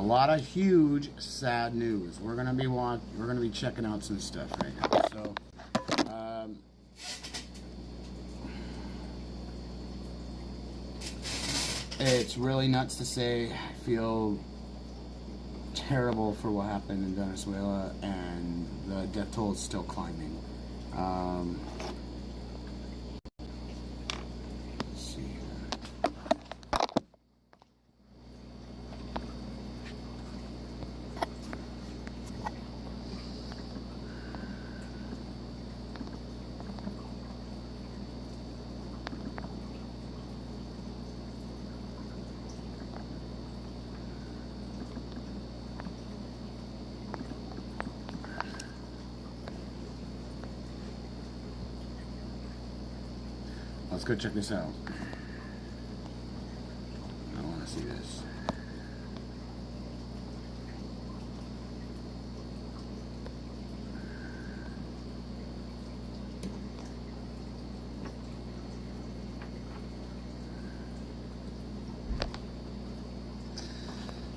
lot of huge, sad news. We're gonna be checking out some stuff right now. So, it's really nuts to say. I feel terrible for what happened in Venezuela, and the death toll is still climbing. Let's see here. Let's go check this out. I want to see this.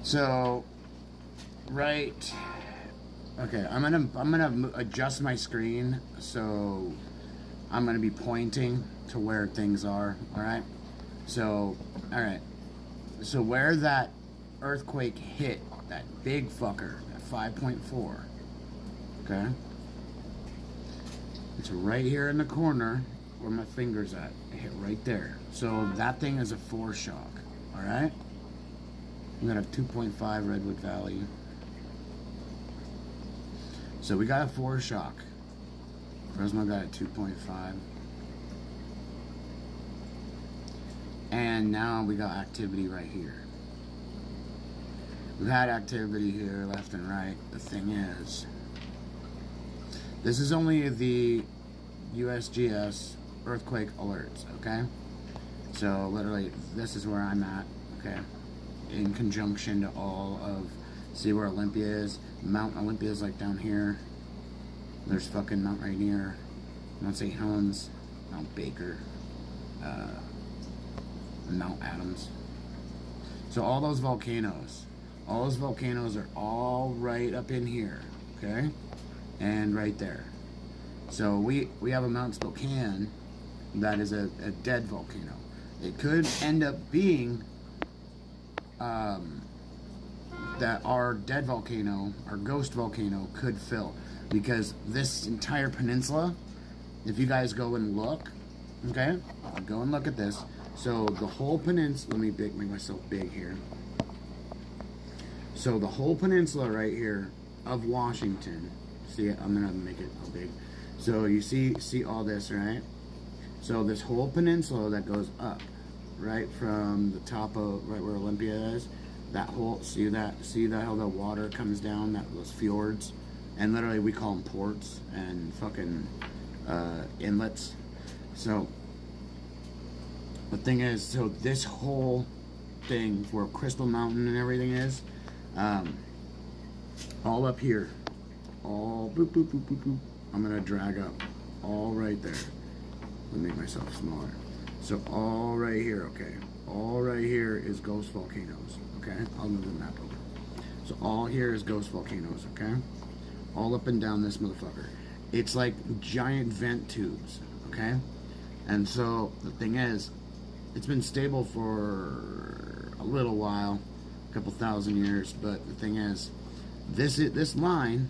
So, right. Okay, I'm gonna adjust my screen, so I'm gonna be pointing to where things are. All right. So, all right. So where that earthquake hit, that big fucker, that 5.4. Okay. It's right here in the corner where my finger's at. It hit right there. So that thing is a foreshock. All right. We got a 2.5 Redwood Valley. So we got a foreshock. Fresno got a 2.5. And now we got activity right here. We've had activity here left and right. The thing is, this is only the USGS earthquake alerts, okay? So literally, this is where I'm at, okay? In conjunction to all of, see where Olympia is? Mount Olympia is like down here. There's fucking Mount Rainier, Mount St. Helens, Mount Baker, Mount Adams. So all those volcanoes are all right up in here, okay? And right there. So we have a Mount Spokane that is a dead volcano. It could end up being that our dead volcano, our ghost volcano, could fill. Because this entire peninsula, if you guys go and look, okay? Go and look at this. So the whole peninsula, let me make myself big here. So the whole peninsula right here of Washington, see, I'm gonna make it big. So you see all this, right? So this whole peninsula that goes up, right from the top of, right where Olympia is, that whole, see that how the water comes down, those fjords, and literally we call them ports and fucking inlets. So the thing is, so this whole thing where Crystal Mountain and everything is, all up here, all boop, boop, boop, boop, boop. I'm gonna drag up, all right there. Let me make myself smaller. So all right here, okay. All right here is ghost volcanoes, okay? I'll move the map over. So all here is ghost volcanoes, okay? All up and down this motherfucker. It's like giant vent tubes, okay? And so the thing is, it's been stable for a little while, a couple thousand years, but the thing is, this line,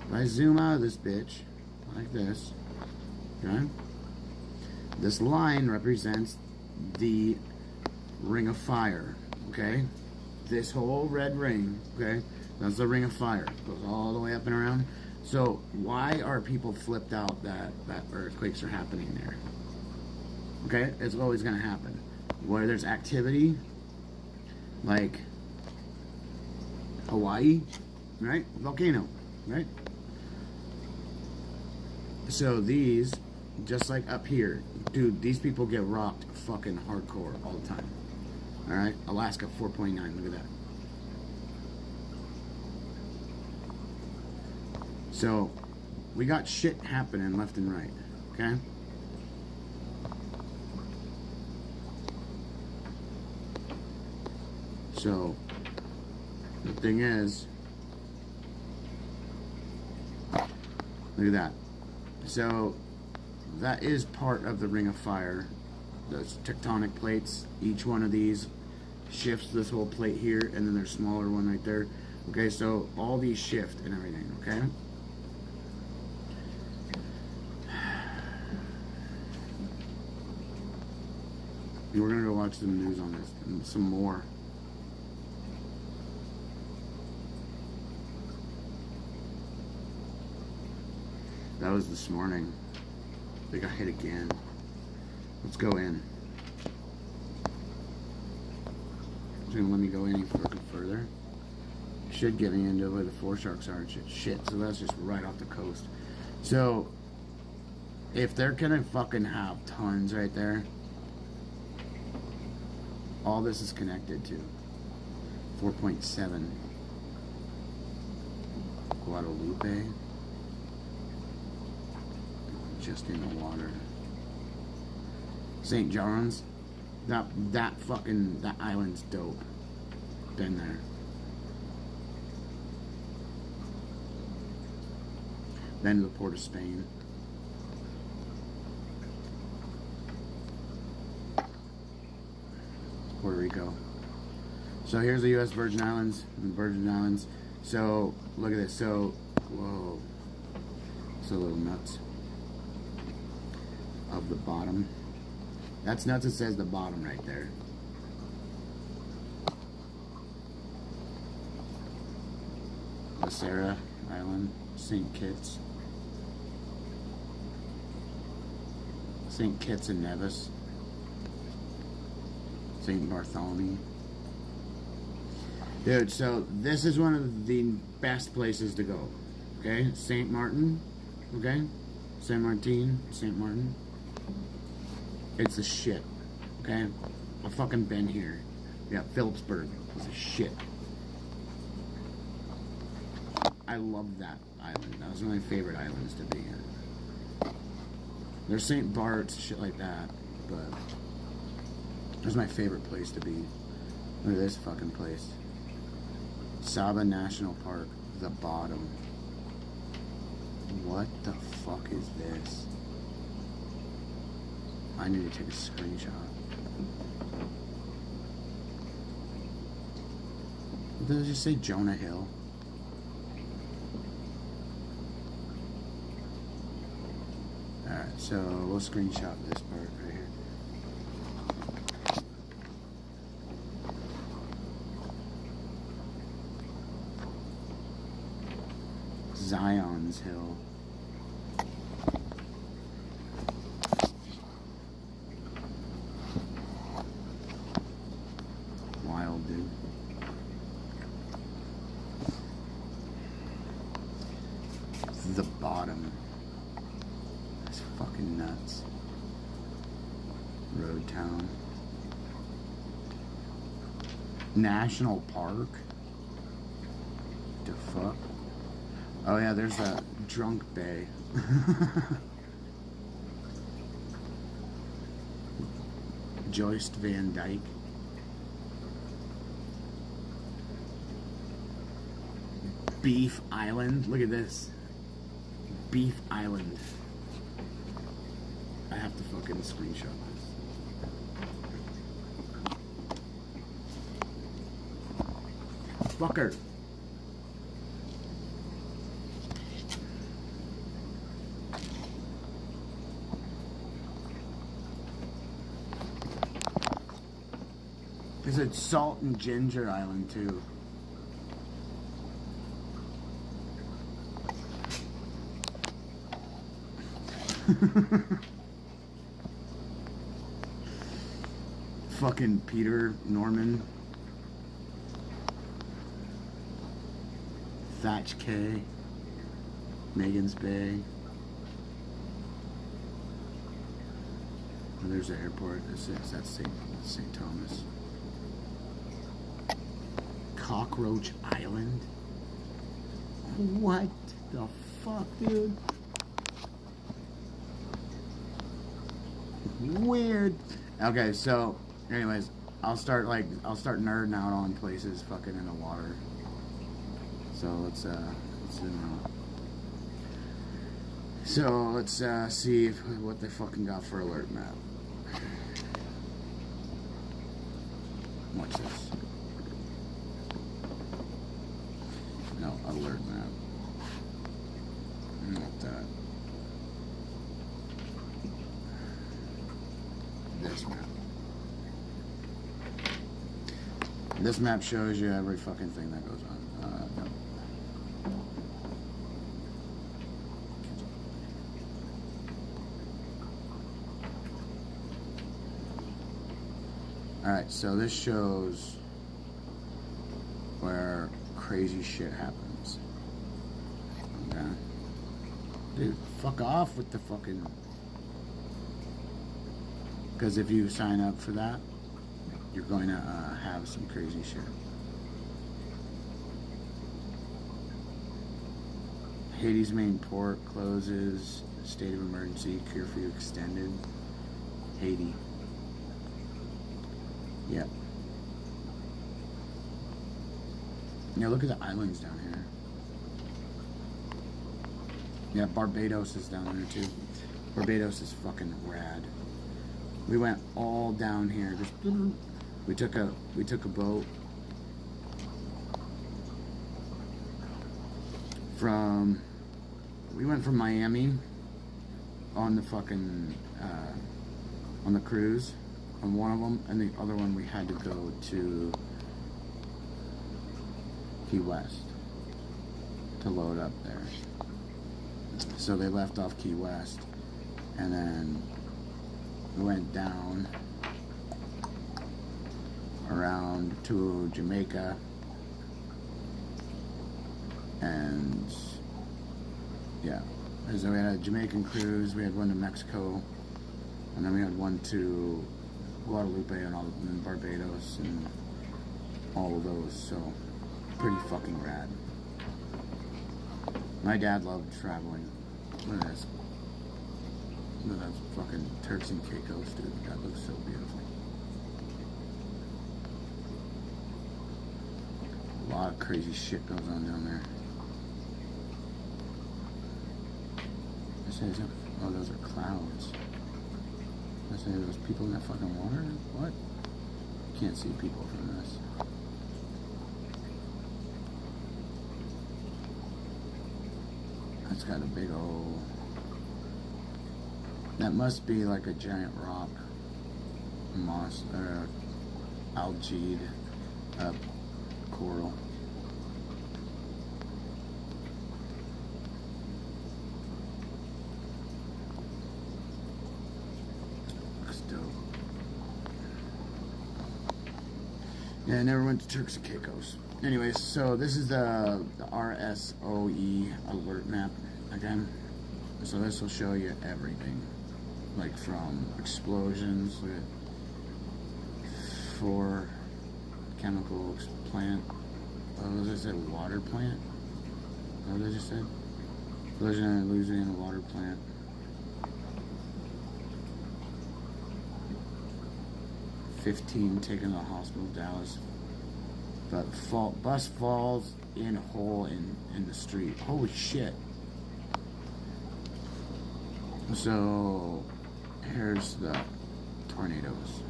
if I zoom out of this bitch, like this, okay? This line represents the ring of fire, okay? This whole red ring, okay? That's the ring of fire. It goes all the way up and around. So why are people flipped out that earthquakes are happening there? Okay, it's always gonna happen. Where there's activity, like Hawaii, right? Volcano, right? So these, just like up here, dude, these people get rocked fucking hardcore all the time. All right, Alaska 4.9. Look at that. So we got shit happening left and right. Okay. So The thing is, look at that. So that is part of the Ring of Fire. Those tectonic plates, each one of these shifts this whole plate here, and then there's a smaller one right there. Okay, so all these shift and everything, okay? We're gonna go watch some news on this and some more. That was this morning. They got hit again. Let's go in. It's gonna let me go any further. Should get me into where the foresharks are and shit. Shit, so that's just right off the coast. So, if they're gonna fucking have tons right there, all this is connected to 4.7 Guadalupe. Just in the water. St. John's, that island's dope. Been there. Been to the Port of Spain. Puerto Rico. So here's the U.S. Virgin Islands. So look at this. So whoa, it's a little nuts. Of the bottom. That's nuts. It says the bottom right there. La Serra Island, St. Kitts. St. Kitts and Nevis. St. Bartholomew. Dude, so this is one of the best places to go. Okay? St. Martin. Okay? St. Martin. It's a shit. Okay? I've fucking been here. Yeah, Phillipsburg is a shit. I love that island. That was one of my favorite islands to be in. There's St. Bart's, shit like that, but it was my favorite place to be. Look at this fucking place. Saba National Park, the bottom. What the fuck is this? I need to take a screenshot. Did it just say Jonah Hill? Alright, so we'll screenshot this part right here. Zion's Hill. Wild, dude. The bottom. That's fucking nuts. Road Town. National Park? The fuck? Oh yeah, there's that Drunk Bay. Joyce Van Dyke. Beef Island. Look at this. Beef Island. I have to fucking screenshot this. Fucker. There's a Salt and Ginger Island too. Fucking Peter Norman. Thatch K. Megan's Bay. Oh, there's the airport. That's St. Thomas. Cockroach Island? What the fuck, dude? Weird. Okay, so anyways, I'll start nerding out on places fucking in the water. So let's zoom out. So let's see what they fucking got for alert map. Watch this. No, alert map. Not that. This map. This map shows you every fucking thing that goes on. No. Alright, so this shows where crazy shit happens. Okay. Dude, fuck off with the fucking... Because if you sign up for that, you're going to have some crazy shit. Haiti's main port closes. State of emergency. Curfew extended. Haiti. Yep. Yeah, look at the islands down here. Yeah, Barbados is down there too. Barbados is fucking rad. We went all down here. Just we took a boat from. We went from Miami on the fucking on the cruise on one of them, and the other one we had to go to Key West to load up there. So they left off Key West, and then we went down around to Jamaica, and yeah, so we had a Jamaican cruise, we had one to Mexico, and then we had one to Guadalupe and Barbados and all of those. So pretty fucking rad. My dad loved traveling. Look at this. Look at those fucking Turks and Caicos, dude. That looks so beautiful. A lot of crazy shit goes on down there. Oh, those are clouds. I say there's people in that fucking water? What? You can't see people from this. That's got a big old... That must be like a giant rock. Moss, or algae coral. Yeah, I never went to Turks and Caicos. Anyways, so this is the RSOE alert map again. So this will show you everything, like from explosions, look at 4 chemical plant. Oh, what did I say? Water plant. What did I just say? Louisiana water plant. $15 taken to the hospital, Dallas. But bus falls in a hole in the street. Holy shit. So here's the tornadoes.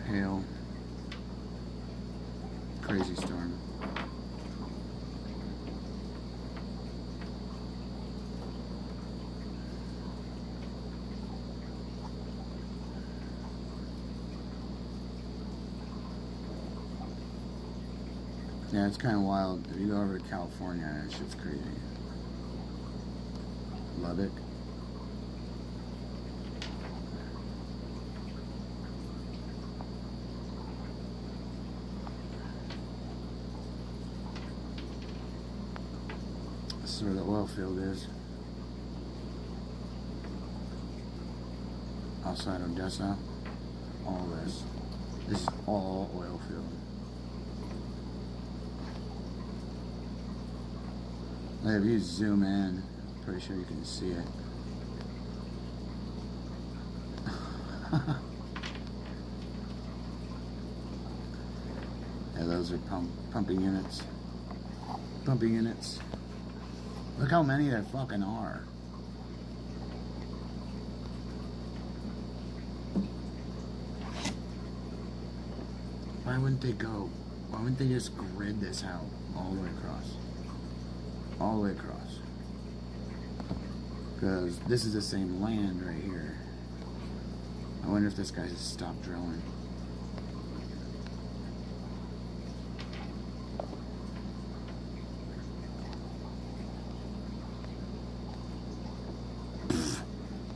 Hail. Crazy storm. Yeah, it's kind of wild. If you go over to California, that shit's crazy. Lubbock. This is where the oil field is. Outside Odessa. All this. This is all oil field. If you zoom in, I'm pretty sure you can see it. these are pumping units. Pumping units. Look how many there fucking are. Why wouldn't they go? Why wouldn't they just grid this out all the way across? All the way across. Because this is the same land right here. I wonder if this guy's stopped drilling.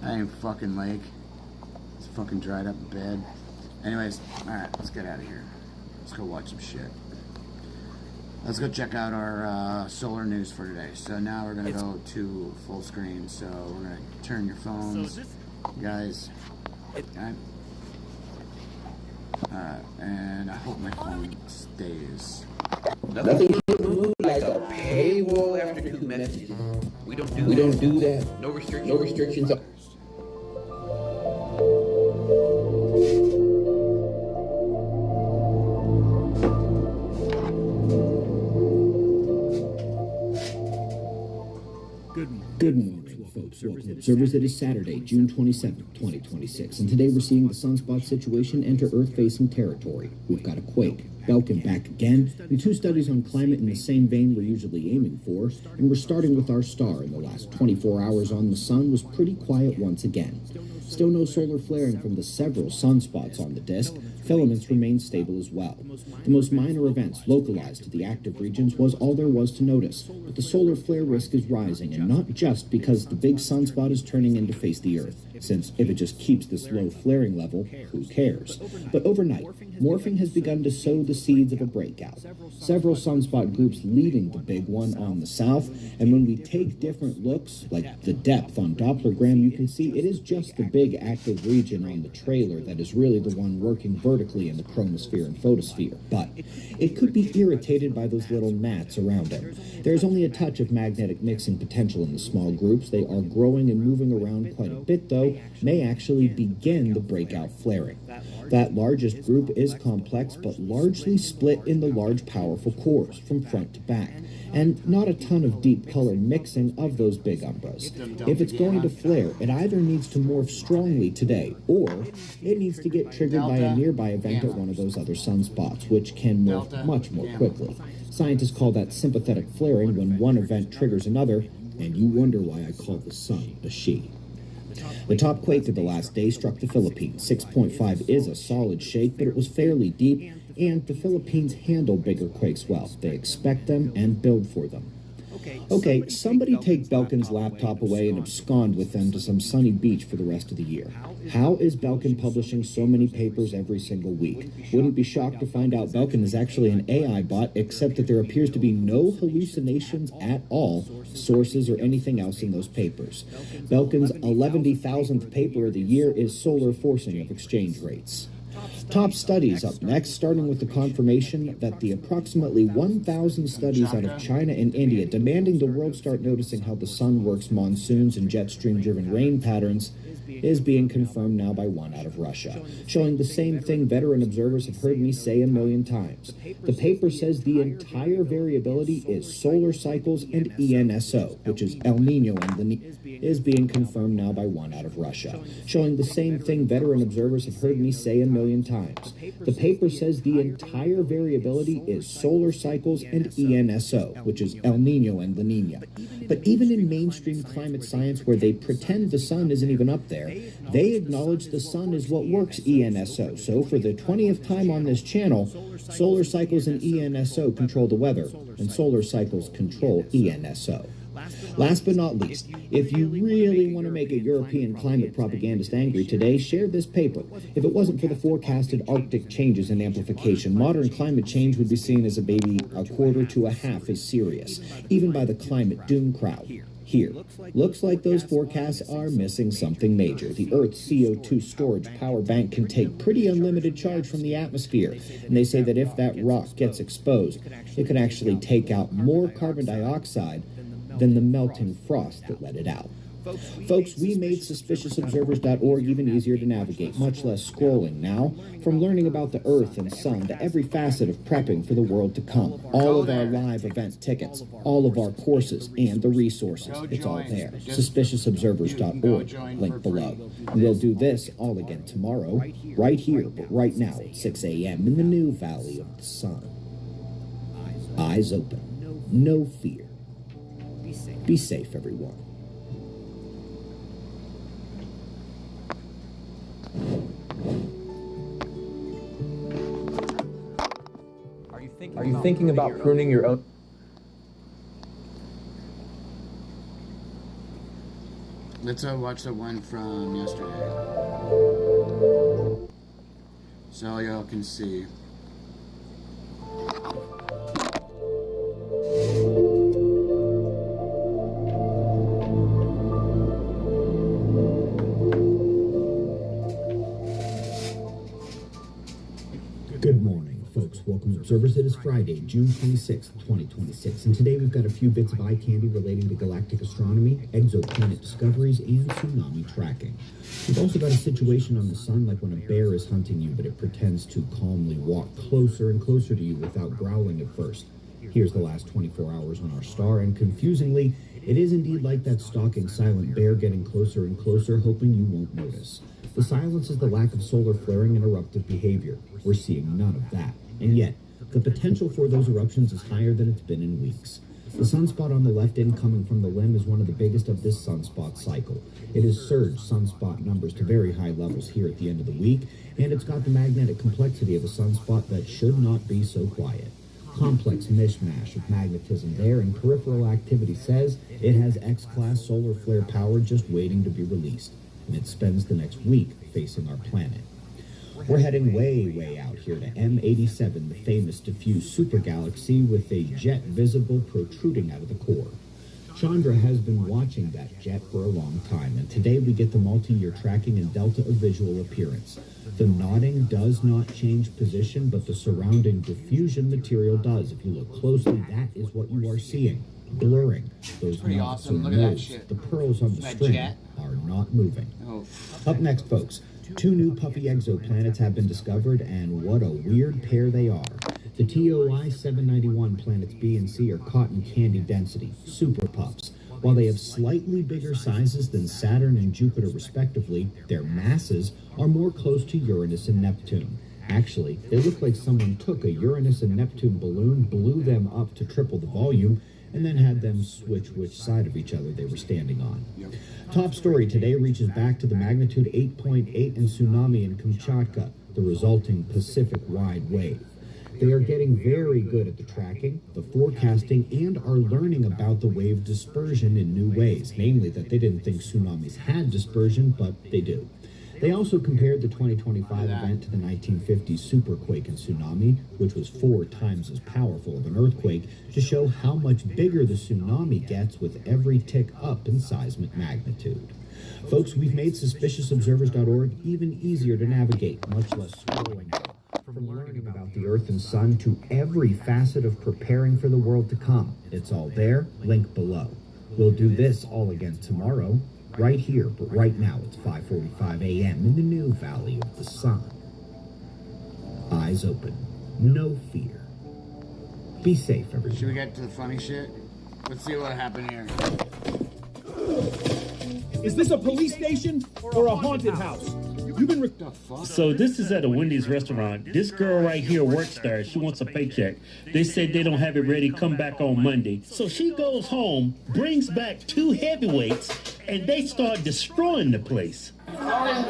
That ain't fucking lake. It's fucking dried up bed. Anyways, alright, let's get out of here. Let's go watch some shit. Let's go check out our solar news for today. So now we're gonna go to full screen. So we're gonna turn your phones, guys. Alright. And I hope my phone stays. Nothing like a paywall after 2 minutes. We don't do that. No restrictions. No restrictions. Good morning, folks. Welcome, observers. It is Saturday, June 27th, 2026, and today we're seeing the sunspot situation enter Earth-facing territory. We've got a quake, Belkin back again, and 2 studies on climate in the same vein we're usually aiming for, and we're starting with our star. In the last 24 hours on the sun was pretty quiet once again. Still no solar flaring from the several sunspots on the disk. Filaments remain stable as well. The most minor events localized to the active regions was all there was to notice, but the solar flare risk is rising, and not just because the big sunspot is turning in to face the Earth, since if it just keeps this low flaring level, who cares? But overnight, morphing has begun to sow the seeds of a breakout. Several sunspot groups leading the big one on the south, and when we take different looks, like the depth on Dopplergram, you can see it is just the big active region on the trailer that is really the one working vertically in the chromosphere and photosphere. But it could be irritated by those little gnats around it. There's only a touch of magnetic mixing potential in the small groups. They are growing and moving around quite a bit, though, may actually begin the breakout flaring. That largest group is complex, but largely split in the large powerful cores from front to back, and not a ton of deep color mixing of those big umbras. If it's going to flare, it either needs to morph strongly today, or it needs to get triggered by a nearby event at one of those other sunspots, which can morph much more quickly. Scientists call that sympathetic flaring, when one event triggers another, and you wonder why I call the sun a she. The top quake of the last day struck the Philippines. 6.5 is a solid shake, but it was fairly deep, and the Philippines handle bigger quakes well. They expect them and build for them. Okay, somebody take Belkin's laptop away and abscond with them to some sunny beach for the rest of the year. How is Belkin publishing so many papers every single week? Wouldn't be shocked to find out Belkin is actually an AI bot, except that there appears to be no hallucinations at all, sources, or anything else in those papers. Belkin's 11,000th paper of the year is solar forcing of exchange rates. Top studies up next, starting with the confirmation that the approximately 1,000 studies out of China and India demanding the world start noticing how the sun works monsoons and jet stream-driven rain patterns is being confirmed now by one out of Russia, showing the same thing veteran observers have heard me say a million times. The paper says the entire variability is solar cycles and ENSO, which is El Nino and La Nina, is being confirmed now by one out of Russia, showing the same thing veteran observers have heard me say a million times. The paper says the entire variability is solar cycles and ENSO, which is El Nino and La Nina. But even in mainstream climate science, where they pretend the sun isn't even up there, they acknowledge the sun is what works ENSO. So for the 20th time on this channel, solar cycles and ENSO control the weather, and solar cycles control ENSO. Last but not least, if you really want to make a European climate propagandist angry today, share this paper. If it wasn't for the forecasted Arctic changes and amplification, modern climate change would be seen as a baby a quarter to a half as serious, even by the climate doom crowd. Here, looks like those forecasts are missing something major. The Earth's CO2 storage power bank can take pretty unlimited charge from the atmosphere, and they say that if that rock gets exposed, it could actually take out more carbon dioxide than the melting frost that let it out. Folks, we made suspiciousobservers.org even easier to navigate, much less scrolling now. From learning about the Earth and Sun to every facet of prepping for the world to come. All of our live event tickets, all of our courses, and the resources. It's all there. Suspiciousobservers.org, link below. And we'll do this all again tomorrow, right here, but right now at 6 a.m. in the new Valley of the Sun. Eyes open, no fear. Be safe, everyone. Are you thinking about pruning your own? Let's watch the one from yesterday, so y'all can see. Good morning, folks. Welcome to Observers. It is Friday, June 26th, 2026, and today we've got a few bits of eye candy relating to galactic astronomy, exoplanet discoveries, and tsunami tracking. We've also got a situation on the sun like when a bear is hunting you, but it pretends to calmly walk closer and closer to you without growling at first. Here's the last 24 hours on our star, and confusingly, it is indeed like that stalking silent bear getting closer and closer, hoping you won't notice. The silence is the lack of solar flaring and eruptive behavior. We're seeing none of that. And yet, the potential for those eruptions is higher than it's been in weeks. The sunspot on the left end coming from the limb is one of the biggest of this sunspot cycle. It has surged sunspot numbers to very high levels here at the end of the week, and it's got the magnetic complexity of a sunspot that should not be so quiet. Complex mishmash of magnetism there, and peripheral activity says it has X-class solar flare power just waiting to be released, and it spends the next week facing our planet. We're heading way out here to M87, the famous diffuse supergalaxy with a jet visible protruding out of the core. Chandra has been watching that jet for a long time, and today we get the multi-year tracking and delta of visual appearance. The nodding does not change position, but the surrounding diffusion material does. If you look closely, that is what you are seeing. Blurring. Those knots awesome. or Look at that nodes, shit. the pearls on the That string, jet. are not moving. Oh. Up next, folks, 2 new puffy exoplanets have been discovered, and what a weird pair they are. The TOI 791 planets B and C are cotton candy density, super puffs. While they have slightly bigger sizes than Saturn and Jupiter respectively, their masses are more close to Uranus and Neptune. Actually, they look like someone took a Uranus and Neptune balloon, blew them up to triple the volume, and then had them switch which side of each other they were standing on. Yep. Top story today reaches back to the magnitude 8.8 and tsunami in Kamchatka, the resulting Pacific-wide wave. They are getting very good at the tracking, the forecasting, and are learning about the wave dispersion in new ways, namely that they didn't think tsunamis had dispersion, but they do. They also compared the 2025 event to the 1950s superquake and tsunami, which was 4 times as powerful of an earthquake, to show how much bigger the tsunami gets with every tick up in seismic magnitude. Folks, we've made suspiciousobservers.org even easier to navigate, much less scrolling out. From learning about the Earth and Sun to every facet of preparing for the world to come. It's all there, link below. We'll do this all again tomorrow, right here, but right now it's 5:45 a.m. in the new Valley of the Sun. Eyes open, no fear. Be safe, everyone. Should we get to the funny shit? Let's see what happened here. Is this a police station or a haunted house? You've been The fuck? So this is at a Wendy's restaurant. This girl right here works there. She wants a paycheck. They said they don't have it ready. Come back on Monday. So she goes home, brings back 2 heavyweights, and they start destroying the place. I'm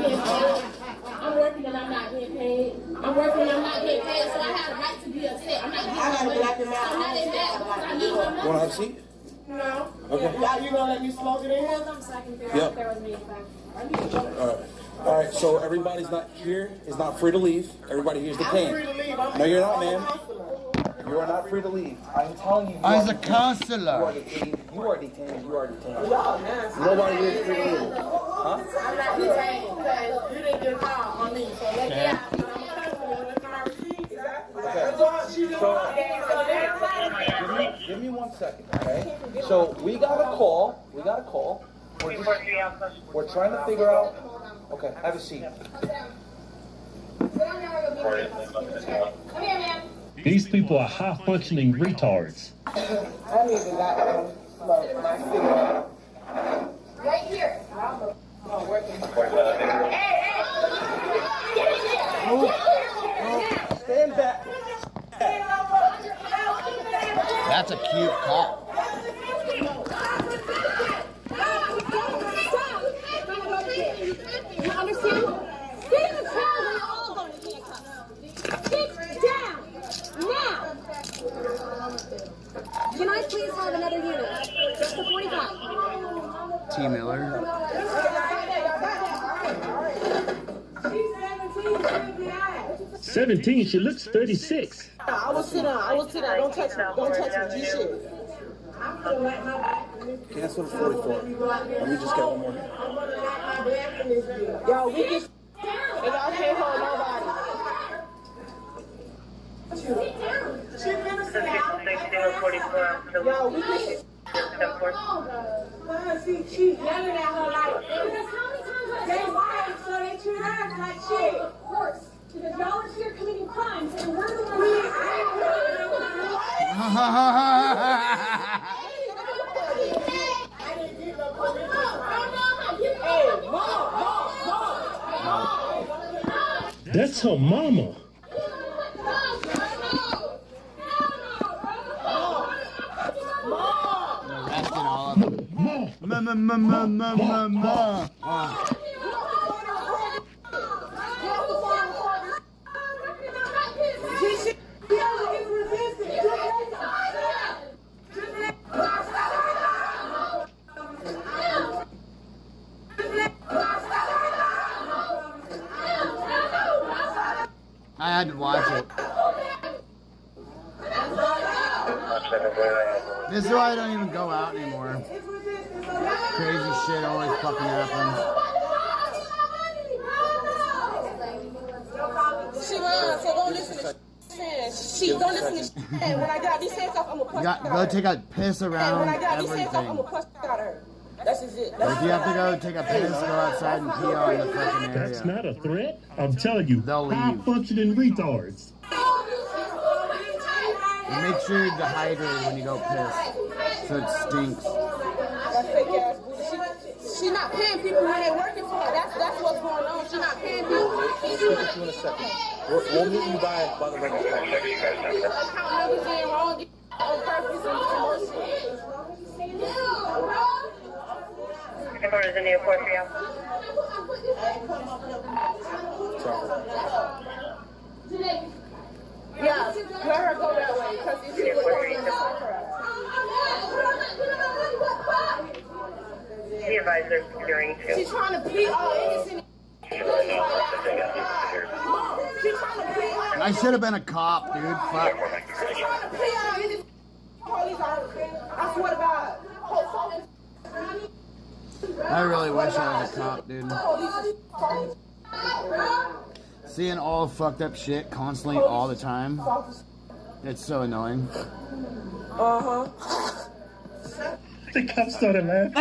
working and I'm not getting paid. I'm working and I'm not getting paid, so I have a right to be upset. I'm not getting paid. I'm not in that because I need my money. Want to have a seat? No. Okay. You gonna let me smoke it in? I'm second there. Yep. There was me. I need to All right. All right. So everybody's not here. Is not free to leave. Everybody here's the cane. No, you're not, ma'am. You are not free to leave. I'm telling you. As a You are counselor. detained. You are detained. You are detained. Nobody here is free to leave. Huh? I'm not detained because you didn't get a call on me. So let me out. Give me 1 second, okay? So we got a call. We're trying to figure out. Okay, have a seat. These people are high-functioning retards. I need to got my cigarette. Right here. Stand back. That's a cute cop. You understand? Sit in the chair when you're all going to handcuffs. Sit down. Now. Can I please have another unit? Just the 45. T. Miller. She's 17, she looks 36. I will sit down. Don't touch me. Don't touch me. You should. Cancel the 44. Let me just get one more. Yo, we can. And y'all can't hold nobody. Yo, we can. She's yelling at her like, they white, so they treat us like shit. Of course. Because y'all are here committing crimes and we're the ones That's her mama. Arresting all of them. I had to watch it. This is why I don't even go out anymore. Crazy shit always fucking happens. She runs, so don't listen to she don't listen to and when I got these hands off, I'm gonna punch her. Go take a piss And around when I got these hands off, I'm everything. gonna punch out her. That's just it. If you have to go take a piss, go outside and pee on the fucking That's area. not a threat. I'm telling you, They'll leave. high-functioning retards. And make sure you're dehydrated when you go piss, so it stinks. That fake ass booty. She not paying people when they working for her. That's what's going on. She not paying people. We'll get you in a second. We'll meet you by the register. Account numbers being wrong on purpose and some more shit. Is in the airport for you? Yeah, let her go that way because it's here with The advisor securing too. She's trying to plead all innocent. She's trying to plead all I should have been a cop, dude. Fuck. She's trying to plead all innocent. Police officers. I swear to God. I really wish I was a cop, dude. Seeing all fucked up shit constantly all the time. It's so annoying. Uh-huh. The cop started laughing.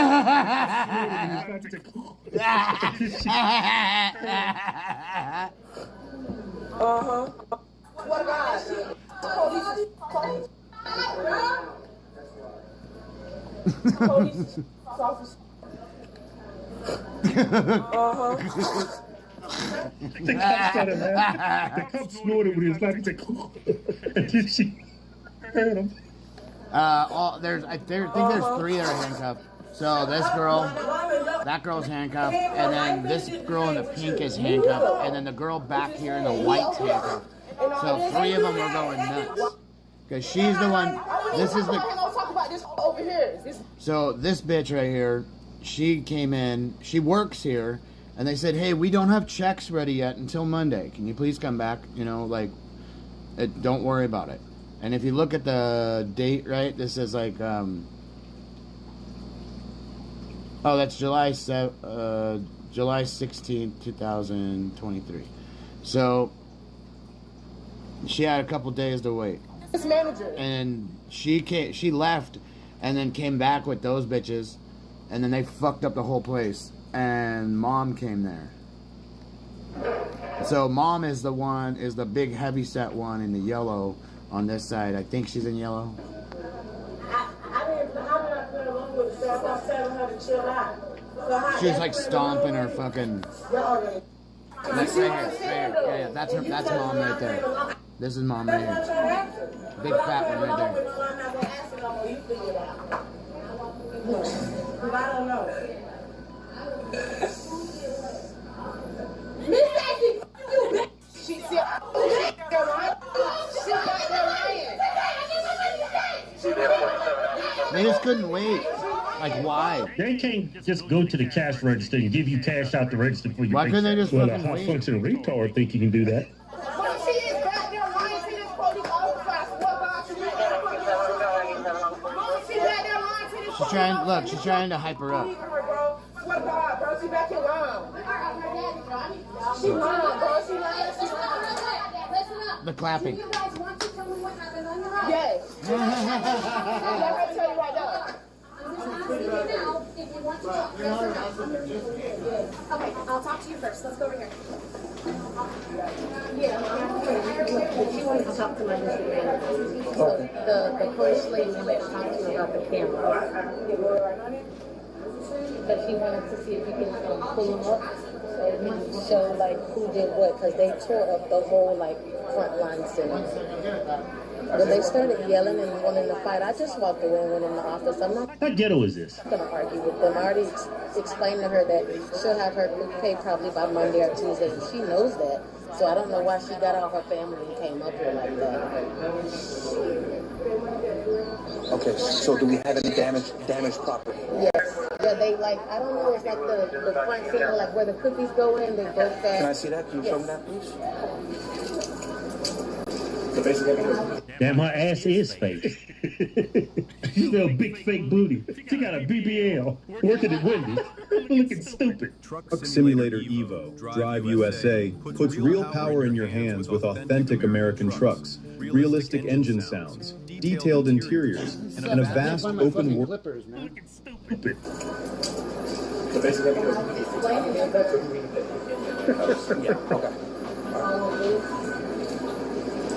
Uh-huh. What about police officers? Uh-huh. The cop started laughing. The cop snorted when he was laughing. And then she heard him. I think there's 3 that are handcuffed. So this girl, that girl's handcuffed, and then this girl in the pink is handcuffed, and then the girl back here in the white's handcuffed. So 3 of them are going nuts. Because she's the one, this is the... So this bitch right here, she came in, she works here, and they said, hey, we don't have checks ready yet until Monday. Can you please come back? You know, like, don't worry about it. And if you look at the date, right, this is like, oh, that's July 16th, 2023. So, she had a couple days to wait. This manager. And she left and then came back with those bitches. And then they fucked up the whole place. And Mom came there. So Mom is the big heavy set one in the yellow on this side. I think she's in yellow. She's like stomping her fucking. Right here. Yeah, that's Mom right there. This is Mom right here. Big fat one right there. I don't know. She said, They just couldn't wait. Like, why? They can't just go to the cash register and give you cash out the register for your. Why couldn't they just Well, a fucking high wait? functioning retard think you can do that. but she is back there lying to this police officer. I swear God, she is back there lying to this She's trying to hype her up. Swear to God, bro, she back here lying. She lying, bro, she lying. The clapping. You guys want to tell me what happened on your own? Yes. Let her tell you right now. If you want to talk, okay, I'll talk to you first. Let's go over here. She wanted to talk to my district manager. So the first lady wanted to talk to you about the camera. But she wanted to see if you can pull them up so we can show like who did what, because they tore up the whole like front line center. When they started yelling and wanting to fight, I just walked away and went in the office. I'm not What ghetto is this? going to argue with them. I already explained to her that she'll have her pay probably by Monday or Tuesday, and she knows that. So I don't know why she got all her family and came up here like that. Okay, so do we have any damaged property? Yes. Yeah, they like, I don't know, it's like the front center, like where the cookies go in, they broke that. Can I see that? Can you show me that, please? Damn, her ass is fake. She's a big fake booty. She got a BBL working at Wendy's, looking stupid. Truck Simulator Evo, Drive USA, puts real power in your hands with authentic American trucks, realistic engine sounds, detailed interiors, and a vast open world. Looking stupid.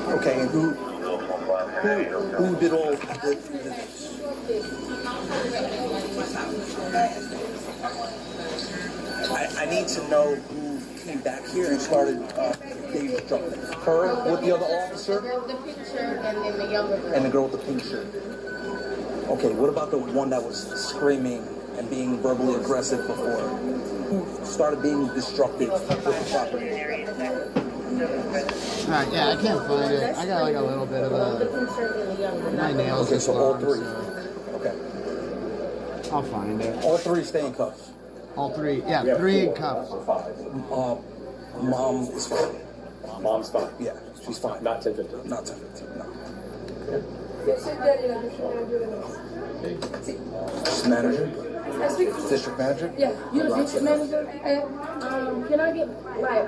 Okay, and who did all the I need to know who came back here and started Dave's jumping. Her with the other officer? The girl with the pink shirt and then the younger girl. And the girl with the pink shirt. Okay, what about the one that was screaming and being verbally aggressive before? Who started being destructive with the property? Alright, yeah, I can't find it. I got like a little bit of my nails. Okay, so all three. Okay. I'll find it. All three stay in cuffs. All three, yeah, 3 in cuffs. Mom is fine. Mom's fine. Yeah, she's fine. Not 10-15. Not 10-15, no. Manager? District manager? Yeah, you the district manager? Can I get, like,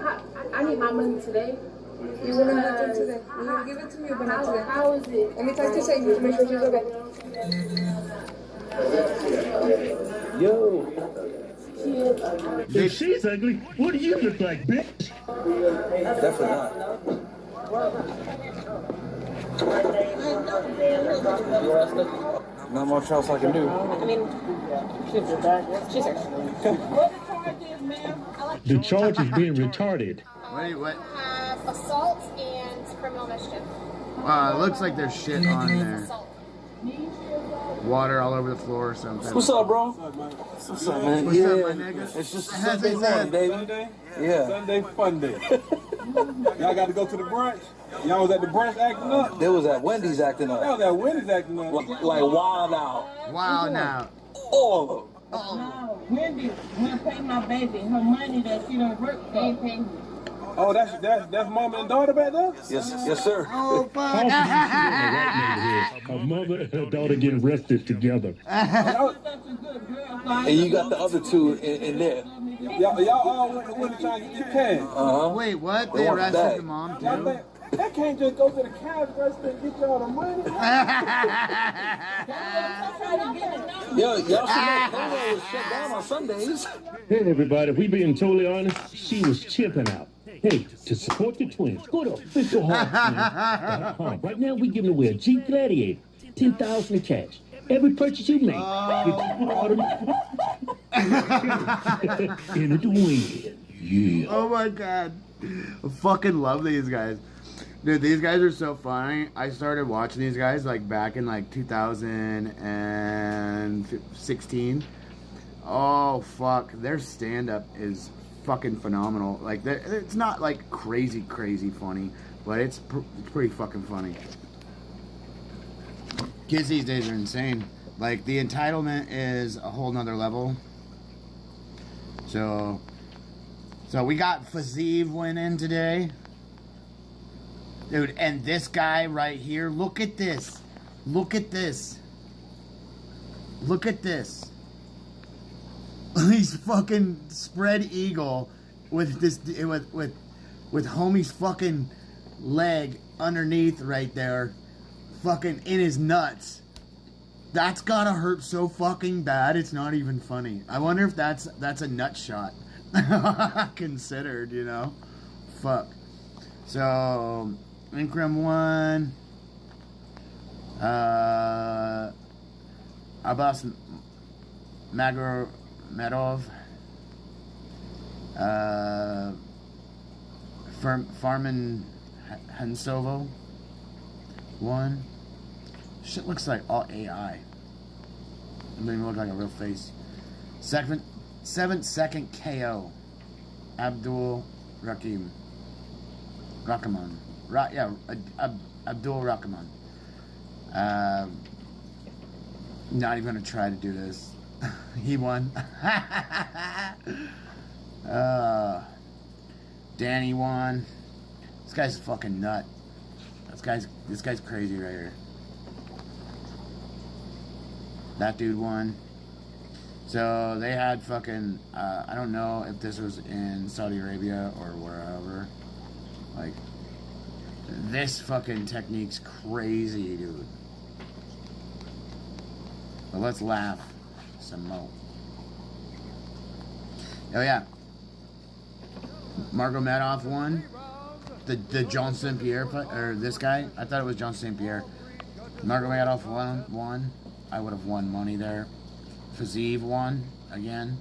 I need my money today. You want nothing today. You want to give it to me, but not today. How is it? Let me talk to Sadie to make sure she's okay. Yo. If she's ugly, what do you look like, bitch? Definitely not. Not much else I can do. I mean, she's her. The charge is being retarded. What? Assault and criminal mischief. It looks like there's shit on there. Water all over the floor or something. What's up, bro? What's up, man? What's up, my nigga? It's just As Sunday they morning, said. baby. Sunday? Yeah. Sunday fun day. Y'all got to go to the brunch? Y'all was at the brunch acting up? They was at Wendy's acting up. Y'all was at Wendy's acting up. Like wild out. Wow, now. All of them. No, Wendy will pay my baby. Her money that she don't work for. They pay me. Oh, that's mama and daughter back there? Yes, sir. Oh, fuck. A mother and her daughter get arrested together. And you got the other two in there. Y'all all went to Wendy trying to get your cash. Wait, what? They arrested your mom, too? That can't just go to the cash register and get y'all the money. Yo, y'all should know Polo was shut down on Sundays. Hey, everybody, if we being totally honest, she was chipping out. Hey, to support the twins, go to officialhearttwins.com. Right now, we're giving away a Jeep Gladiator, $10,000 in cash. Every purchase you make, into the win. Yeah. Oh my god. I fucking love these guys. Dude, these guys are so funny. I started watching these guys like back in like 2016. Oh fuck. Their stand-up is fucking phenomenal. Like, it's not like crazy funny, but it's pretty fucking funny. Kids these days are insane. Like, the entitlement is a whole nother level. So we got Fazeev winning today. Dude, and this guy right here, look at this. Look at this. Look at this. He's fucking spread eagle with this with homie's fucking leg underneath right there, fucking in his nuts. That's gotta hurt so fucking bad. It's not even funny. I wonder if that's a nut shot considered, you know. Fuck. So Incrim won. Abbas Medov, Farman Hansovo won. Shit looks like all AI. It doesn't even look like a real face. 7 second KO. Abdul Rahman. Abdul Rahman. Not even gonna try to do this. He won. Danny won. This guy's a fucking nut. This guy's crazy right here. That dude won. So they had fucking I don't know if this was in Saudi Arabia or wherever. Like, this fucking technique's crazy, dude. But let's laugh some more. Oh yeah, Margomedov won. The John St. Pierre or this guy. I thought it was John St. Pierre. Margomedov won. I would have won money there. Fazeev won again.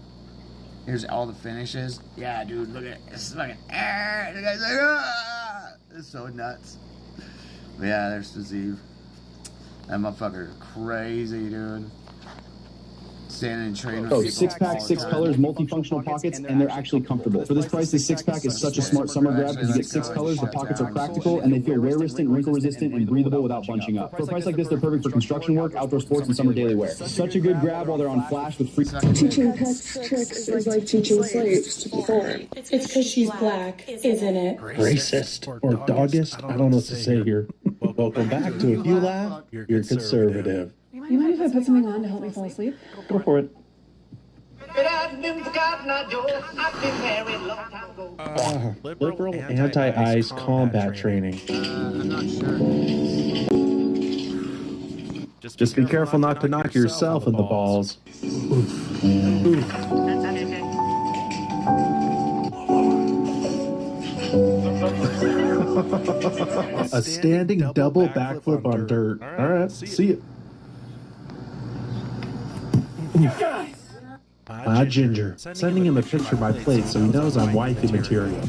Here's all the finishes. Yeah, dude, look at it. It's fucking. The guy's like, ah! It's so nuts. But yeah, there's Fazeev. That motherfucker crazy, dude. Standing in train with Oh, 6-pack, 6 colors, multifunctional pockets, and they're actually comfortable. For this price, this 6-pack is such a smart summer grab because you get 6 colors, the pockets are practical, and they feel wear-resistant, wrinkle-resistant, and breathable without bunching up. For a price like this, they're perfect for construction work, outdoor sports, and summer daily wear. Such a good grab while they're on flash with free... Teaching pets tricks is like teaching slaves to perform. It's because she's black, isn't it? Racist or doggist? I don't know what to say here. Welcome back to If You Laugh, You're Conservative. You mind if I put something on to help me fall asleep? Go for it. Liberal anti-ICE combat training. I'm not sure. Just be careful not to knock yourself in the balls. A standing double backflip on dirt. All right, see it. Ginger. Sending him a picture by plate so he knows I'm wifey material.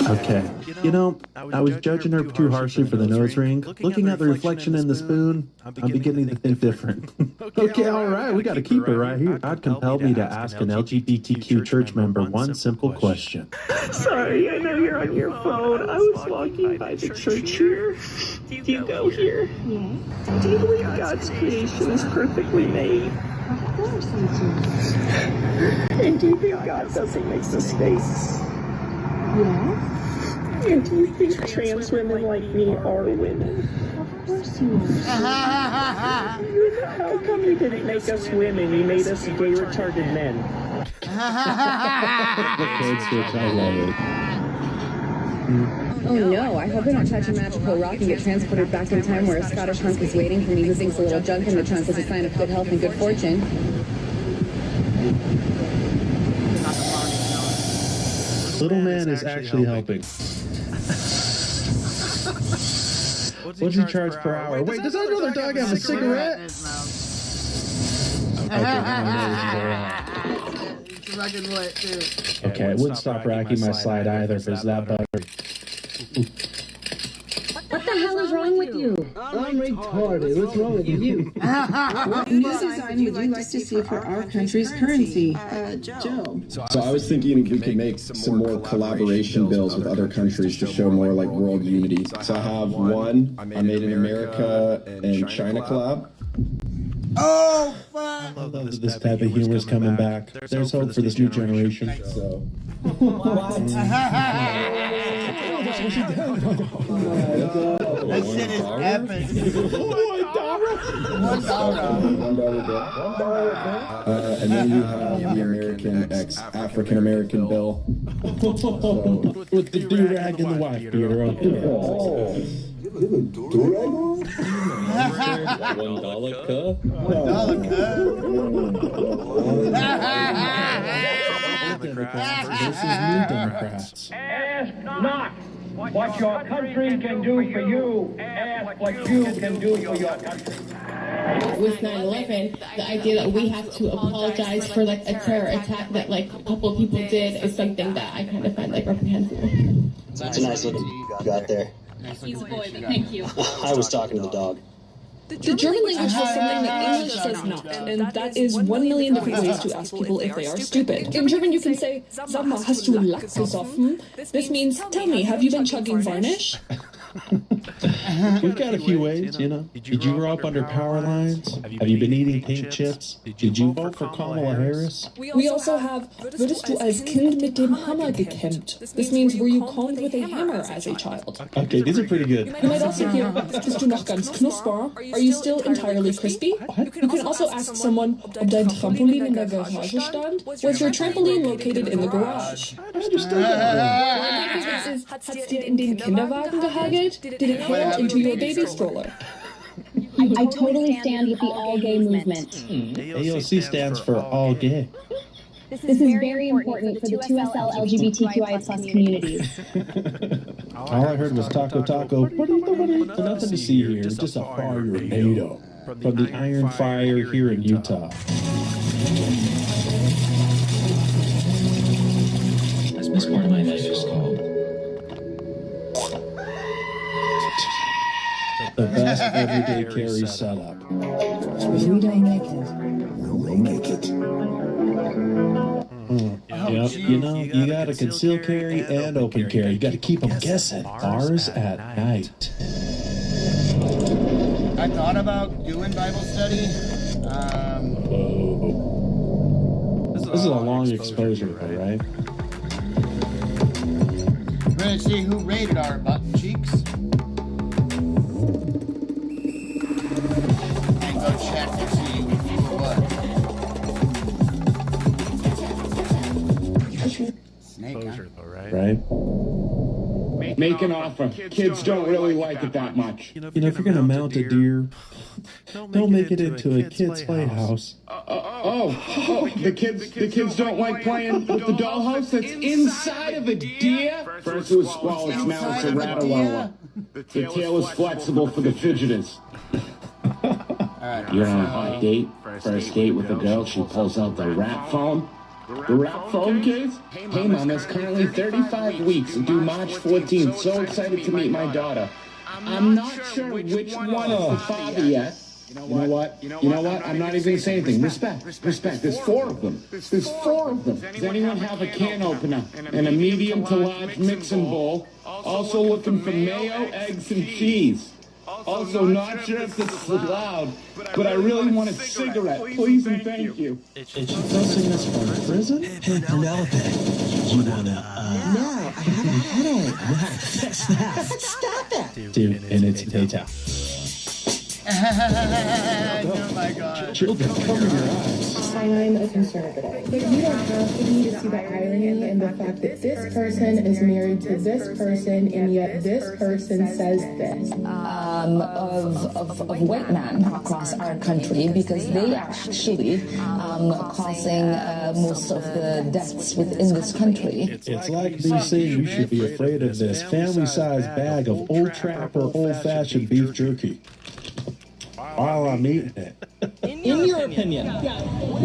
Okay. You know, I was judging her too harshly for the nose ring. Looking at the reflection in the spoon, I'm beginning to think different. Okay, all right, we got to keep her right here. God compelled me to ask an LGBTQ church member one simple question. Sorry, I know you're on your phone. I was walking by the church here. Do you go here? Yeah. Do you believe God's creation is perfectly made? Of course I do. And do you think God doesn't make mistakes? Yeah. And do you think trans women like me are women? Of course you are. How come you didn't make us women? You made us gay retarded men. The code switch, I love it. Oh no, I hope I don't touch a magical rock and get transported back in time where a Scottish hunk is waiting for me who thinks a little junk in the trunk is a sign of good health and good fortune. Little man is actually helping. What's he charge per hour? Wait, does that other dog have a cigarette? Okay, it wouldn't stop racking my slide either if it's that buttery. What the hell is wrong with you? I'm retarded. What's wrong with you? What new design would you like to see for our country's currency? Joe. So I was thinking we could make some more collaboration bills with other countries to show more like world unity. So I have one, I made in America and China collab. Oh, fuck! I love that this type of humor is coming back. There's hope for this new generation. So. That shit is epic. $1. And then you have the American African American bill. With the do-rag and the wife beater. $1 cup. This is new Democrats. Ask not what your country can do for you. Ask what you can do for your country. With 9/11, the idea that we have to apologize for like a terror attack that like a couple people did is something that I kind of find like reprehensible. That's a nice little you got there. He's a boy, but thank you. I was talking to the dog. The German language has something that English does not, and that is 1,000,000 different ways to ask people if they are stupid. In German, you can say, "Sag mal, hast du Lack gesoffen?" This means, "Tell me, have you been chugging varnish?" We've got a few ways, you know. Did you grow up under power lines? Have you been eating pink chips? Did you vote for Kamala Harris? We also have, würdest du als Kind mit dem Hammer gekämmt? This means, were you combed with a hammer as a child? Okay, these are pretty good. You might also hear, bist du noch ganz knusper? Are you still entirely crispy? You can also ask someone, ob dein Trampolin in der Garage stand? Was your trampoline located in the garage? I understood that. Hat's dir in den Kinderwagen gehagelt? Did it fall into your baby stroller? I totally stand with the all-gay movement. AOC stands for all gay. This is very important for the 2SL LGBTQIA+ communities. All I heard was taco taco. Nothing to see here, just a fire tornado from the iron fire here in Utah. As this part of my life is called. The best everyday carry setup. If we don't make it, we'll make it. Yep, you know, you gotta conceal carry and open carry. You gotta keep them guessing. Bars at night. I thought about doing Bible study. This is a long exposure, though, right? We're gonna see who rated our button cheeks. And go check to see what. Snake, huh? Right? Make an offer. Kids don't really like it that much. You know, if you're gonna mount a deer, don't make it into a kid's playhouse. The kids don't like playing with the dollhouse that's inside of a deer? First it was swallow, now it's a rattalola. The tail is flexible for the fidgeters. You're on a hot date, first date with a girl, she pulls out the rap phone. The rap phone case? Hey mom, it's currently 35 weeks, due March 14th. So excited to meet my daughter. I'm not sure which one is the father yet. You know what? I'm not even going to say anything. Respect. There's 4 of them. Does anyone have a can opener and a medium to large mixing bowl? Also looking for mayo, eggs, and cheese. Also not sure if this is allowed, but I really want a cigarette. Please and thank you. Is she posting this from prison? Hey, Penelope, you wanna, No, I have a headache. Fix that. Stop it. Dude, and it's daytime. Oh my God. Children, cover your eyes. I'm a conservative. But you don't have to be to see the irony in the fact that this person is married to this person, and yet this person says this. Of white men across our country, because they actually causing most of the deaths within this country. It's like me saying you should be afraid of this family-sized bag of Old Trapper old-fashioned beef jerky while I'm eating it. In your opinion,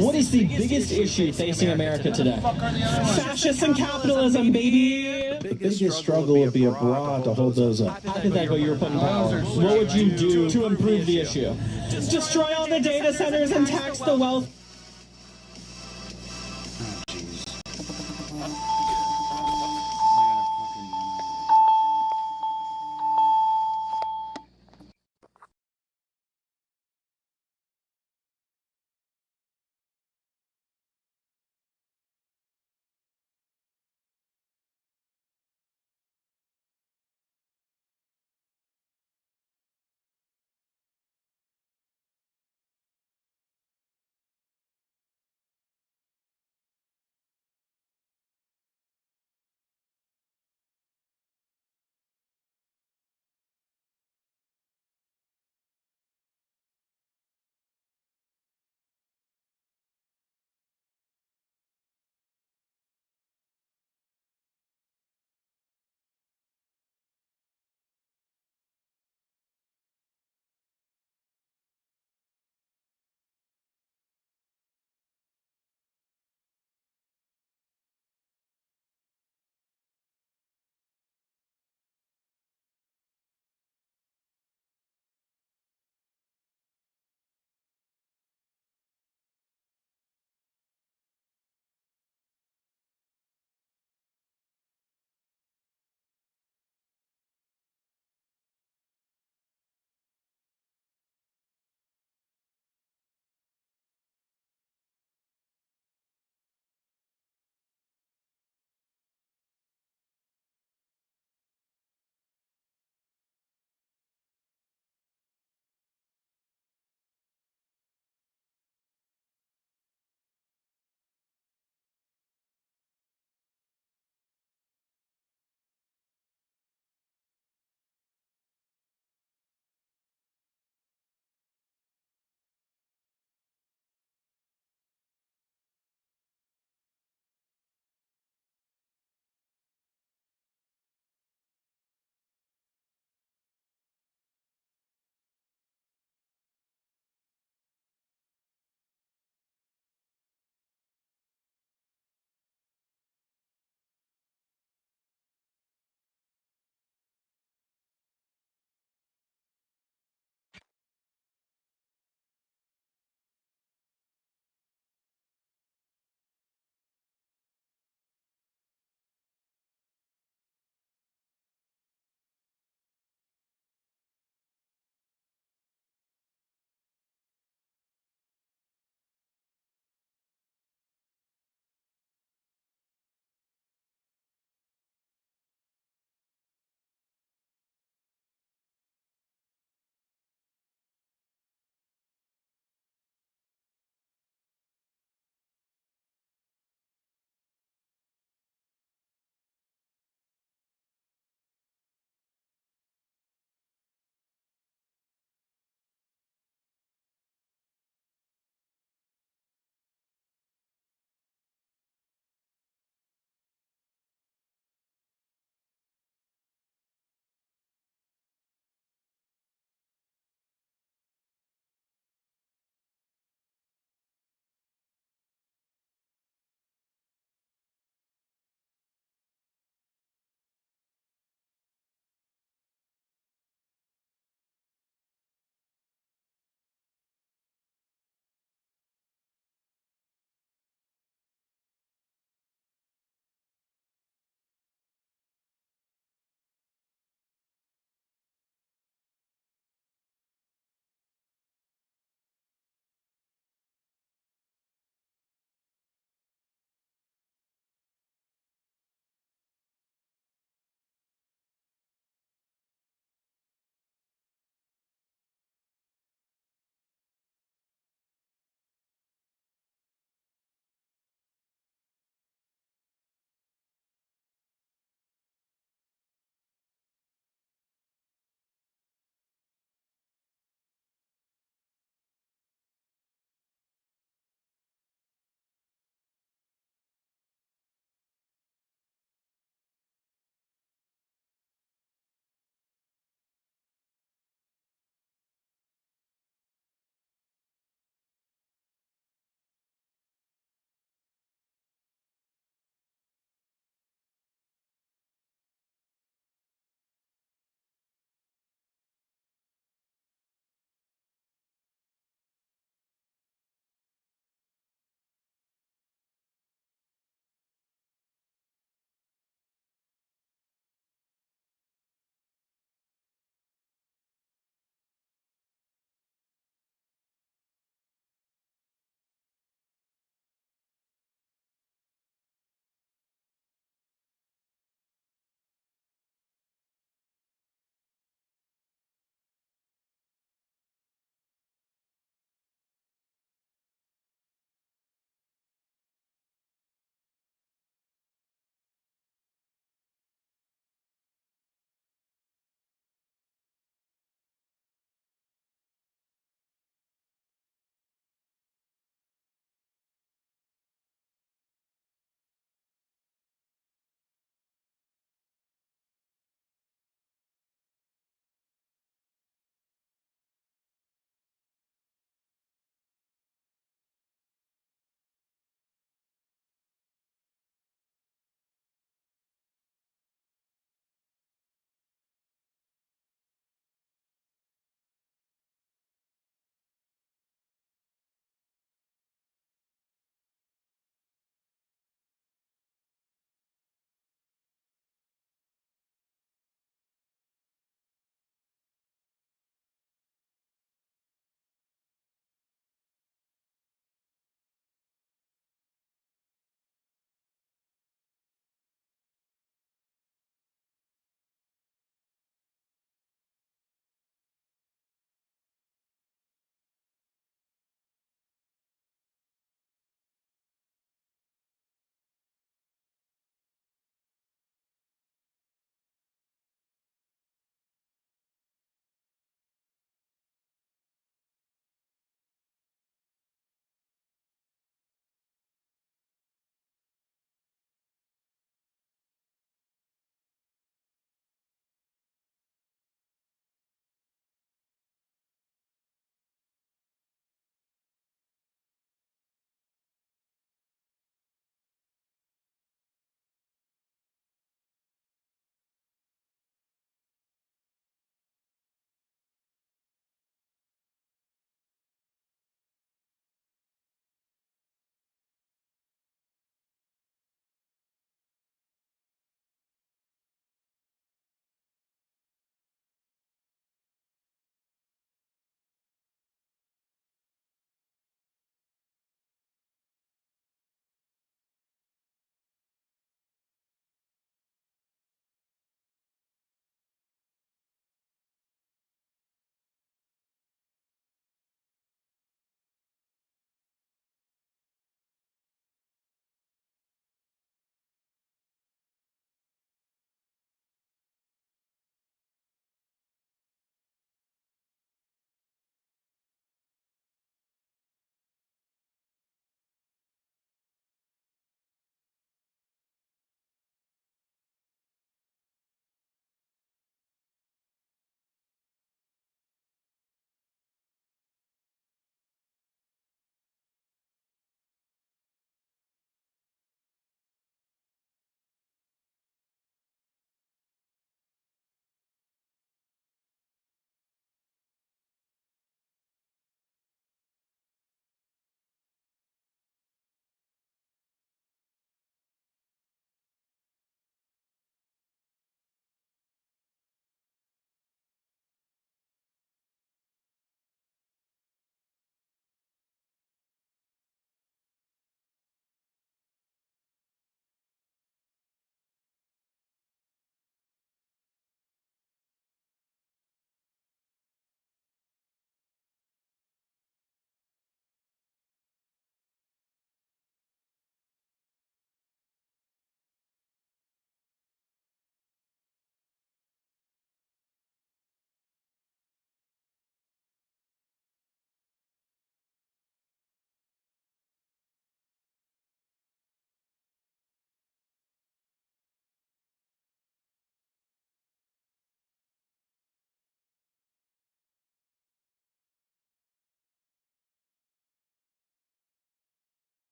what is the biggest issue facing America today? Fascists and capitalism, baby. The biggest struggle would be abroad to hold those up. Hypothetically, you were put in power. What would you do to improve the issue? Destroy all the data centers and tax the wealth.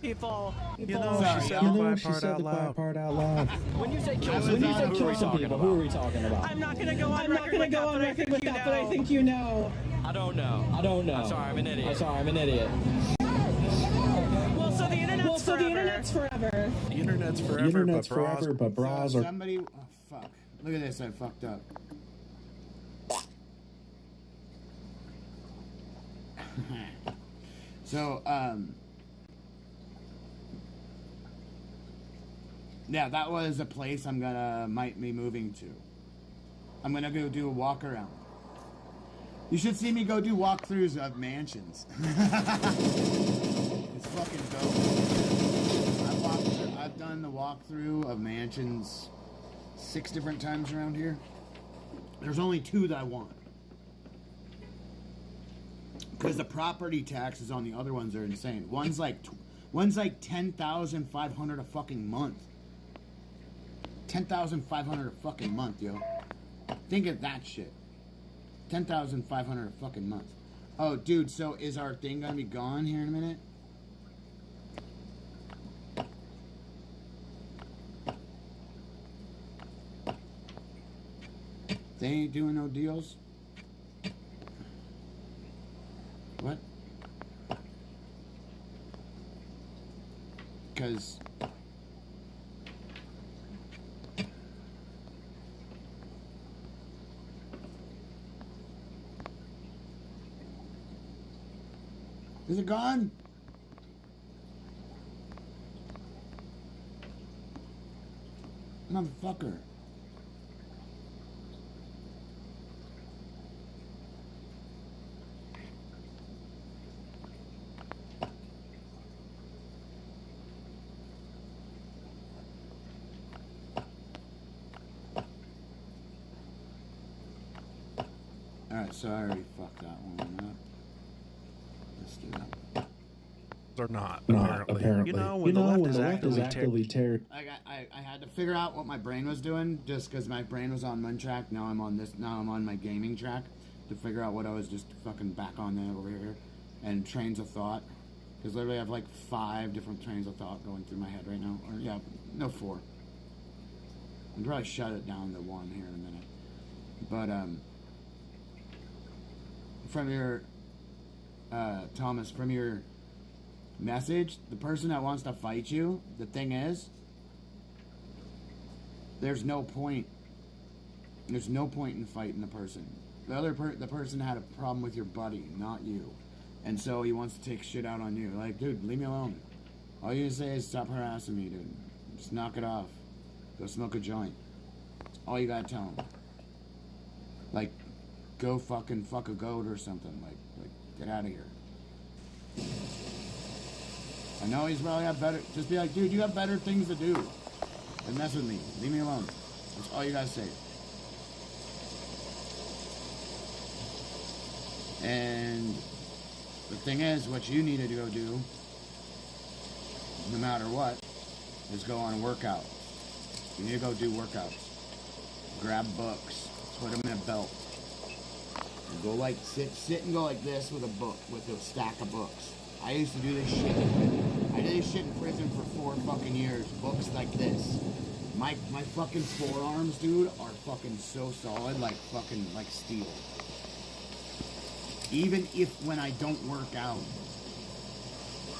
People, you know, she said the quiet part out loud. When you say kill Some people, who are we talking about? I'm not gonna go on record with that, but I think you know. I don't know. I'm sorry, I'm an idiot. Well, so the internet's forever. The internet's forever, but bras are... Somebody... Oh, fuck. Look at this, I fucked up. So, yeah, that was a place might be moving to. I'm gonna go do a walk around. You should see me go do walkthroughs of mansions. It's fucking dope. I've done the walkthrough of mansions 6 different times around here. There's only 2 that I want. Because the property taxes on the other ones are insane. One's like $10,500 a fucking month. $10,500 a fucking month, yo. Think of that shit. $10,500 a fucking month. Oh, dude, so is our thing gonna be gone here in a minute? They ain't doing no deals? What? Because... Is it gone? Motherfucker. Alright, so I already fucked that one up. Let's do that. Or not, apparently. You know, when the left is actively tearing. I had to figure out what my brain was doing, just because my brain was on one track. Now I'm on my gaming track, to figure out what I was just fucking back on there over here. And trains of thought. Because literally I have like 5 different trains of thought going through my head right now. Or yeah, no, 4. I'll probably shut it down to 1 here in a minute. But from your Thomas, from your message, the person that wants to fight you, the thing is, there's no point in fighting the person. The person had a problem with your buddy, not you, and so he wants to take shit out on you. Like, dude, leave me alone. All you say is stop harassing me, dude. Just knock it off. Go smoke a joint. That's all you gotta tell him. Like, go fucking fuck a goat or something. Like get out of here. I know he's probably got better. Just be like, dude, you have better things to do than mess with me. Leave me alone. That's all you gotta say. And the thing is, what you need to go do, no matter what, is go on workouts. You need to go do workouts. Grab books. Put them in a belt. And go like, sit and go like this with a book, with a stack of books. I used to do this shit. I did this shit in prison for 4 fucking years. Books like this. My fucking forearms, dude, are fucking so solid, like fucking, like steel. Even if when I don't work out.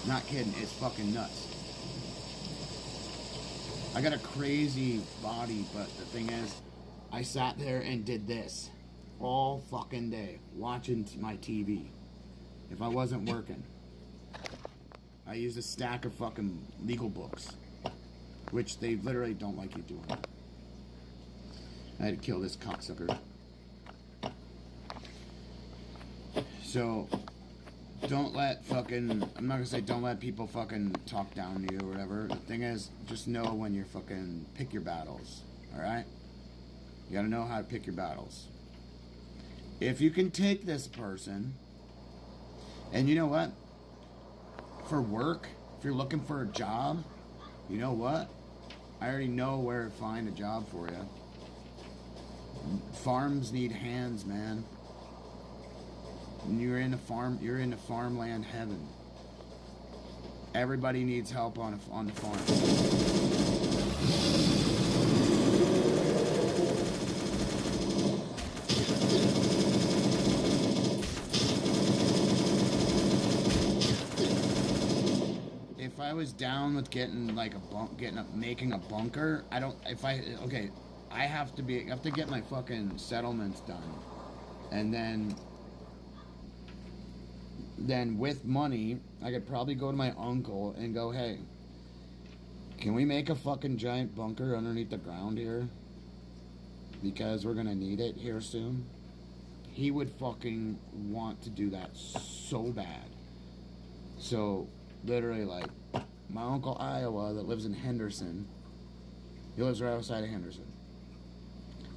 Not kidding, it's fucking nuts. I got a crazy body, but the thing is, I sat there and did this all fucking day, watching my TV. If I wasn't working. I used a stack of fucking legal books, which they literally don't like you doing. I had to kill this cocksucker. So, don't let fucking, I'm not gonna say don't let people fucking talk down to you or whatever. The thing is, just know when you're fucking, pick your battles, alright? You gotta know how to pick your battles. If you can take this person, and you know what? For work, if you're looking for a job, you know what? I already know where to find a job for you. Farms need hands, man. And you're in the farmland heaven. Everybody needs help on the farm. If I was down with getting like making a bunker, I have to get my fucking settlements done, and then with money, I could probably go to my uncle and go, hey, can we make a fucking giant bunker underneath the ground here? Because we're gonna need it here soon. He would fucking want to do that so bad. So, literally, like, my uncle Iowa that lives in Henderson, he lives right outside of Henderson.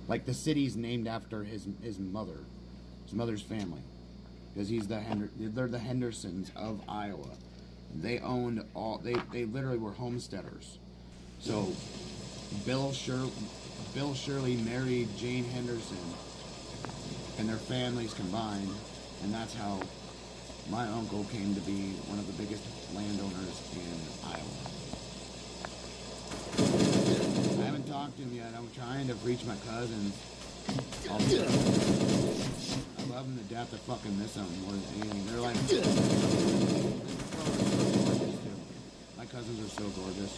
Like, the city's named after his mother's family. Because they're the Hendersons of Iowa. They owned they literally were homesteaders. So, Bill Shirley married Jane Henderson, and their families combined, and that's how my uncle came to be one of the biggest landowners in Iowa. I haven't talked to him yet. I'm trying to reach my cousins. I love them to death. I fucking miss them more than anything. They're like... My cousins are so gorgeous.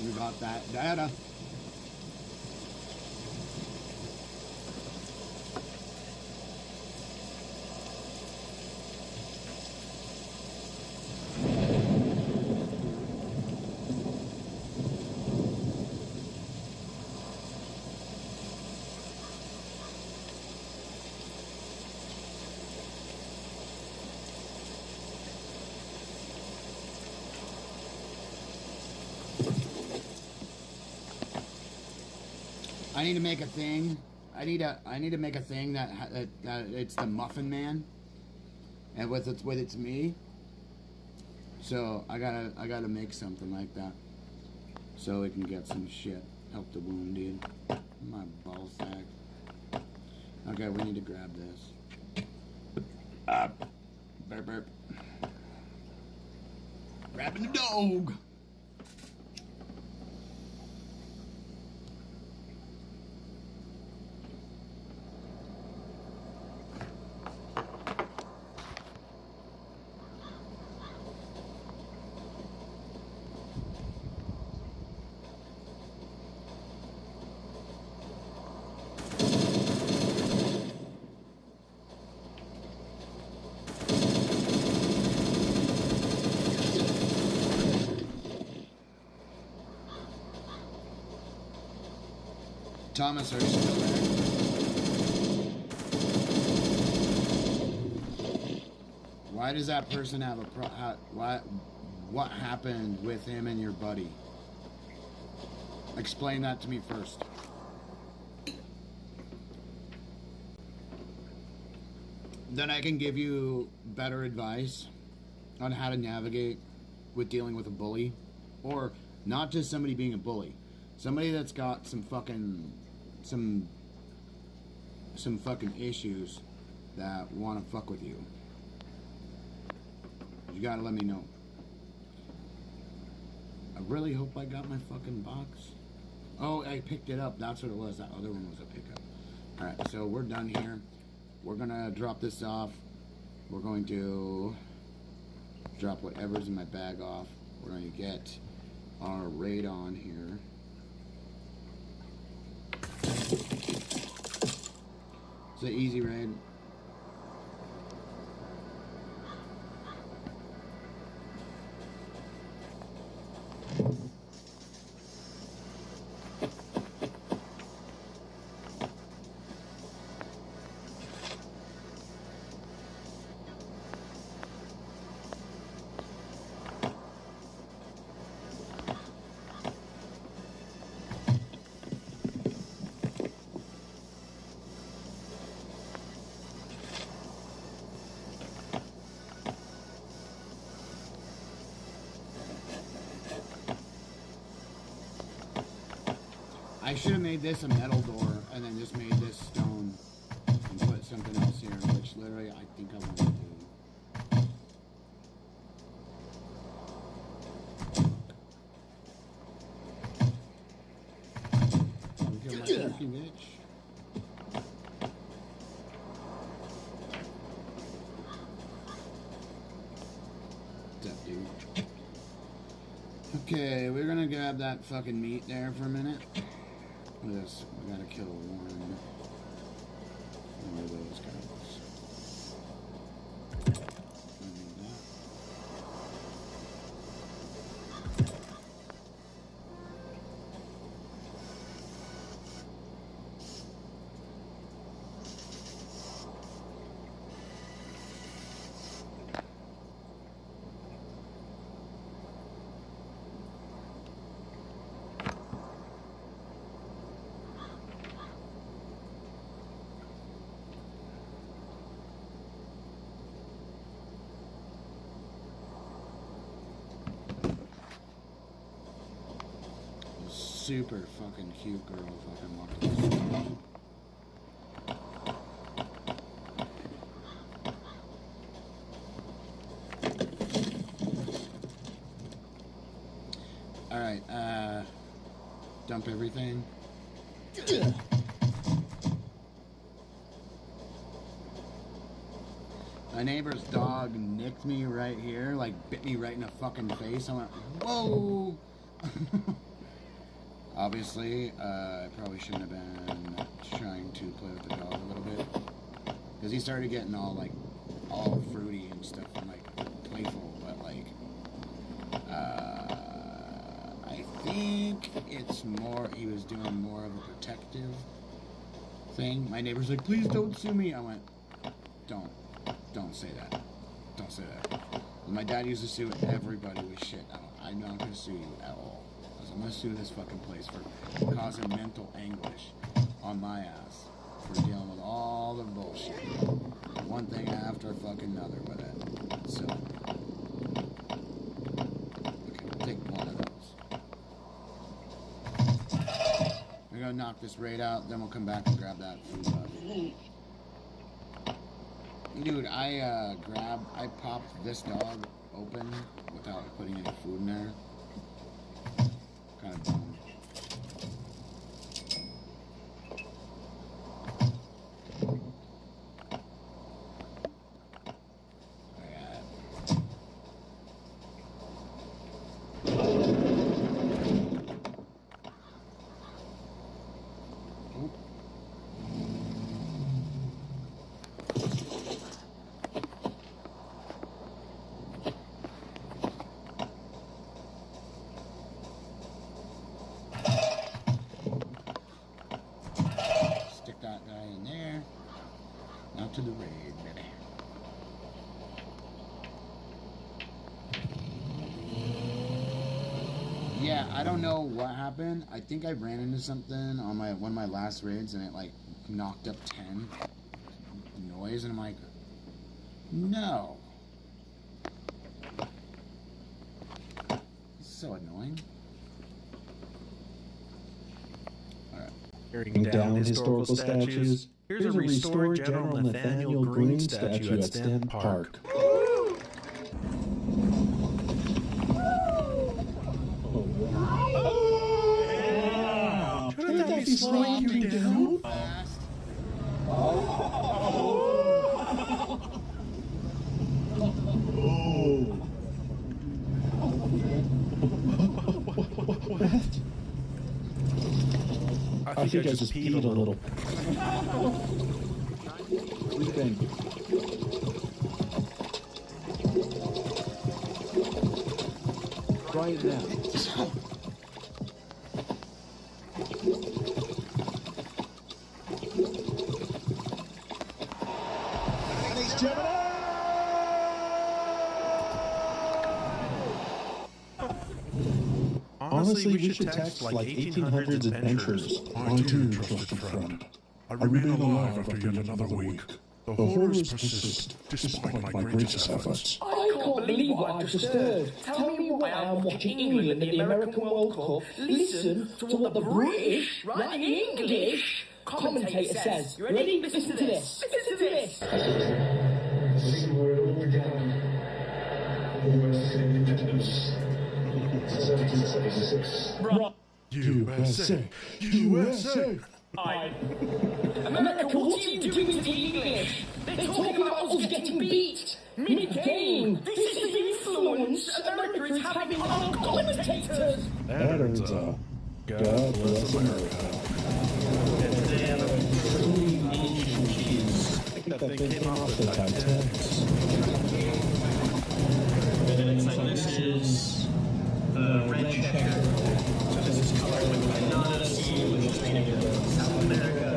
We got that data. I need to make a thing. I need to make a thing that it's the Muffin Man, and with it's me. So I gotta make something like that, so we can get some shit. Help the wounded. My ball sack. Okay, we need to grab this. Burp burp. Grabbing the dog. Thomas, are you still there? Why does that person have a what happened with him and your buddy? Explain that to me first. Then I can give you better advice on how to navigate with dealing with a bully, or not just somebody being a bully, somebody that's got some fucking issues that want to fuck with you. You gotta let me know. I really hope I got my fucking box. Oh, I picked it up. That's what it was. That other one was a pickup. Alright, so we're done here. We're gonna drop this off. We're going to drop whatever's in my bag off. We're going to get our raid on here. It's an easy raid. I should have made this a metal door and then just made this stone and put something else here, which literally I think I want to do. Kill my fucking bitch. What's up, dude? Okay, we're gonna grab that fucking meat there for a minute. Look at this. We gotta kill one of those guys. Super fucking cute girl fucking walked up the stairs. Alright, dump everything. My neighbor's dog nicked me right here, like bit me right in the fucking face. I went, whoa! Obviously, I probably shouldn't have been trying to play with the dog a little bit. Because he started getting all fruity and stuff and like playful, but like, I think it's more, he was doing more of a protective thing. My neighbor's like, please don't sue me. I went, don't say that. Don't say that. And my dad used to sue everybody with shit. I'm not going to sue you at all. I'm gonna sue this fucking place for causing mental anguish on my ass for dealing with all the bullshit. One thing after fucking another with it. So, okay, we'll take one of those. We're gonna knock this raid out, then we'll come back and grab that food buff. Dude, I popped this dog open without putting any food in there. Kind of dumb. To the raid, baby. Yeah, I don't know what happened. I think I ran into something on one of my last raids and it like knocked up 10 noise and I'm like, no. It's so annoying. Alright. Tearing down historical statues. Here's a restored General Nathaniel Greene statue at Stanton Park. Shouldn't that be slowing you down? I think I just peed a little. What do you think? Try it now. Honestly, we should text like 1800s adventures. My dear trusted friend, I remain alive after yet another week. The horrors persist despite my greatest efforts. I can't believe what I've just heard. Tell me more. while I'm watching England in the American World Cup, listen to what the British, right, the English commentator says. You ready? Listen to this. Listen to this. USA, USA. America, what are you doing to the English? They're talking about us getting beat mid-game. This is the influence America is having on our commentators. That ends up. God bless America. I think that thing came off the Titanic. This is the red checker. So this is color with bananas, which is meaning South America.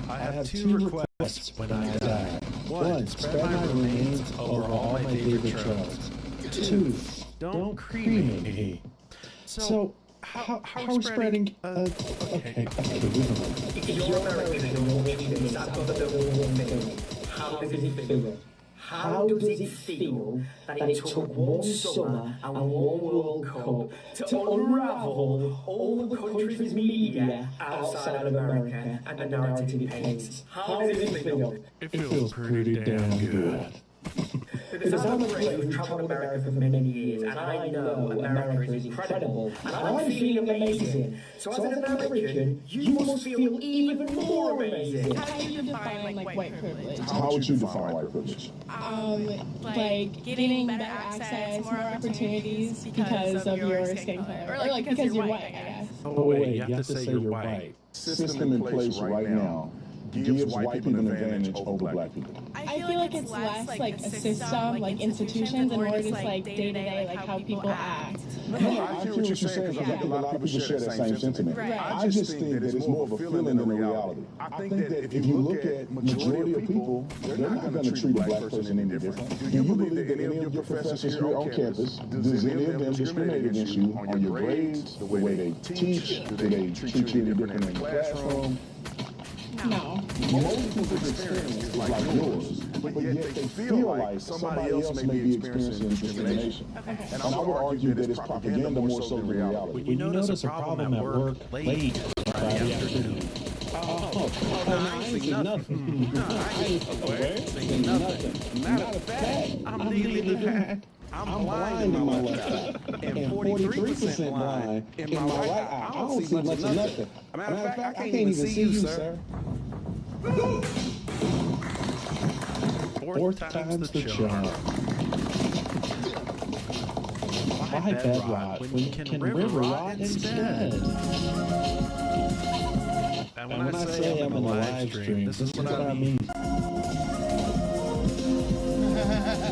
I have two requests when I die. One, spread my remains over all my favorite drugs. Two, don't cremate me. So, how are we spreading? Okay, If you're American and you're living that other thing, how does it feel? How does it feel that it took one summer and one World Cup to unravel all the country's media outside of America and the narrative it paints? How does it feel? It feels pretty damn good. Because I'm a Brit who's travelled America for many years, and I know America is incredible, and I'm feeling amazing. So as an American, you must feel even more amazing. How do you define like white privilege? How would you define white privilege? Like getting better access, more opportunities because of your skin color, or like because you're white, I guess. Oh wait, you have to say you're white. System in place right now gives white people an advantage over black people. I feel like it's less like a system, like institutions, and more just like day-to-day, like how people act. No, I hear what you're saying because I think a lot of people share that same sentiment. I just think that it's more of a feeling than a reality. I think that if you look at majority of people, they're not going to treat a black person any different. Do you believe that any of your professors here on campus, does any of them discriminate against you on your grades, the way they teach, do they treat you any different in the classroom? No. Most people's experience is like yours, but yet they feel like somebody else may be experiencing discrimination. And I would argue that it's propaganda more so than reality. When you notice a problem at work late Friday afternoon. I ain't seen nothing. Matter of fact, I'm legally blind. I'm blind in my left eye, and 43% blind in my right eye. I don't see much of nothing. Matter of fact, I can't even see you, sir. Fourth time's the charm. Why bedrot when you can river rot instead? And when I say I'm in a live stream, this is what I mean.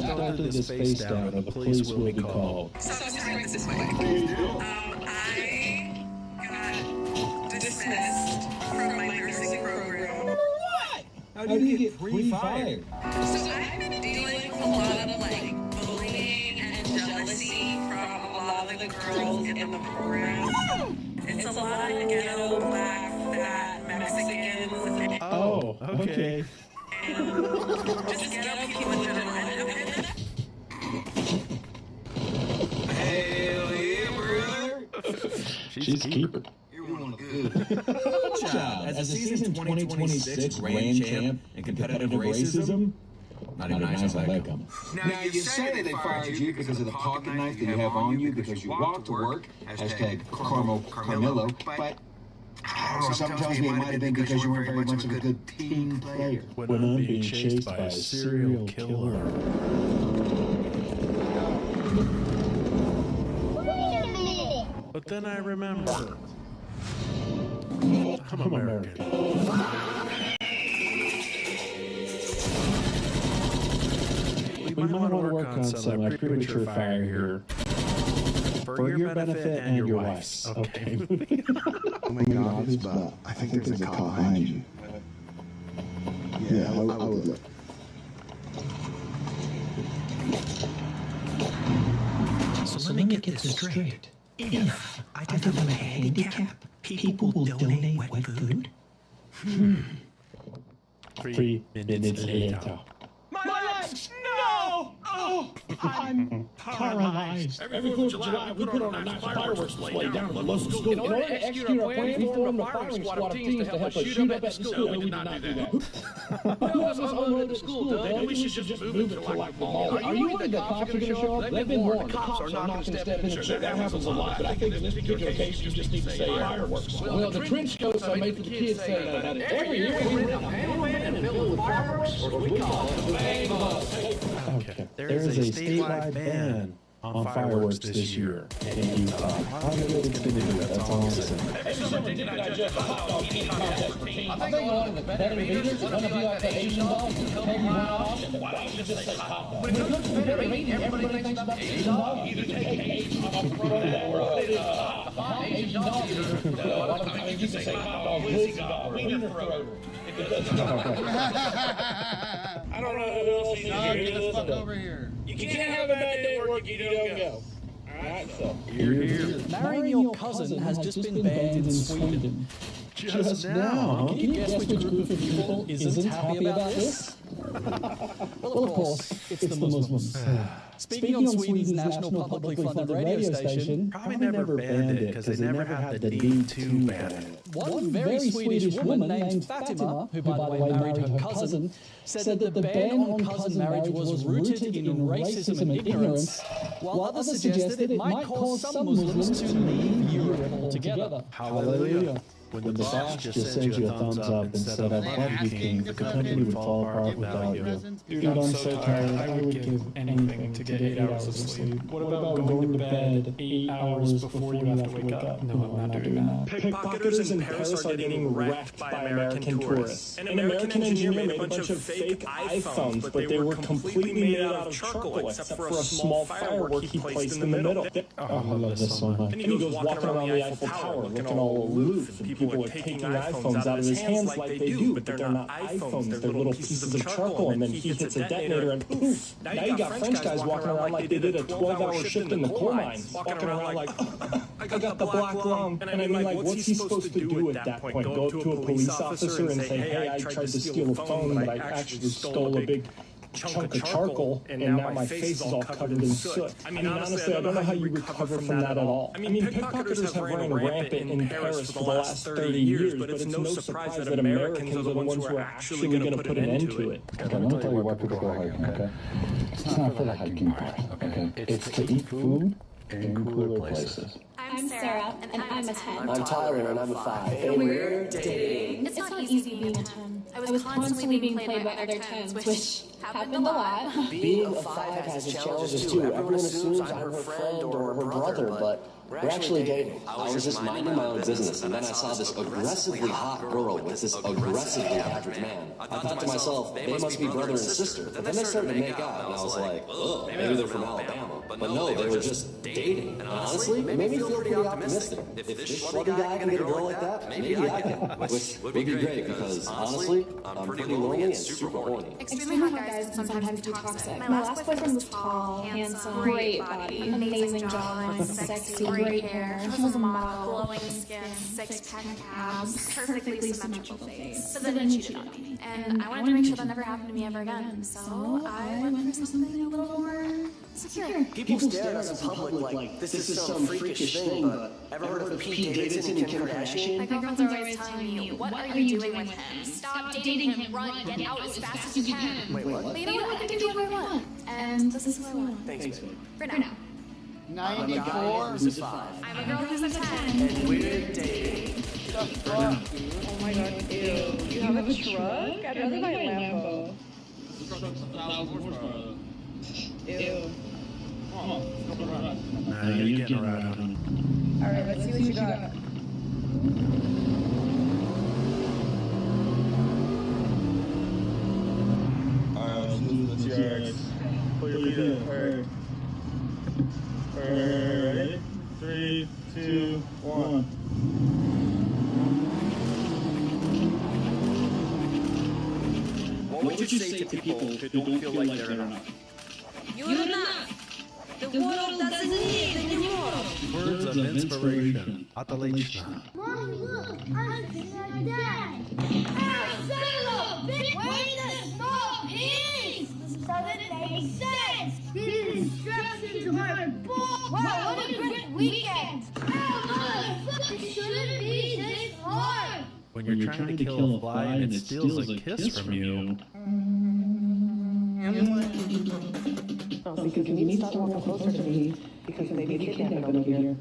Don't do this face down or the police will be called. So this way. I got dismissed from my nursing program. What? How did you get pre-fired? So I've been dealing with a lot of like bullying and jealousy from a lot of the girls in the program. It's a lot of ghetto, black, fat Mexicans. Oh, okay. And just ghetto people in general. Hell yeah, brother. She's keeping. Good job. As a season 2026 Grand Champ in competitive racism, not even nice on that coming. Now, you say they fired you because of the pocket knife that you have on you because you walk to work, hashtag Carmelo, but something tells me it might have been because you weren't very much of a good team player. When I'm being chased by a serial killer. But then I remember. I'm American. We might want to work on some premature fire here. For your benefit and your wife's. Okay. Oh my God, but I think there's a car behind you. Yeah, I would look. So let me get this straight. If I develop a handicap, people will donate wet food? 3 minutes later. My legs! No! Oh, I'm paralyzed. Every 4th of July, we put on a nice fireworks display down at the local school. In order to execute our plan, we formed a firing squad of teens to help us shoot up at the school. We did not do that. Who else unloaded the school? Then we should just move it to like the mall. Are you worried the cops are going to show up? They've been warned. The cops are not going to step in and shoot. That happens a lot. But I think in this particular case, you just need to say fireworks. Well, the trench coats I made for the kids say that every year we rent a pan and fill it with fireworks, or we call it a bang bus. Okay. There is a statewide ban on fireworks this year in Utah. How good it's going to do it, that's all I'm saying. Hey, somebody didn't digest a hot dog eating contest for teens. I think one of the better leaders, one of you like the Asian dog, and tell me why off, and why don't you just say hot dog? When it comes to better eating, everybody thinks about the Asian dog. Either take Asian off the front of that, or Asian dog eaters. I mean, you can say hot dog, pussy dog, wiener thrower. I don't know who else needs to get the fuck over here. You can't have a bad day at work, you don't go. Alright, so. Here. Marrying your cousin has just been banned in Sweden. Just now? Can you guess which group of people isn't happy about this? Well, of course, it's the Muslims. Speaking on Sweden's national publicly funded radio station, probably never banned it because they never had the need to ban it. One very Swedish woman named Fatima, who by the way married her cousin, said that the ban on cousin marriage was rooted in racism and ignorance, while others suggested it might cause some Muslims to leave Europe altogether. Hallelujah. When the boss just sends you a thumbs up instead of love you king, the company would fall apart without you. Dude, I'm so tired. I would give anything to get 8 hours of sleep. What about going to bed 8 hours before you have to wake up? No, I'm not doing that. Pickpocketers in Paris are getting wrecked by American tourists. An American engineer made a bunch of fake iPhones, but they were completely made out of charcoal except for a small firework he placed in the middle. Oh, I love this so much. And he goes walking around the Eiffel Tower looking all aloof, and people are taking iPhones out of his hands like they do, but they're not iPhones, they're little pieces of charcoal, and then he hits a detonator and poof! Now you got French guys walking around like they did a 12-hour shift in the coal mines, walking around like, I got the black lung. And I mean, like, what's he supposed to do at that point? Go up to a police officer and say, hey, I tried to steal a phone, but I actually stole a big chunk of charcoal, and now my face is all covered in soot. I mean, honestly, I don't know how you recover from that at all. I mean, pickpocketers have ran rampant in Paris for the last 30 years, but it's no surprise that Americans are the ones who are actually going to put an end to it. Okay, let me tell you why people go hiking, okay? It's not for the hiking part, okay? It's to eat food in cooler places. I'm Sarah, and I'm a 10. I'm Tyler, and I'm a 5. And we're dating. It's not easy being a 10. I was constantly being played by other 10s, which happened a lot. Being a 5 has its challenges too. Everyone assumes I'm her friend or her brother, but we're actually dating. I was just minding my own business, and then I saw this aggressively hot girl with this aggressively average man. I thought to myself, they must be brother and sister. But then they started to make out, and I was like, ugh, maybe they're from Alabama. But no, they were just dating. And honestly, it made me feel pretty optimistic. If this slutty guy can get a girl like that, maybe I can. Which would be great, because honestly, I'm pretty lonely and super horny. Extremely hot guys can sometimes be toxic. My last boyfriend was tall, handsome, great body, amazing jawline, sexy, great hair. He was a model, glowing skin, six-pack abs, perfectly symmetrical face. But then he cheated on me, and I wanted to make sure that never happened to me ever again. So I went for something a little more secure. People stare at us in public like this is some freakish thing, but ever heard of Pete Davidson and Kim Kardashian? My girlfriends are always telling me, what are you doing with him? Stop dating him, run, get out as fast as you can. Wait, what? But you know what? I can do what I want. And this is who I want. Thanks, babe. For now. 94 who's a 5. I'm a girl who's a 10. And we're dating. Oh my god, ew. You have a truck? I'd rather buy a Lambo. Ew. Nah, you're getting a ride on it. Alright, let's see what you got. Alright, let's do the TRX. Pull your feet up. Alright. Ready? 3, 2, 1. What would you say to people who don't feel like they're enough? You're enough. The world doesn't need anymore. Words of inspiration. Atalechna. Mommy, look, I'm sitting on Dad. Ah, son of a bitch! Where the snow is? This doesn't make sense. Wow, what a great weekend! It shouldn't be this hard! When you're trying to kill a fly and it steals a kiss from you. Because you need to start walking closer to me, because they may be kidnapping over here.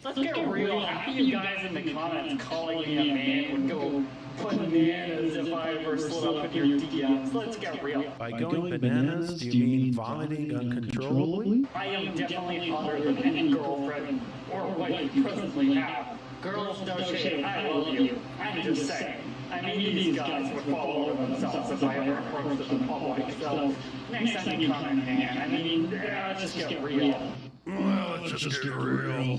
Let's get real. Half of you guys in the comments calling me a man would go bananas if I ever slid up in your DMs. Let's get real. By going bananas, do you mean vomiting uncontrollably? I am definitely hotter than any girlfriend or wife you presently have. Girls, no shade, I love you. I'm just saying. I mean, these guys would fall over themselves if I ever approached them in public. So, next time you comment, man, I mean, let's just get real. Well, let's just get real.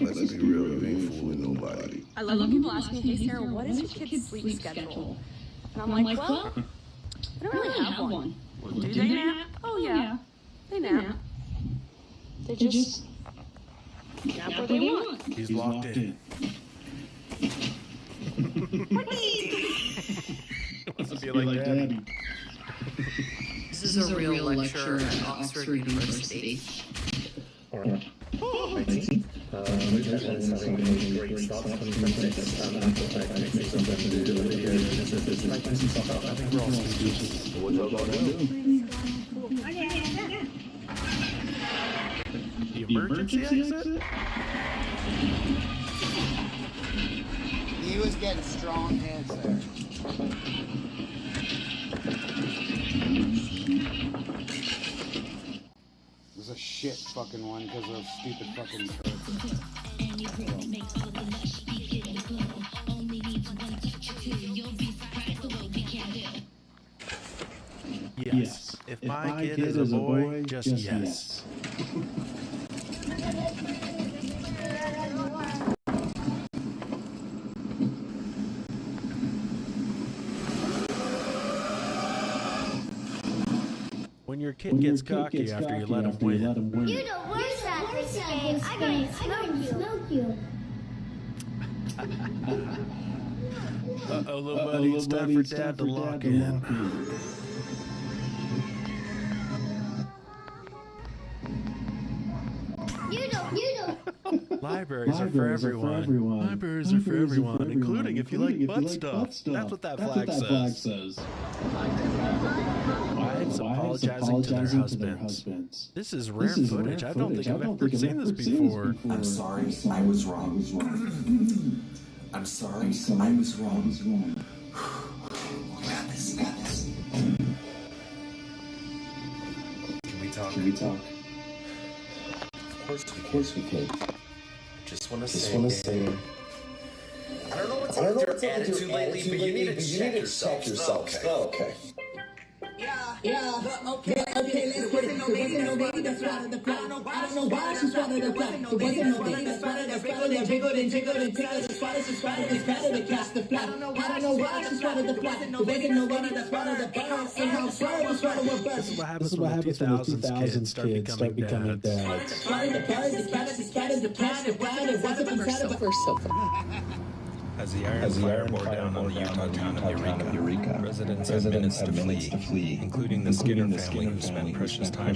Let's be real, you ain't fooling nobody. I love people ask me, hey Sarah, what is your kid's sleep schedule? And I'm like, well, I don't really have one. Well, do they nap? Oh yeah, they nap. They just nap where they want. He's locked in. Wants to be like Daddy. This is a real lecture at Oxford University. We've had some great stuff coming from this. Mixing something to do with here. This is making some stuff up. I think we're all speeches. What's up, what The emergency exit? He was getting strong hands there. It was a shit fucking one because of those stupid fucking turds. Yes. If my kid is a boy, just yes. When your kid gets cocky after you let him win. You know, where's that this game? I gotta smoke you. Uh-oh, little buddy, it's time for Dad to lock in. Libraries are for everyone. Libraries are for everyone, including if you like butt stuff. That's what that flag says. Wives apologizing to their husbands. This is rare footage. I don't think I've ever seen this before. I'm sorry, I was wrong. I'm sorry, I was wrong. Got this. Can we talk? Of course we can. Just want to say, I don't know what's up with your attitude lately, but you need to check yourself. Okay. Yeah. Okay, let's get it. No baby, that's right of the crowd. I don't know why she's part of the crowd. It wasn't no baby, that's part of the wriggled and jiggled and tickled. The spot is part of the cast of flat. I don't know why she's part of the plot. It wasn't no baby, that's part of the buzz. And how slow was part of what buzz. This is what happens when the 2000s kids start becoming dads. As the iron fire bore down on the Utah town of Eureka, residents had minutes to flee, including the Skinner family who spent precious time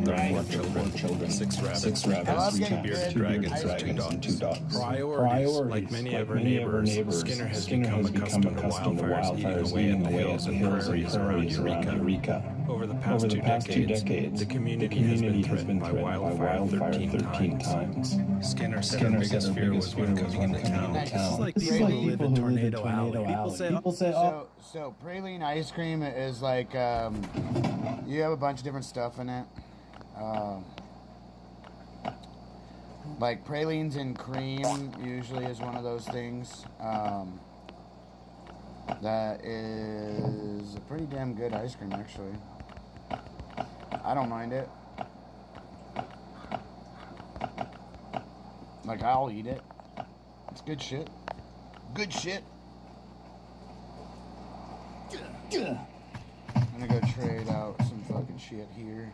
rounding up their 4 children, 6 rabbits, 2 bearded dragons, and 2 dogs. Priorities. Like many of our neighbors, Skinner has become accustomed to wildfires eating away at the hills and prairies around Eureka. Over the past 2 decades, the community has been threatened by wildfire 13 times. Skinner said our biggest fear was one coming into town. This is like people who live in Tornado Alley. People say, So praline ice cream is like, you have a bunch of different stuff in it. Like pralines and cream usually is one of those things. That is a pretty damn good ice cream, actually. I don't mind it. Like, I'll eat it. It's good shit. Good shit. I'm gonna go trade out some fucking shit here.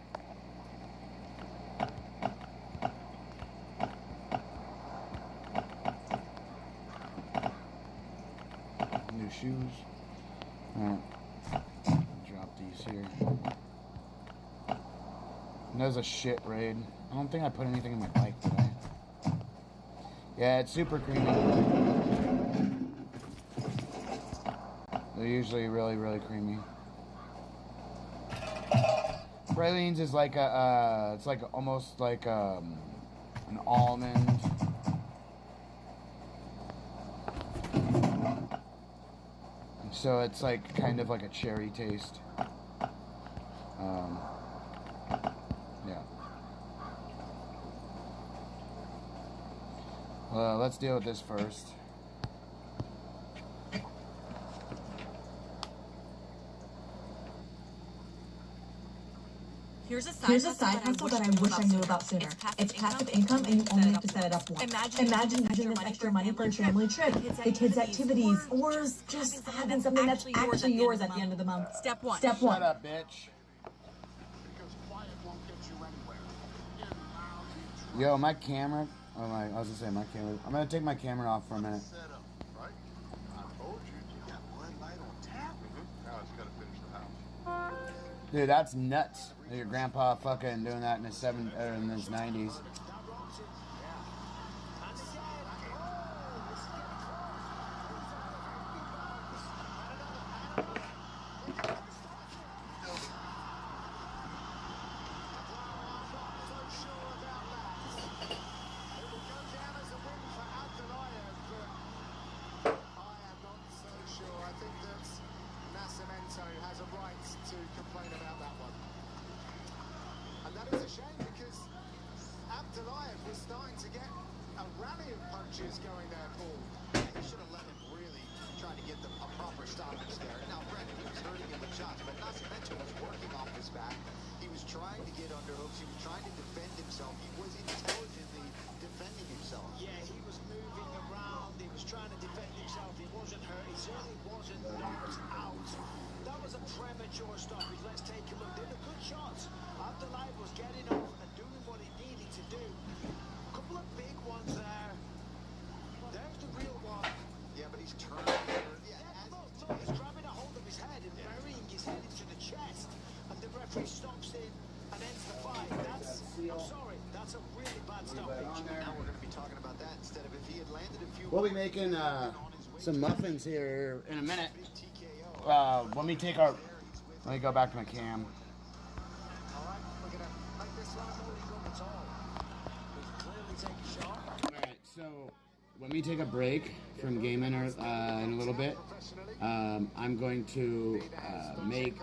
New shoes. Alright. Drop these here. That was a shit raid. I don't think I put anything in my bike, did I? Yeah, it's super creamy. They're usually really, really creamy. Pralines is like a, it's like almost like an almond. So it's like kind of like a cherry taste. Yeah. Well, let's deal with this first. Here's a side hustle that I wish I knew about sooner. It's passive income and you only have to set it up once. Imagine using this extra money for a family trip, the kids' activities, or just having something that's actually yours at the end of the month. Step one. Shut up, bitch. Yo, my camera. Oh my! I was gonna say my camera. I'm gonna take my camera off for a minute. Dude, that's nuts. Your grandpa fucking doing that in his in his 90s. has a right to complain about that one. And that is a shame because Abdullayev was starting to get a rally of punches going there, Paul. He should have let him really try to get a proper stoppage there. Now, granted, he was hurting him with shots, but Nascimento was working off his back. He was trying to get underhooks. He was trying to defend himself. He was intelligently defending himself. Yeah, he was moving around. He was trying to defend himself. He wasn't hurt. He certainly wasn't knocked out. That was a premature stoppage. Let's take a look. They were good shots. Abdullayev was getting off and doing what he needed to do. A couple of big ones there. There's the real one. Yeah, but he's turning. Look, he's grabbing a hold of his head and burying his head into the chest. And the referee stops him and ends the fight. I'm sorry, that's a really bad stoppage. Now we're going to be talking about that instead of if he had landed a few. We'll be making some muffins here in a minute. Let me go back to my cam. Alright, so let me take a break from gaming in a little bit. I'm going to make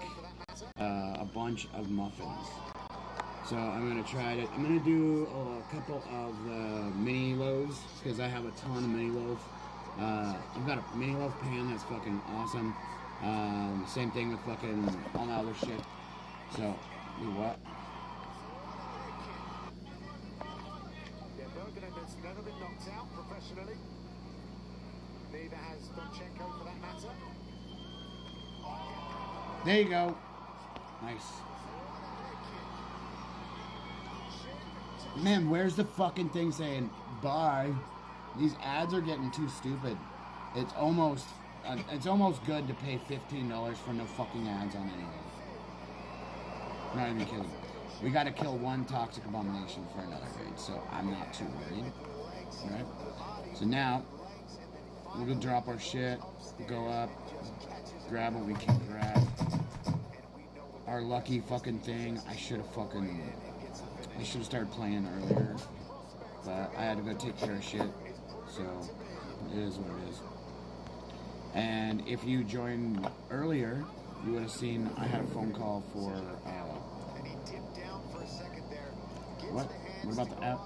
a bunch of muffins. So I'm going to try it. I'm going to do a couple of mini loaves because I have a ton of mini loaf. I've got a mini loaf pan that's fucking awesome. Same thing with fucking all that other shit. So, do what? Yeah, Bergman has never been knocked out professionally. Neither has Donchenko for that matter. There you go. Nice. Man, where's the fucking thing saying bye? These ads are getting too stupid. It's almost good to pay $15 for no fucking ads on anything. Not even kidding. We got to kill one toxic abomination for another raid, so I'm not too worried. Right? So now we're gonna drop our shit, go up, grab what we can grab. Our lucky fucking thing. I should have started playing earlier, but I had to go take care of shit. So it is what it is. And if you joined earlier, you would have seen I had a phone call for what? What about the app?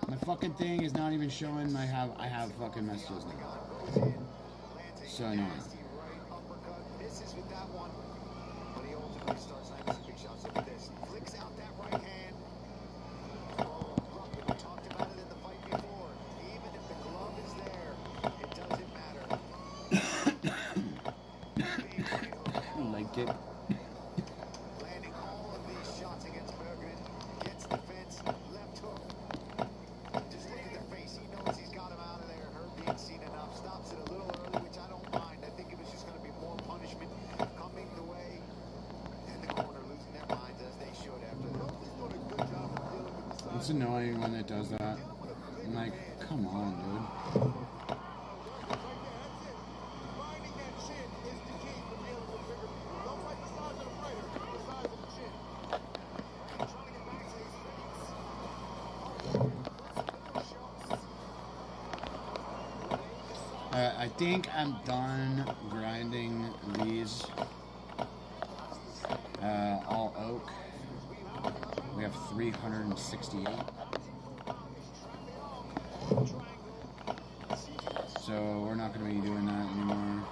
My fucking thing is not even showing. I have fucking messages now. So annoying. This is with that one, but he ultimately starts landing some big shots. Look at this. Flicks out that right hand. We talked about it in the fight before. Even if the glove is there, it doesn't matter. I like it. Landing all of these shots against Bergman. Gets the fence. Left hook. Just look at the face. He knows he's got him out of there. Herb being seen enough. Stops it a little early, which I don't mind. I think it was just going to be more punishment coming the way. And the corner losing their minds as they It's annoying when it does that. I'm like, come on, dude. I think I'm done grinding these all oak. We have 368. So we're not going to be doing that anymore.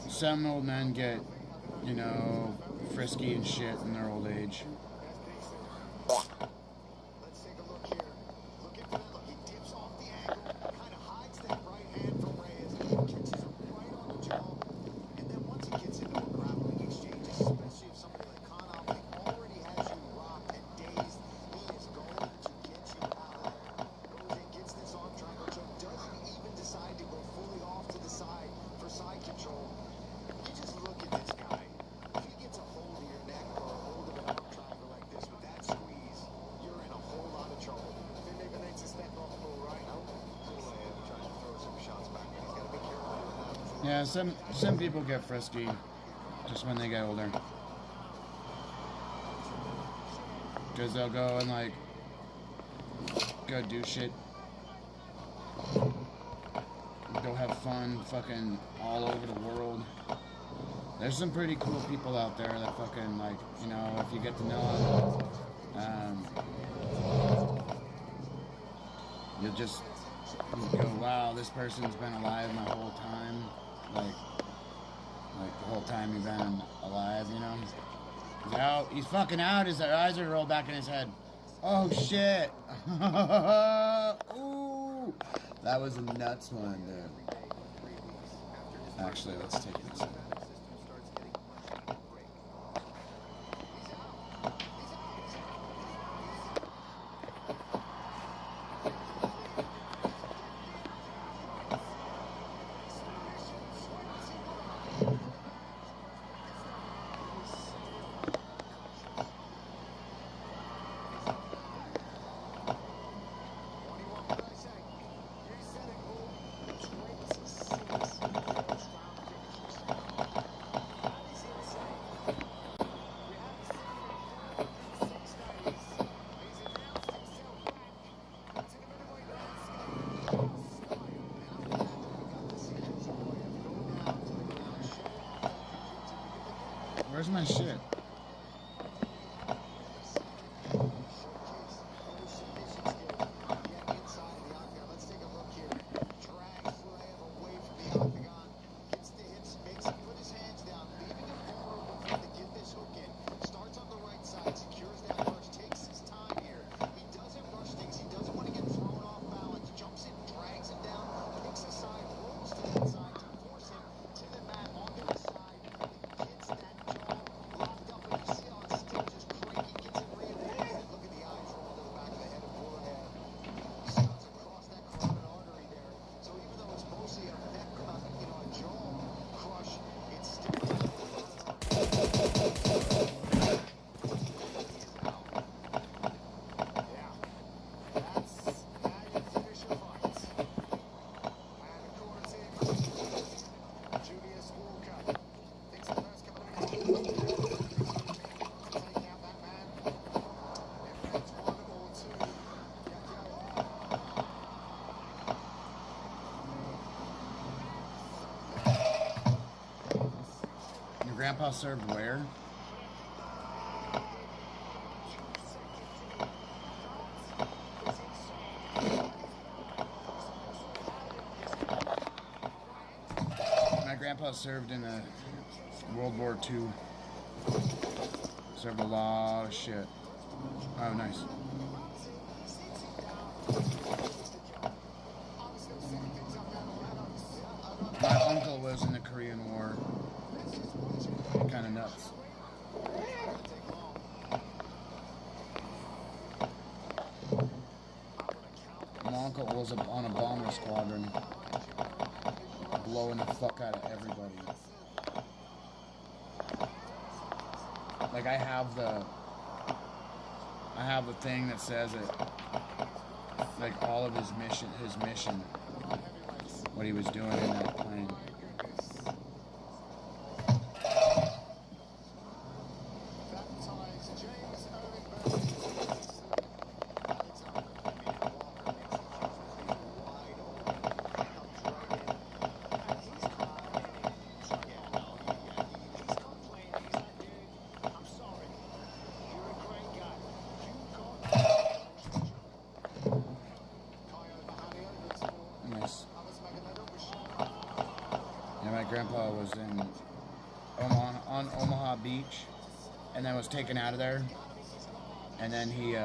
Some old men get, you know, frisky and shit in their old age. Yeah, some people get frisky just when they get older. Because they'll go and like go do shit. Go have fun fucking all over the world. There's some pretty cool people out there that fucking like, you know, if you get to know them, you'll just go, wow, this person's been alive my whole time. Like the whole time you've been alive, you know? He's out. He's fucking out. His eyes are rolled back in his head. Oh, shit. Ooh. That was a nuts one, dude. Actually, let's take it this way. Where's my shit? Grandpa served where? My grandpa served in a World War II. Served a lot of shit. Oh, nice. My uncle was in the Korean War. Kind of nuts. My uncle was on a bomber squadron, blowing the fuck out of everybody. Like I have the thing that says it. Like all of his mission, what he was doing in that plane. Grandpa was in on Omaha Beach, and then was taken out of there, and then he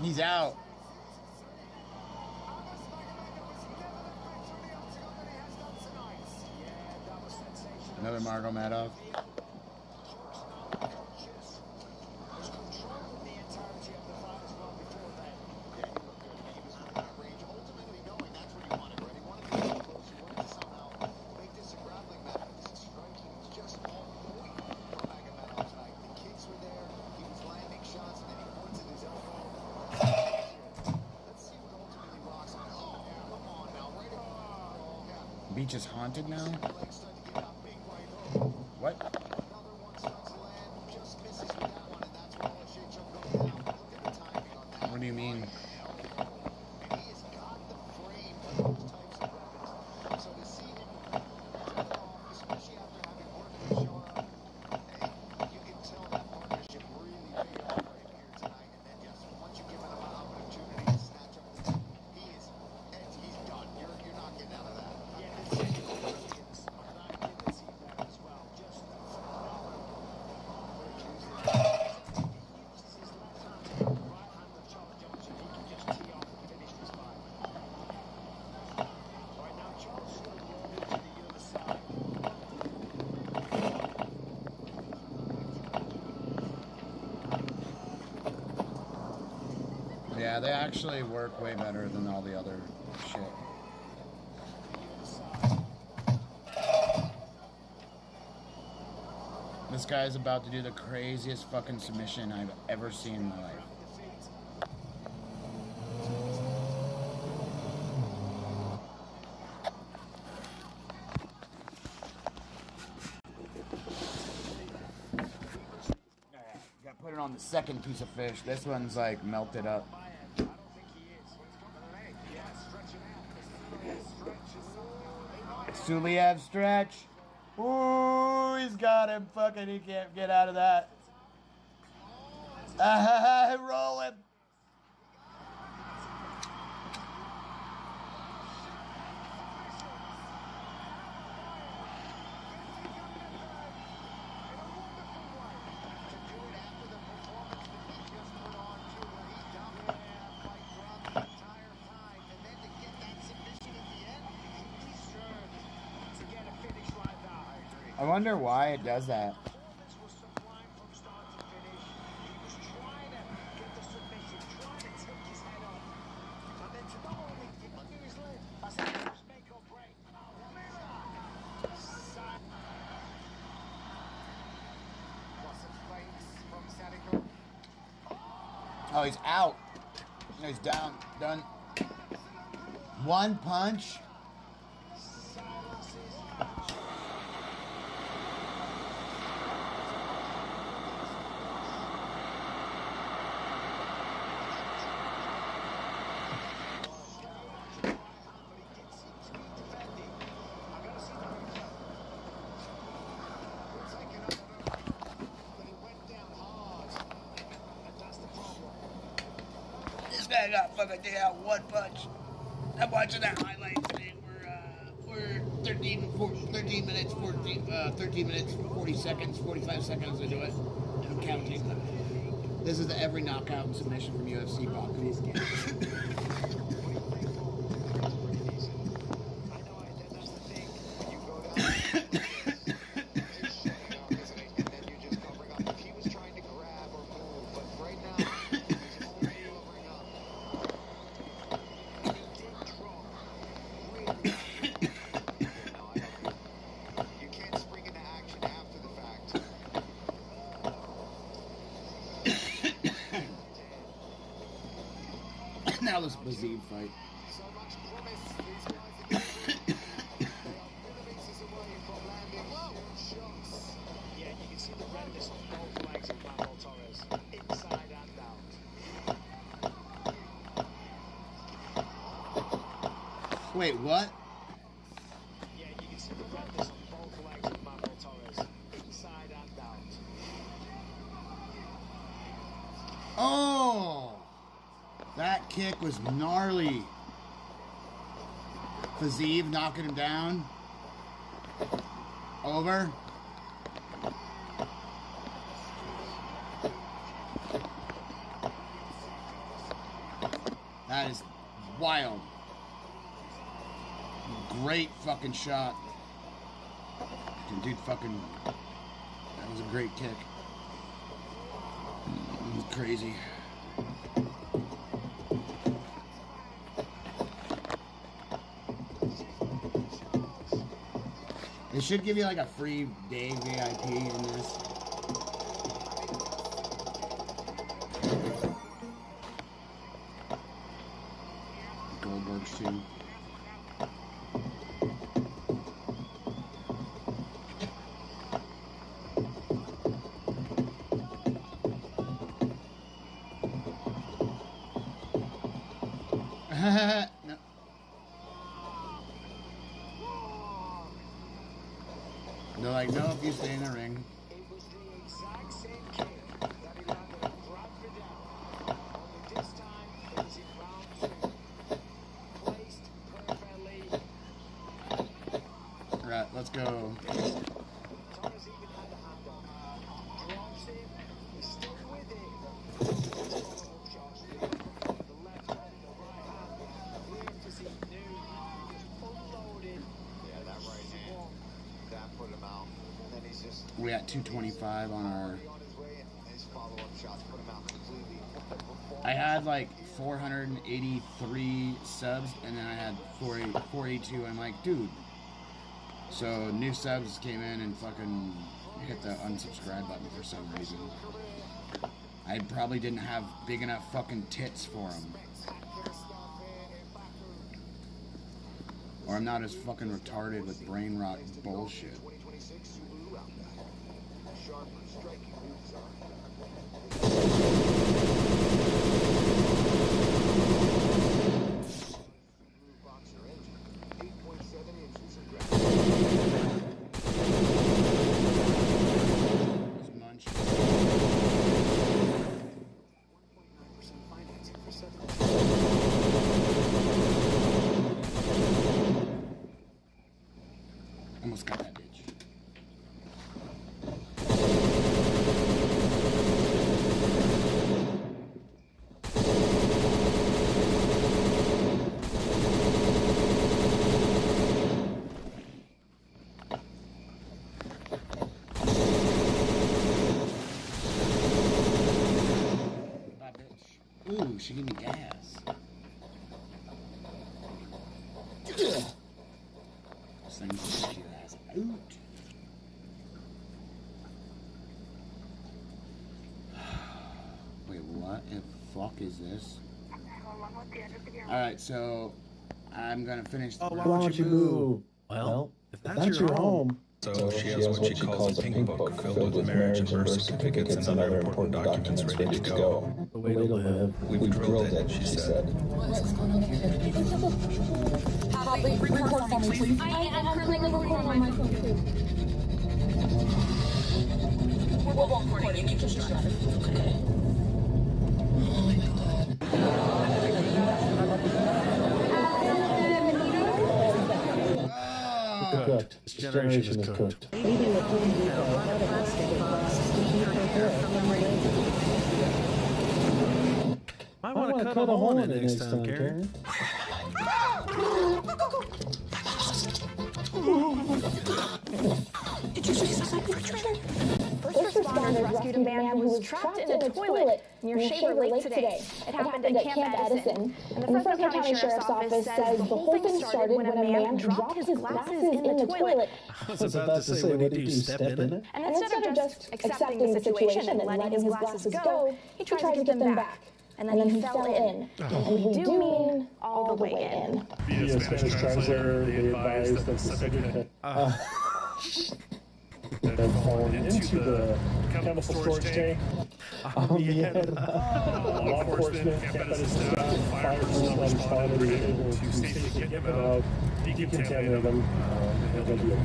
he's out. Another Margot Madoff. Beach is haunted now? What? What do you mean? Yeah, they actually work way better than all the other shit. This guy's about to do the craziest fucking submission I've ever seen in my life. Got to put it on the second piece of fish. This one's like melted up. Suliev stretch. Ooh, he's got him. Fucking, he can't get out of that. Roll him. I wonder why it does that. Oh, he's out. He's down. Done. One punch. I got fucking take out one punch. I'm watching that highlights today. We're 13 minutes, 40 seconds, 45 seconds into it. I'm counting. This is the every knockout and submission from UFC Baku. Now this Bazib fight. Yeah, you can see the redness on both legs of Manuel Torres, inside and out. Wait, what? Yeah, you can see the redness on both legs of Manuel Torres, inside and out. Oh! That kick was gnarly. Bazib knocking him down. Over. That is wild. Great fucking shot. Dude, fucking... That was a great kick. It was crazy. They should give you like a free day VIP in this. Goldberg's too. No. They're like, no, if you stay in the ring. It was the exact same kick that he landed on Brad Vidal. Only this time, it was in round 2. Placed perfectly. Right, let's go. Torres even had a hand on. Drops him. He's still with it. Shots with the left hand and the right hand. Clear physique new. Just unloaded. Yeah, that right hand. That put him out. And then he's just We're at 225 on our... on his way, and his follow-up shots put him out completely. I had like 483 subs, and then I had 482. I'm like, dude. So new subs came in and fucking hit the unsubscribe button for some reason. I probably didn't have big enough fucking tits for them. Or I'm not as fucking retarded with brain rot bullshit. Almost got that bitch. Bye, bitch. Ooh, she gave me gas. This thing's gonna get your ass out. Wait, what the fuck is this? Alright, so I'm gonna finish the Why don't you move? Well, if that's your home. So she has what she calls a pink book filled with marriage and birth certificates and other important documents ready to go. The way to live. We've drilled it, she said. What's going on here? Record for me, please. I'm currently recording on my phone, too. We're both recording. You keep just driving. Okay. Oh my god. cooked. This generation is cooked. I want to cut a hole in it next time, Karen. First responders rescued a man who was trapped in a toilet near Shaver Lake today. It happened at Camp Edison. And the Fresno County Sheriff's Office says the whole thing started when a man dropped his glasses in the toilet. I was about to say, what did he do, step in it? And instead of just accepting the situation and letting his glasses go, he tried to get them back. And then he fell in. And we do mean all the way in. Via Spanish translator, they advised that the subject had fallen into the chemical storage tank. Law enforcement, Camp Edison staff, fire personnel responded to be able to safely get them out, decontaminate them, and they'll be okay.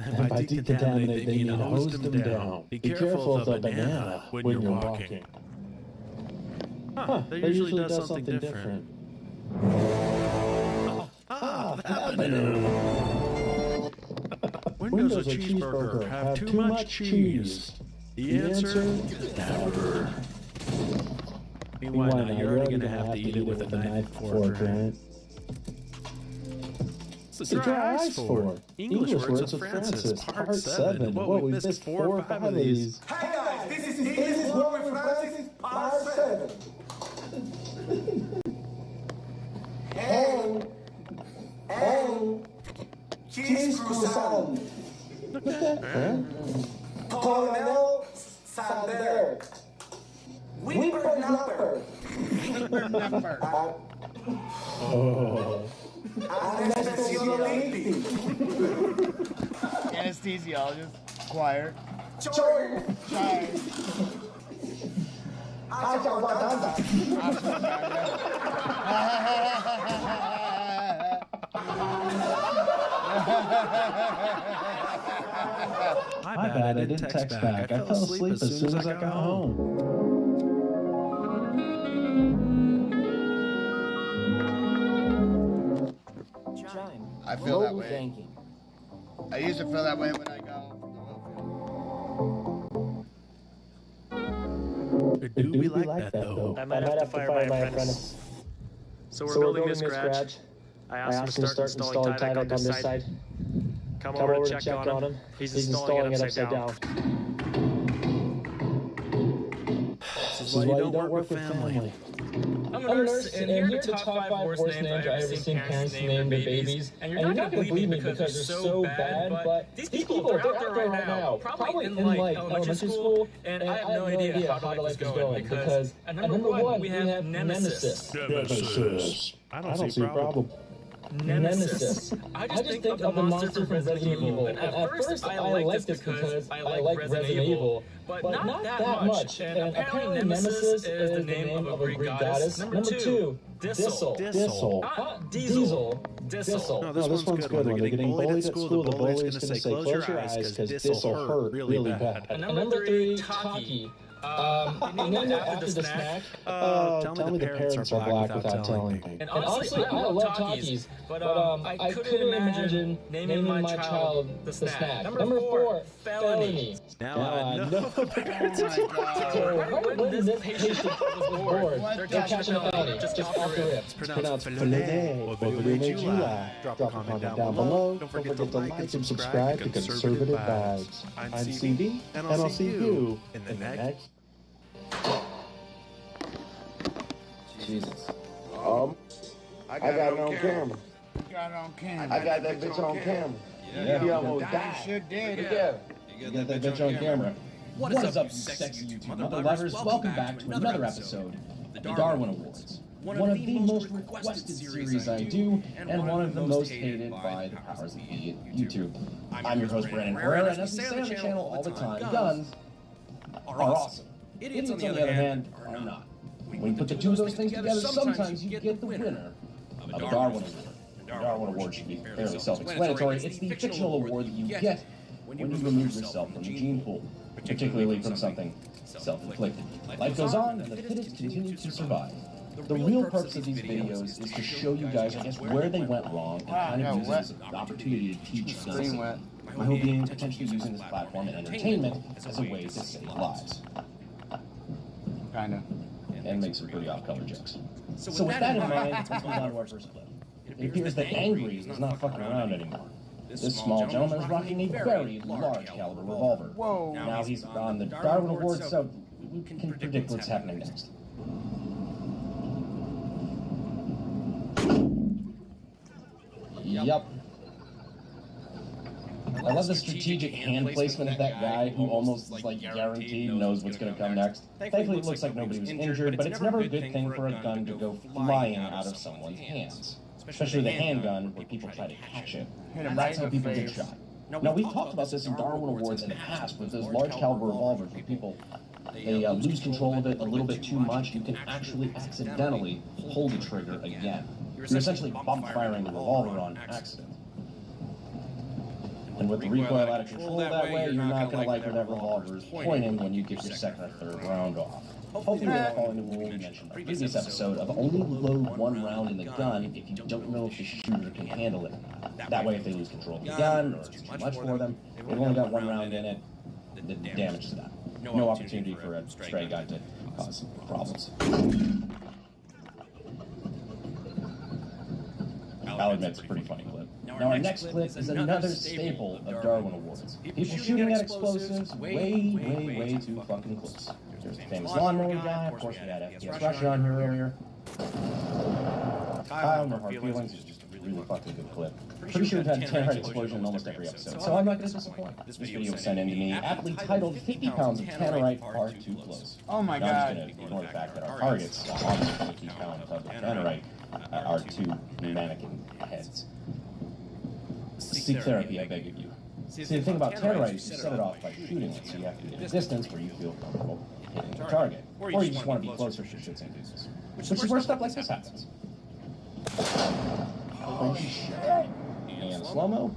And by decontaminate, they mean hose them down. Be careful of the banana when you're walking. Huh, that usually does something different. When does a cheeseburger have too much cheese? The answer? Never. Meanwhile, you're already going to have to eat it with a knife and fork, right? What's the dry ice for? English words with Francis, part 7. Whoa, we missed 4 or 5 of these. Hey guys, this is English Words with Francis, part 7. And cheese croissant. Colonel Sander. Whippersnapper. Oh. Anesthesiologist. Choir. My bad, I didn't text back. I fell asleep as soon as I got home. I feel that way. I used to feel that way when I go. It do be like that though. I might have to fire my apprentice. So we're building this garage. I asked him to start installing Tyvek on this side. Come over to check on him. He's installing it upside down. This is why you don't work with family. I'm a nurse, and here are the top 5 worst names I've ever seen parents name their babies. And you're not going to believe me because they're so bad, but these people, they're out there right now. Probably in like elementary school, and I have no idea how life is going. Because at number 1, we have Nemesis. I don't see a problem. Nemesis. I just think of the monster from Resident Evil. And at first, I liked this because I like Resident Evil. But not that much. And apparently Nemesis is the name of a Greek goddess. Number 2, Dissel. Diesel. Dissel. No, this one's good. When they're getting bullied at school, the bully's going to say, close your eyes, because this'll hurt really bad. And number 3, Taki. Named after the snack. Tell me the parents are black without telling me. And honestly, I love Takis, but I couldn't imagine naming my child the snack. Number 4, felony. Now I know the parents are Right when this patient was bored, they're catching a felony just off the rip. It's pronounced felony. What video made you laugh? Drop a comment down below. Don't forget to like and subscribe to Conservative Vibes. I'm CD, and I'll see you in the next. Jesus. I got it on camera. I got that bitch on camera. Yeah. He almost died. Sure did. You got that bitch on camera. What is up, you sexy YouTube mother lovers? Welcome back to another episode of the Darwin Awards. One of the most requested series I do, and one of the most hated by the powers that be at YouTube. I'm your host, Brandon Herrera, and as we say on the channel all the time, guns are awesome. Idiots, on the other hand, are not. When you put the two of those things together, sometimes you get the winner of a Darwin Award. The Darwin Award should be fairly self-explanatory. It's the fictional award that you get when you remove yourself from the gene pool, particularly from something self-inflicted. Life goes on, and the fittest continue to survive. The real purpose of these videos is to show you guys, I guess, where they went wrong and kind of use it as an opportunity to teach them. My hope being potentially using this platform and entertainment as a way to save lives. Kinda. And make some pretty off-color jokes. So with that in mind, let's move on to our first clip. It appears that Angry is not fucking around anymore. This small gentleman is rocking a very large caliber revolver. Whoa. Now he's on the Darwin Awards, so we can predict what's happening next. Yup. I love the strategic hand placement of that guy who almost like guaranteed knows what's going to come next. Thankfully, it looks like nobody was injured, but it's never a good thing for a gun to go flying out of someone's hands. Especially the handgun, where people try to catch it. That's how people get shot. Now, we've talked about this in Darwin Awards in the past with those large caliber revolvers where people, they lose control of it a little bit too much. You can actually accidentally pull the trigger again. You're essentially bump firing the revolver on accident. And with the recoil out of control that way, you're not going to like where that revolver is pointing when you get your second or third round off. Hopefully we're following the rule we mentioned in the previous episode of only load one round in the gun if you don't know if the shooter can handle it. That way if they lose control of the gun or it's too much for them, they've only got one round in it, the damage to that. No opportunity for a stray guy to cause problems. I'll admit it's a pretty funny clip. Now our next clip is another staple of Darwin Awards. People shooting at explosives way too fucking close. There's the famous lawnmower guy, of course we had FPS Russia on here earlier. Kyle, No Hard Feelings is just a really fucking good clip. Pretty sure we've had a Tannerite explosion in almost every episode, so I'm not going to disappoint. This video was sent in to me, aptly titled 50 pounds of Tannerite Far Too Close. Oh my god. I'm just going to ignore the fact that our targets on this 50 pound tub of Tannerite are two mannequin heads. Seek therapy, I beg of you. See, the thing about Tannerite is you set it off by shooting it, so you have to be at a distance where you feel comfortable hitting the target. Or you just want to be closer for shits and giggles. Which is where stuff like this happens. Oh shit! And slow-mo.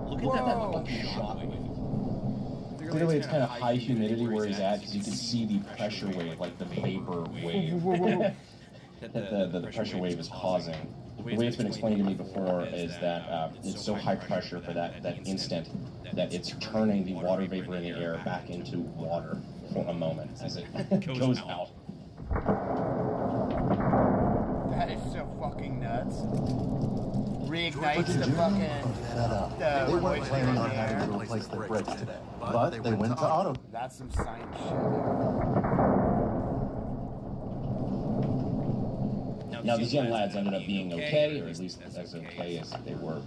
Look at that fucking shot wave. Clearly it's kind of high humidity where he's at, because you can see the pressure wave, like the vapor wave that the pressure wave is causing. The way it's been explained to me before is that it's so high pressure for that instant that it's turning the water vapor in the air back into water for a moment as it goes out. That is so fucking nuts. Reignites the fucking... They weren't planning on having to replace their brakes today, but they went to auto. That's some science shit. Now, these young lads ended up being okay, or at least as okay as they were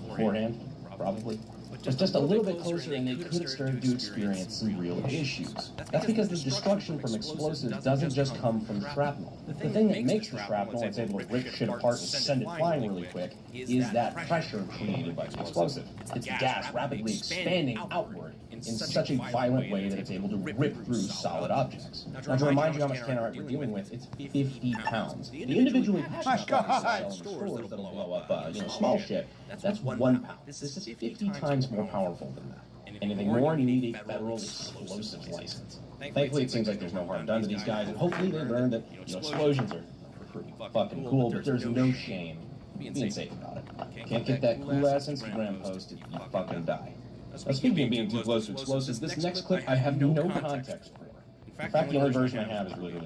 beforehand, probably. Just a little bit closer, and they could have started to experience some real issues. That's because the destruction from explosives doesn't just come from shrapnel. The thing that makes the shrapnel that's able to rip shit apart and send it flying really quick is that pressure created by the explosive. It's gas rapidly expanding outward in such a violent way that it's able to rip through solid objects. Now, to remind you how much Tannerite we're dealing with, it's 50 pounds. The individually packaged stuff sell in stores that'll blow up, small shit, that's 1 pound. This is 50 times more powerful than that. Anything more, and you need a federal explosives license. Thankfully, it seems like there's no harm done to these guys, and hopefully they learned that explosions are pretty fucking cool, but there's no shame being safe about it. Can't get that cool-ass Instagram post if you fucking die. Now, speaking of being too close to explosives, this next clip I have no context for. In fact, the only version I have is really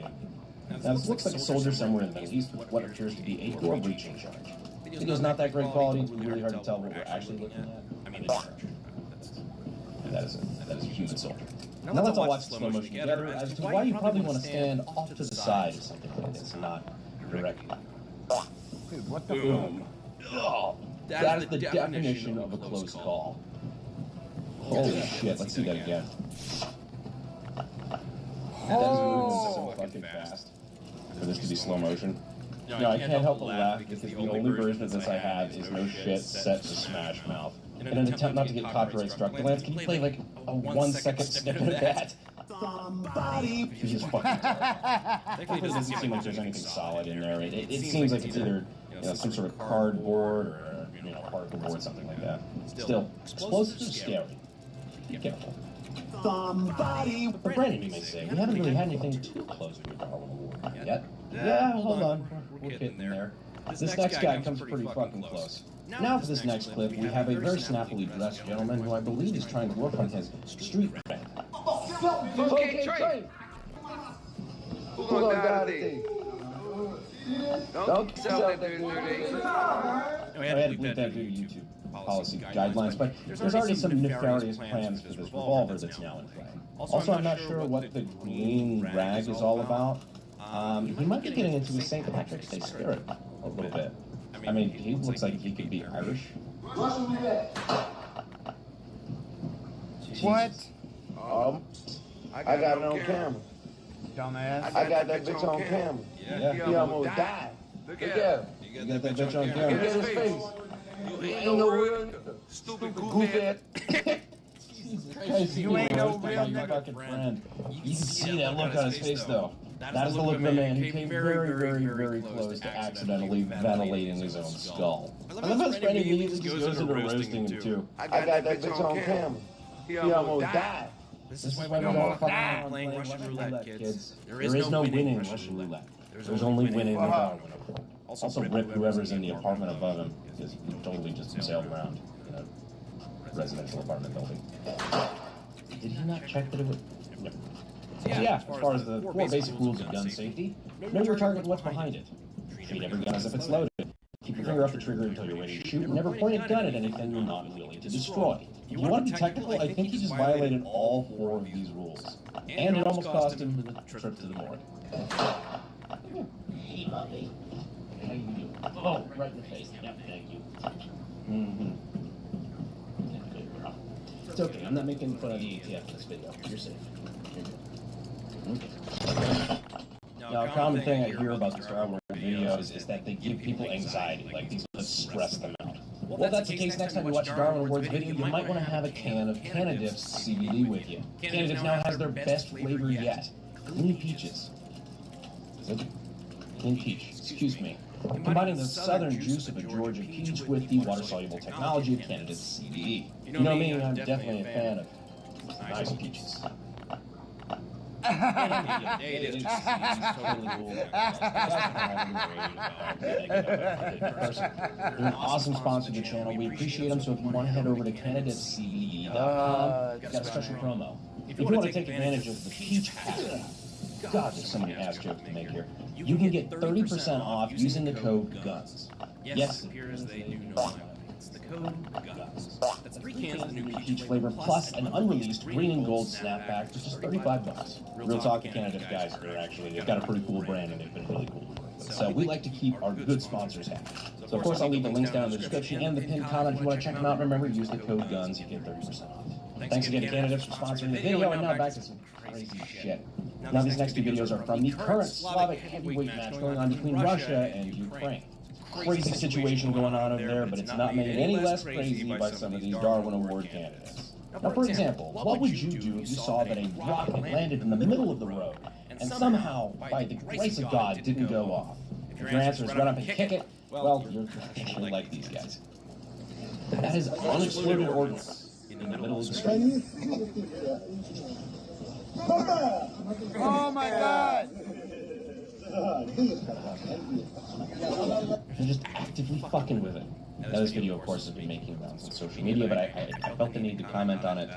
Now, this looks like a soldier somewhere in the Middle East with what appears to be a door breaching charge. The video's not that great quality, it's really hard to tell what we're actually looking at. I mean, that is a human soldier. Now let's all watch the slow motion together as to why you probably want to stand off to the side of something like this, not directly. Dude, what the boom? That is the definition of a close call. Holy shit, let's see that again. That is moving so fucking fast for this to be slow motion. No, I can't help but laugh because the only version of this I have is no shit set to Smash Mouth. In an attempt not to get copyright struck, Lance, can you play like a 1 second snippet of that? Somebody! It's just fucking Thankfully, it doesn't seem like there's anything solid in there. It seems like it's either some sort of cardboard or particle board, something like that. Still, explosives are scary. Be careful. somebody. But Brandon, you may say, we haven't really had anything too close to a Darwin Award yet. Yeah, hold on. We're getting there. This next guy comes pretty fucking close. Now for this next clip, we have a very snappily dressed gentleman who I believe is trying to work on his street cred. Okay, Trey. Who gonna die today? Don't sell that dude today. I had to bleep that due to YouTube policy guidelines, but there's already some nefarious plans for this revolver that's now in play. Also, I'm not sure what the green rag is all about. He might be getting into his St. Patrick's Day spirit a little bit. I mean, he looks like he could be Irish. What? I got it on camera. Dumbass. I got that bitch on camera. Yeah. He almost died. Look at him. You got that bitch on Look camera. at his face. You ain't no real stupid goofhead. You ain't no real fucking friend. You can see that look on his face, though. That is the look of a man who came very, very, very close to accidentally ventilating his own skull. I love how Brandon Leeds just goes into roasting him, too. I got that bitch on camera. He almost died. This is why we don't fucking playing Russian roulette, kids. There is no winning in Russian roulette. There's only winning in Darwin. Also, rip whoever's in the apartment above him, because he totally just sailed around in a residential apartment building. Did he not check that it would? No. So yeah, as far as the 4 basic rules of gun safety, know your target and what's behind it. Treat every gun as if it's loaded. Keep your finger off the trigger until you're ready to shoot, and never point a gun at anything you're not willing to destroy. If you want to be technical, I think he just violated all 4 of these rules. And it almost cost him the trip to the morgue. Hey, buddy. How you doing? Oh, right in the face. Yep, thank you. Mm-hmm. Good girl. It's okay, I'm not making fun of the ETF in this video. You're safe. You're good. Okay. Now, a common thing I hear about these Darwin videos is that they give people anxiety, like these will stress them out. Well, if that's the case, next time you watch a Darwin Awards video, you might want to have a can of Canadiff's CBD with you. Canadiff now has their best flavor yet. Clean peaches. Is it? Clean peach, excuse me. Combining the southern juice of a Georgia peach with the water-soluble technology of Canada's CBD. You know me, I'm definitely a fan of nice peaches. It's totally cool. They're an awesome sponsor of the channel. We appreciate them, so if you want to head over to CanadaCBD.com, we've got a special promo. If you want to take advantage of the peach pack, God, there's so many ass jokes to make here. You can get 30% off using the code GUNS. Yes, it appears they do know it's the code GUNS. That's 3 cans of the new peach flavor plus an unreleased green and gold snapback for just $35. Real talk, the Canada guys are actually, they've got a pretty cool brand and they've been really cool to work with. So we like to keep our good sponsors happy. So of course I'll leave the links down in the description and the pinned comment if you want to check them out. Remember, use the code GUNS, you get 30% off. Thanks again to Canada for sponsoring the video, and now back to some crazy shit. Now these next 2 videos are from the current Slavic heavyweight match going on between Russia and Ukraine. Crazy situation going on over there, but it's not made any less crazy by some of these Darwin Award candidates. Now, for example, what would you do if you saw that a rocket landed in the middle of the road and somehow, by the grace of God, didn't go off? If your answer is run up and kick it, well, you're like these guys. That is unexploded ordnance in the middle of the street. Oh my God! They're just actively fucking with it. Now, this video, of course, has been making rounds on social media, but I felt the need to comment on it.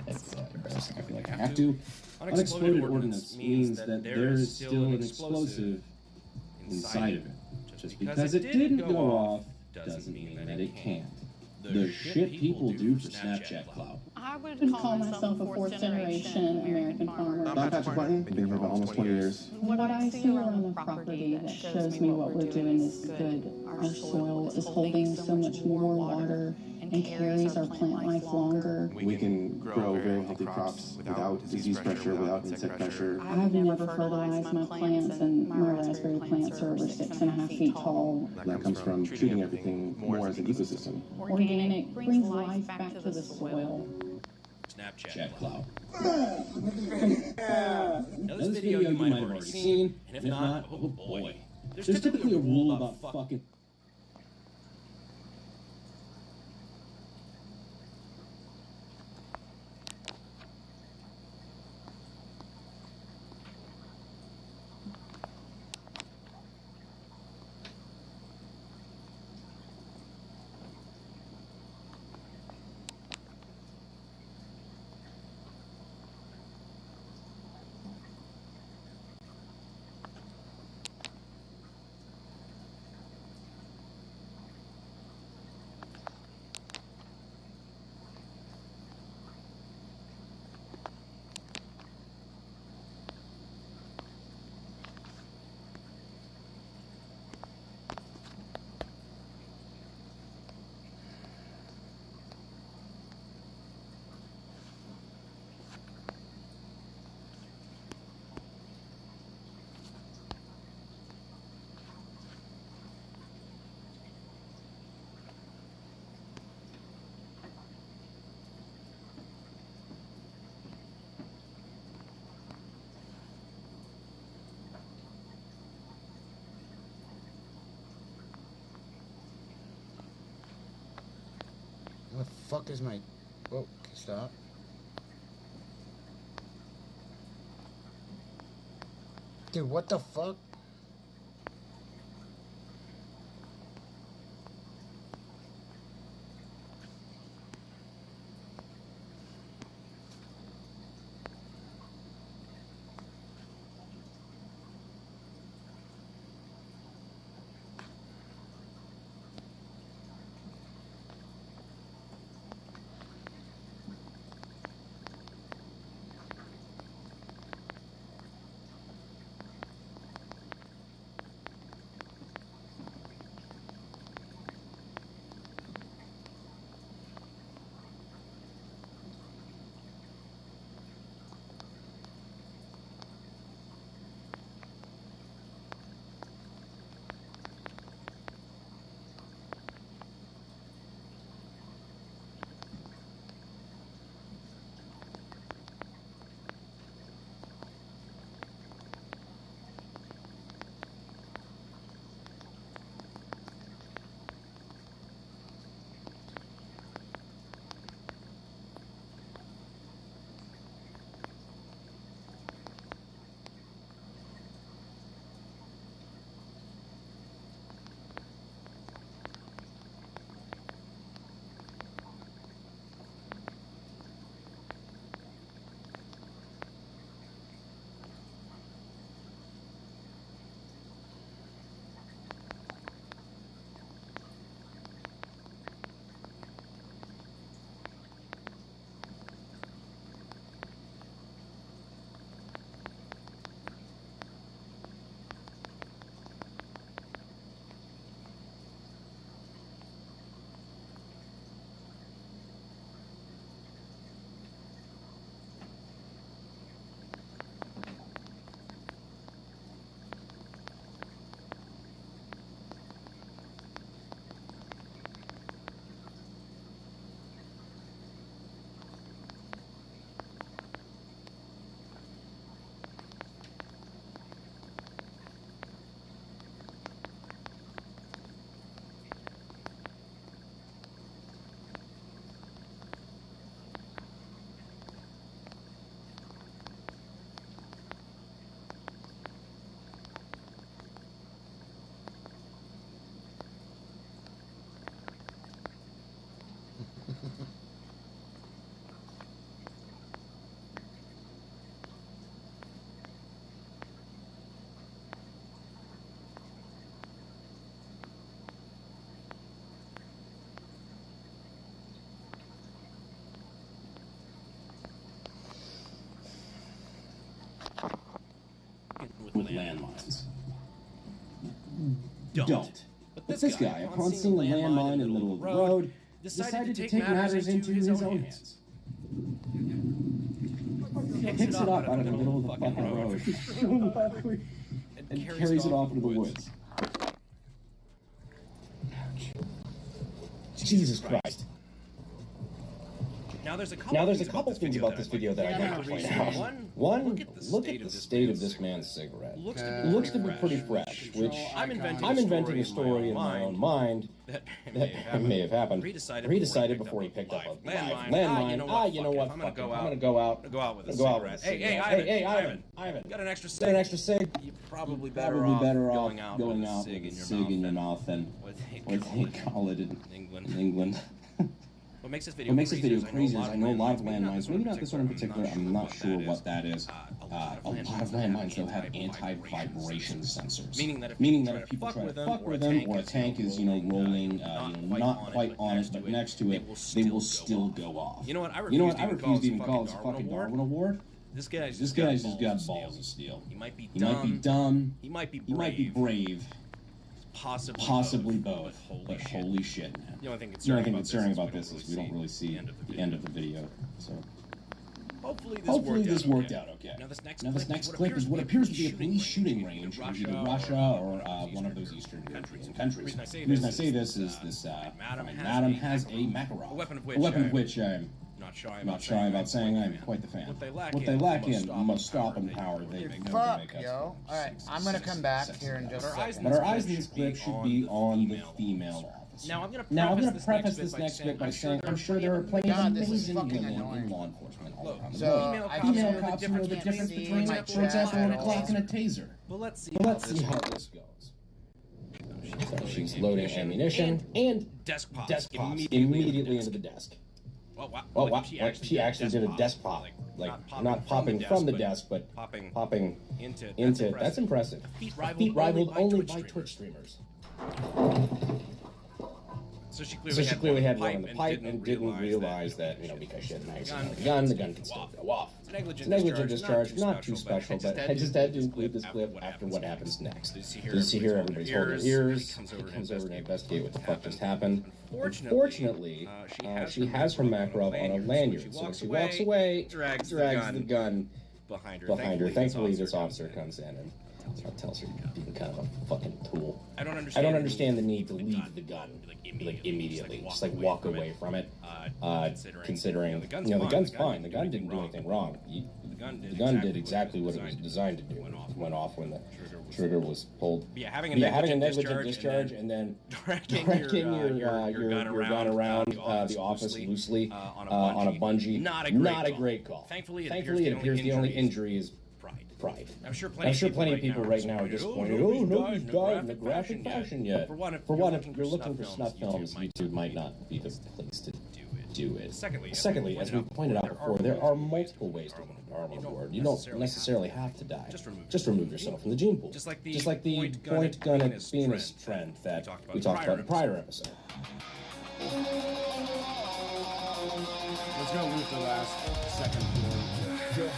It's embarrassing. I feel like I have to. Unexploded ordnance means that there is still an explosive inside of it. Just because it didn't go off doesn't mean that it can't. The shit people do for Snapchat clout. I would call myself a 4th generation American farmer. I'm Patrick Martin. Been here about almost 20 years. What I see around the property that shows me what we're doing is good. Our soil is holding so much more water and carries our plant life longer. We can grow very healthy crops without disease pressure, without insect pressure. I've never fertilized my plants, and my raspberry plants are over 6.5 feet tall. That comes from treating everything more as an ecosystem. Organic brings life back to the soil. Snapchat clout. Now, this video you might have already seen, and if not, oh boy. There's typically a rule about fucking... fuck is my... Oh, stop. Dude, what the fuck? With landmines. Don't. But this guy, upon seeing a landmine in the middle of the road, decided to take matters into his own hands. Picks it up out of the middle of the fucking road and carries it off into the woods. Jesus Christ. Now there's a couple things about this video that I'd like to point out. One, look at the state of this man's cigarette. Looks to be pretty fresh, which I'm inventing a story in my own mind that may have happened. He decided before he picked up a landmine, you know what, fuck it, I'm gonna go out with a cigarette. Hey, Ivan, got an extra cig? You're probably better off going out with a cig in your mouth than what they call it in England. What makes this video crazy is I know a lot of landmines, maybe not this one in particular, I'm not sure what that is. A lot of landmines, though, have anti-vibration sensors. Meaning that if people try to fuck with them, or a tank is, rolling, not quite on it, but next to it, they will still go off. You know what? I refuse to even call this a fucking Darwin Award. This guy's just got balls of steel. He might be dumb. He might be brave. Possibly both, but holy shit, man. The only thing concerning about this is we don't really see the end of the video, so... Hopefully this worked out okay. Now this next clip is what appears to be a police shooting range in either Russia or one of those Eastern European countries. The reason I say this is this Madam has a Makarov, a weapon of which I'm not shy about saying I'm quite the fan. What they lack in must stop in power. Fuck, yo. Alright, I'm gonna come back here in just a second. But our eyes in this clip should be on the female Now I'm going to preface this next bit by saying I'm sure there are plenty of amazing women in law enforcement all around the world. Female cops know the difference between, for example, a Glock and a taser. Well, let's see how this goes. So she's loading ammunition and desk pops immediately into the desk. Oh, wow. She actually did a desk pop. Like, not popping from the desk, but popping into it. That's impressive. A feat rivaled only by Twitch streamers. So she clearly had one on the pipe and didn't realize that, because she had a magazine on the gun can still go off. It's a negligent discharge, not too special, but I just had to include this clip after what happens next. Just to hear everybody's holding ears, comes over to investigate what the fuck just happened. Unfortunately, she has her Makarov on a lanyard, so when she walks away, drags the gun behind her. Thankfully, this officer comes in and tells her you're being kind of a fucking tool. I don't understand the need to leave the gun immediately. Just walk away from it. Considering the gun's fine. The gun didn't do anything wrong. The gun did exactly what it was designed to do. It went off when the trigger was pulled. Having a negligent discharge and then directing your gun around the office loosely on a bungee. Not a great call. Thankfully, it appears the only injury is pride. I'm sure plenty of people right now are disappointed. Oh, nobody's died in a graphic fashion yet. For one, if you're looking for snuff films, YouTube might not be the place to do it. Secondly, as we pointed out before, there are multiple ways to win a Darwin Award. You don't necessarily have to die. Just remove yourself from the gene pool. Just like the point gun at penis trend that we talked about in the prior episode. Let's go with the last second floor.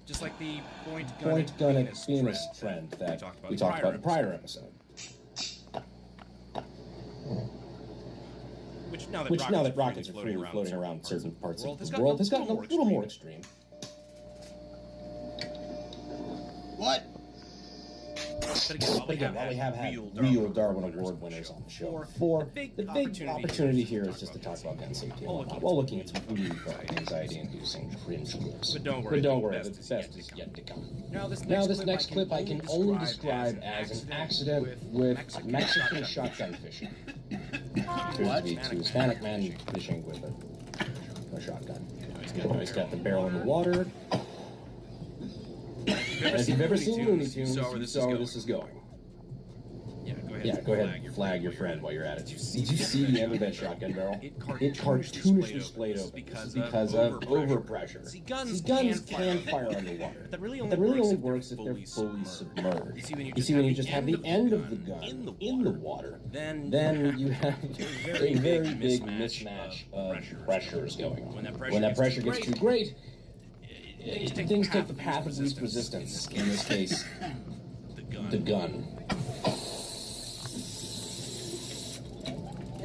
Just like the point gun at penis trend that we talked about in the prior episode. Which now that rockets are freely floating around certain parts of the world has gotten a little more extreme. What? But again, while we have had real Darwin Award winners on the show, the big opportunity here is just to talk about gun safety while looking at some really anxiety-inducing cringe clips. But don't worry, the best is yet to come. Now, this next clip I can only describe as an accident with Mexican shotgun fishing. Appears to be two Hispanic men fishing with a shotgun. He's got the barrel in the water. And if you've ever seen Looney Tunes, you saw where this is going. Yeah, go ahead and flag your friend while you're at it. Did you see the end of that shotgun barrel? It cartoonishly splayed open. This is because of overpressure. See, guns can fire underwater. That really only works if they're fully submerged. You see, when you just have the end of the gun in the water, then you have a very big mismatch of pressures going on. When that pressure gets too great, things take the path of least resistance. In this case, the gun.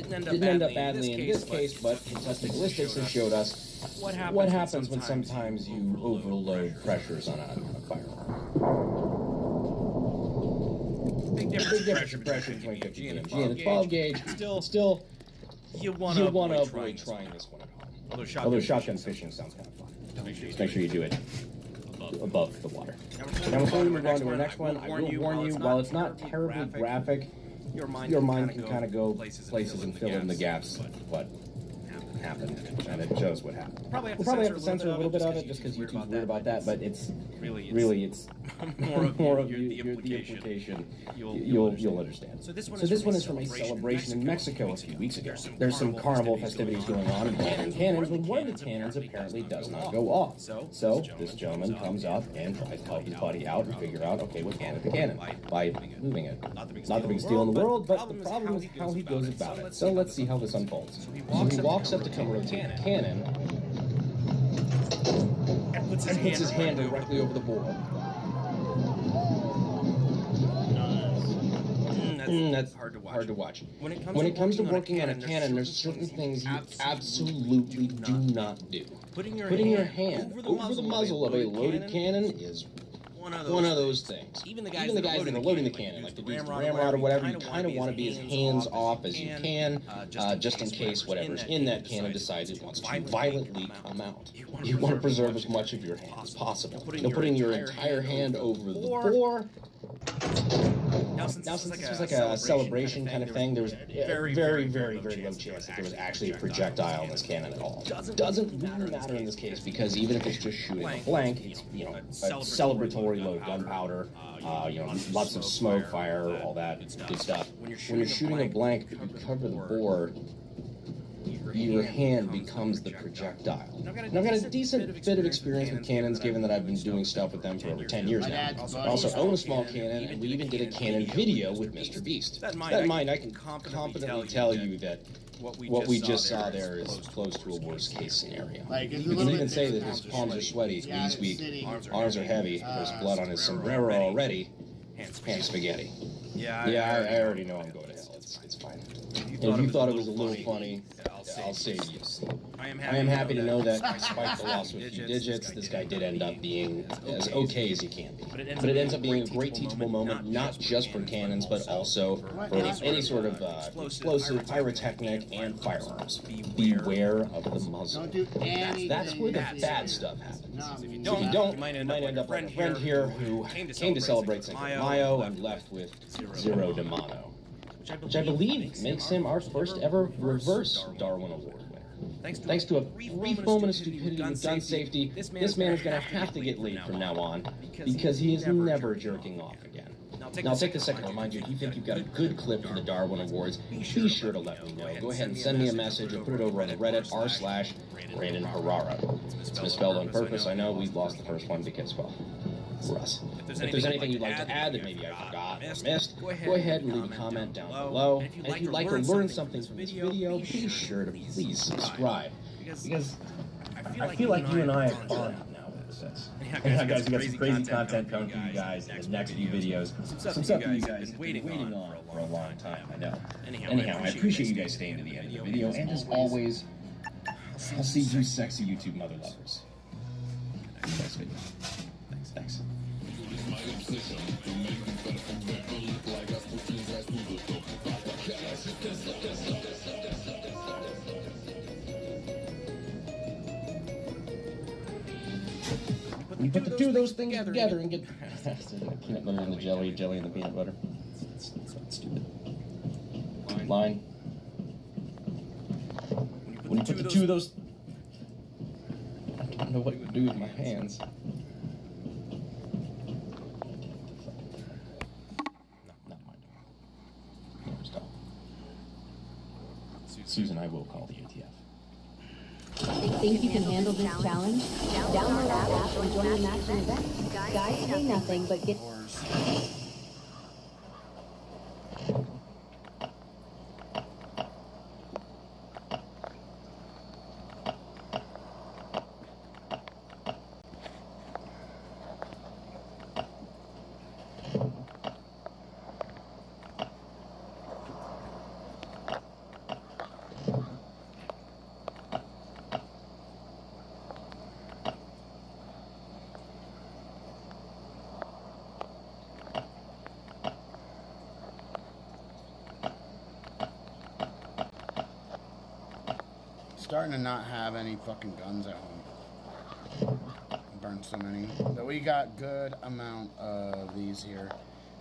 Didn't end up badly in this case, but contested ballistics has showed us what happens when sometimes you overload pressures on a firearm. Big difference in pressure between 50 and a 12 gauge. Still, you want to avoid trying this one at home. Although shotgun fishing sounds kind of fun. Just make sure you do it above the water. Now, before we move on to our next one, I will warn you, while it's not terribly graphic, your mind can kind of go places and fill in the gaps what happened, and it shows what happened. We'll probably have to censor a little bit of it just because YouTube's weird about that, but it's really more of the implication. You'll understand. So this one is from a celebration in Mexico a few weeks ago. There's some carnival festivities going on involving cannons, when one of the cannons apparently does not go off. So this gentleman comes up and tries to help his buddy out and figure out, okay, what's wrong with the cannon by moving it. Not the biggest deal in the world, but the problem is how he goes about it. So let's see how this unfolds. So he walks up to come rotate the cannon and puts his hand directly over the bore. That's hard to watch. When it comes to working on a cannon, there's certain things you absolutely do not do. Putting your hand over the muzzle of a loaded cannon is one of those things. Even the guys that are loading the cannon, like the dudes with the ramrod or whatever, you kind of want to be as hands off as you can, just in case whatever's in that cannon decides it wants to violently come out. You want to preserve as much of your hand as possible. Putting your entire hand over the bore Now, since this was like a celebration kind of thing, there was a very low chance that there was actually a projectile in this cannon at all. Doesn't really matter in this case, because even if it's just shooting a blank, it's, you know, a celebratory load of gunpowder, you know, lots of smoke, fire, all that good stuff. When you're shooting a blank, if you cover the bore, your hand becomes the projectile. Now, I've got a decent bit of experience with cannons, given that I've been doing stuff with them for over 10 years now. I also own a small cannon, and we even did a cannon video with Mr. Beast. That in mind, I can confidently tell you that what we just saw there is close to a worst-case scenario. You can even say that his palms are sweaty, he's weak, arms are heavy, there's blood on his sombrero already, hand spaghetti. Yeah, I already know I'm going to hell. It's fine. If you thought it was a little funny, I'll save you. I am happy to know that, despite the loss of a few digits, this guy did end up being as okay as he can be. But it ends up being a great teachable moment, not just for cannons, but also for any sort of explosive, pyrotechnic, and firearms. Beware of the muzzle. That's where the bad stuff happens. If you don't, you might end up like a friend here who came to celebrate Cinco de Mayo and left with 0 de mano, which I believe makes him our first ever reverse Darwin Award winner. Thanks to a brief moment of stupidity with gun safety, this man is going to have to get laid from now on, because he is never jerking off again. Now, I'll take this second to remind you, if you think you've got a good clip for the Darwin Awards, be sure to let me know. Go ahead and send me a message or put it over on the Reddit, r/Brandon Herrera. It's misspelled on purpose. I know we lost the first one because, well, Russ. If there's anything you'd like to add that maybe I forgot or missed, go ahead and leave a comment down below. And if you'd like to learn something from this video, be sure to please subscribe, because I feel like you and I are bonded now with this. Yeah, guys, we got some crazy content coming for you guys in the next few videos. Some stuff that you guys have been waiting on for a long time, I know. Anyhow, I appreciate you guys staying to the end of the video, and as always, I'll see you sexy YouTube mother lovers in the next video. Thanks. You put the two of those things together and get the peanut butter and the jelly and the peanut butter. It's not stupid. Line. When you put the two of those, I don't know what to do with my hands. Susan, I will call the ATF. Think you can handle this challenge? Download our app and join the matching event. Guys pay nothing, but get... Starting to not have any fucking guns at home. Burned so many. But we got good amount of these here.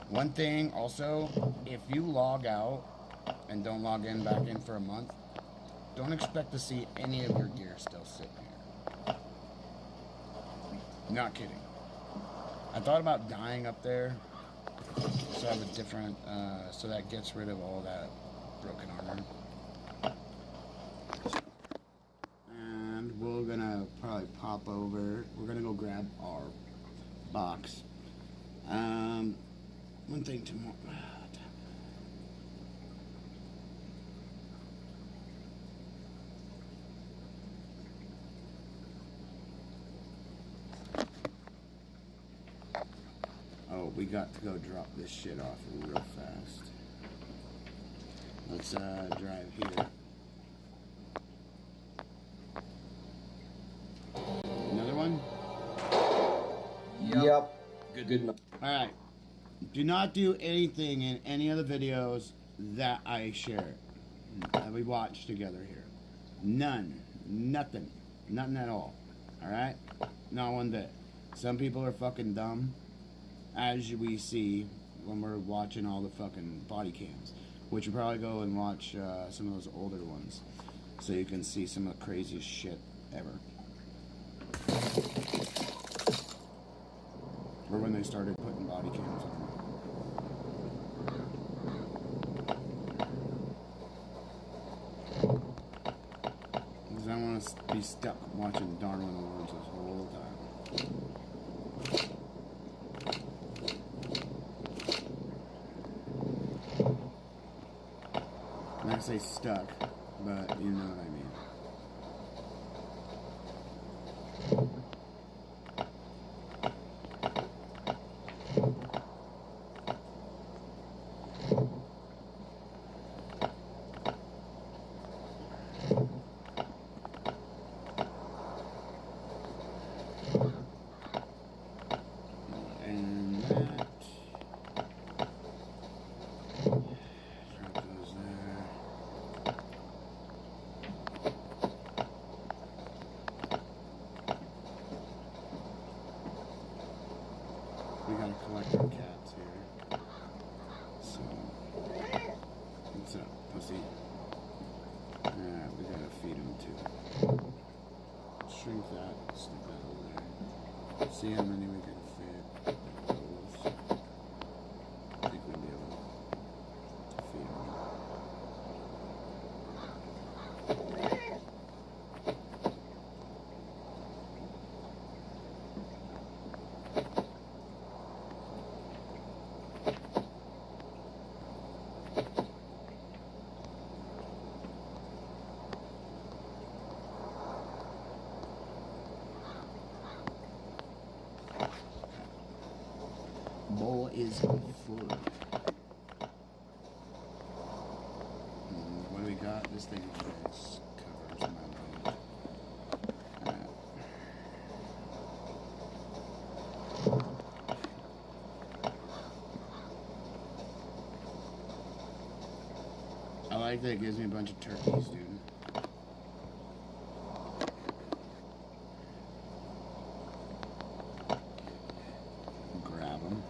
One thing also, if you log out and don't log in back in for a month, don't expect to see any of your gear still sitting here. Not kidding. I thought about dying up there, so I have a different, so that gets rid of all that broken armor. We're gonna probably pop over. We're gonna go grab our box. One thing tomorrow. Oh, we got to go drop this shit off real fast. Let's drive here. Another one? Yep. Good enough. Alright. Do not do anything in any of the videos that I share, that we watch together here. None. Nothing. Nothing at all. Alright? Not one bit. Some people are fucking dumb, as we see when we're watching all the fucking body cams. Which you probably go and watch some of those older ones, so you can see some of the craziest shit ever. Or when they started putting body cams on. Because I want to be stuck watching Darwin Awards this whole time. I say stuck, but you know what I mean. We gotta collect our cats here. So, what's up, pussy? Alright, we gotta feed them too. Shrink that, stick that over there. See how many we can fit. Those. I think we'll be able to feed them. Bowl is full. What do we got? This thing covers my load. I like that it gives me a bunch of turkeys, dude. Grab them.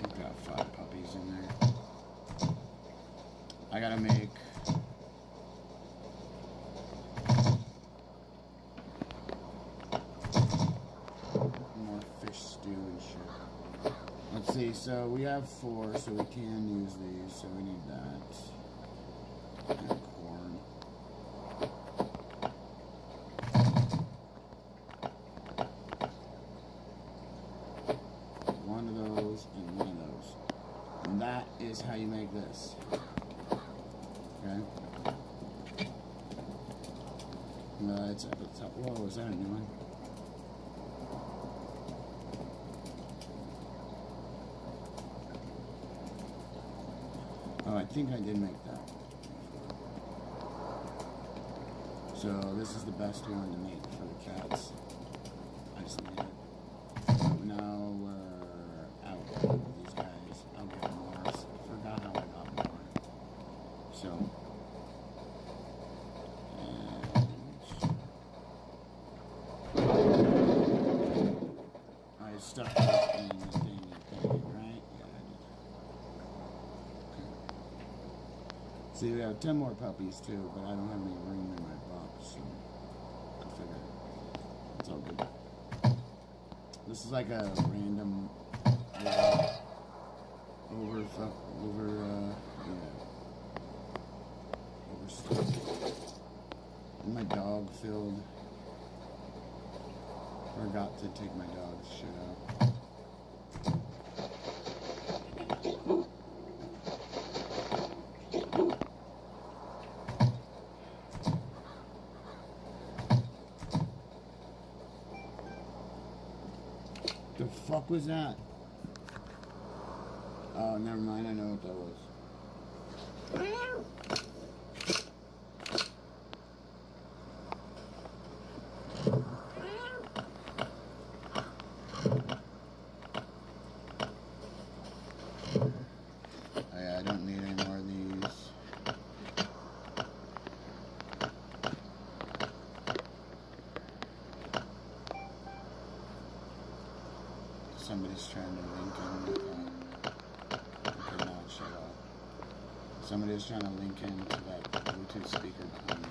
We've got 5 puppies in there. I gotta make more fish stew and shit. Let's see, so we have 4, so we can use these, so we need that. And corn. One of those and one of those. And that is how you make this. Okay? It's at the top. Whoa, is that a new one? Oh, I think I did make that. So this is the best one to make for the cats. I just made it. Now we're out with these guys. I'll get more. I forgot how I got more. So, I stuck this in the thing, right? Yeah, I did. Okay. See, we have 10 more puppies too, but I don't have any room in my box, so I figured it's all good. This is like a random over stuff. And my dog filled. Forgot to take my dog's shit out. The fuck was that? Oh, never mind. I know what that was. Oh, yeah, I don't need any more of these. Somebody's trying to link in. Okay, no, shut up. Somebody's trying to link into that Bluetooth speaker behind me.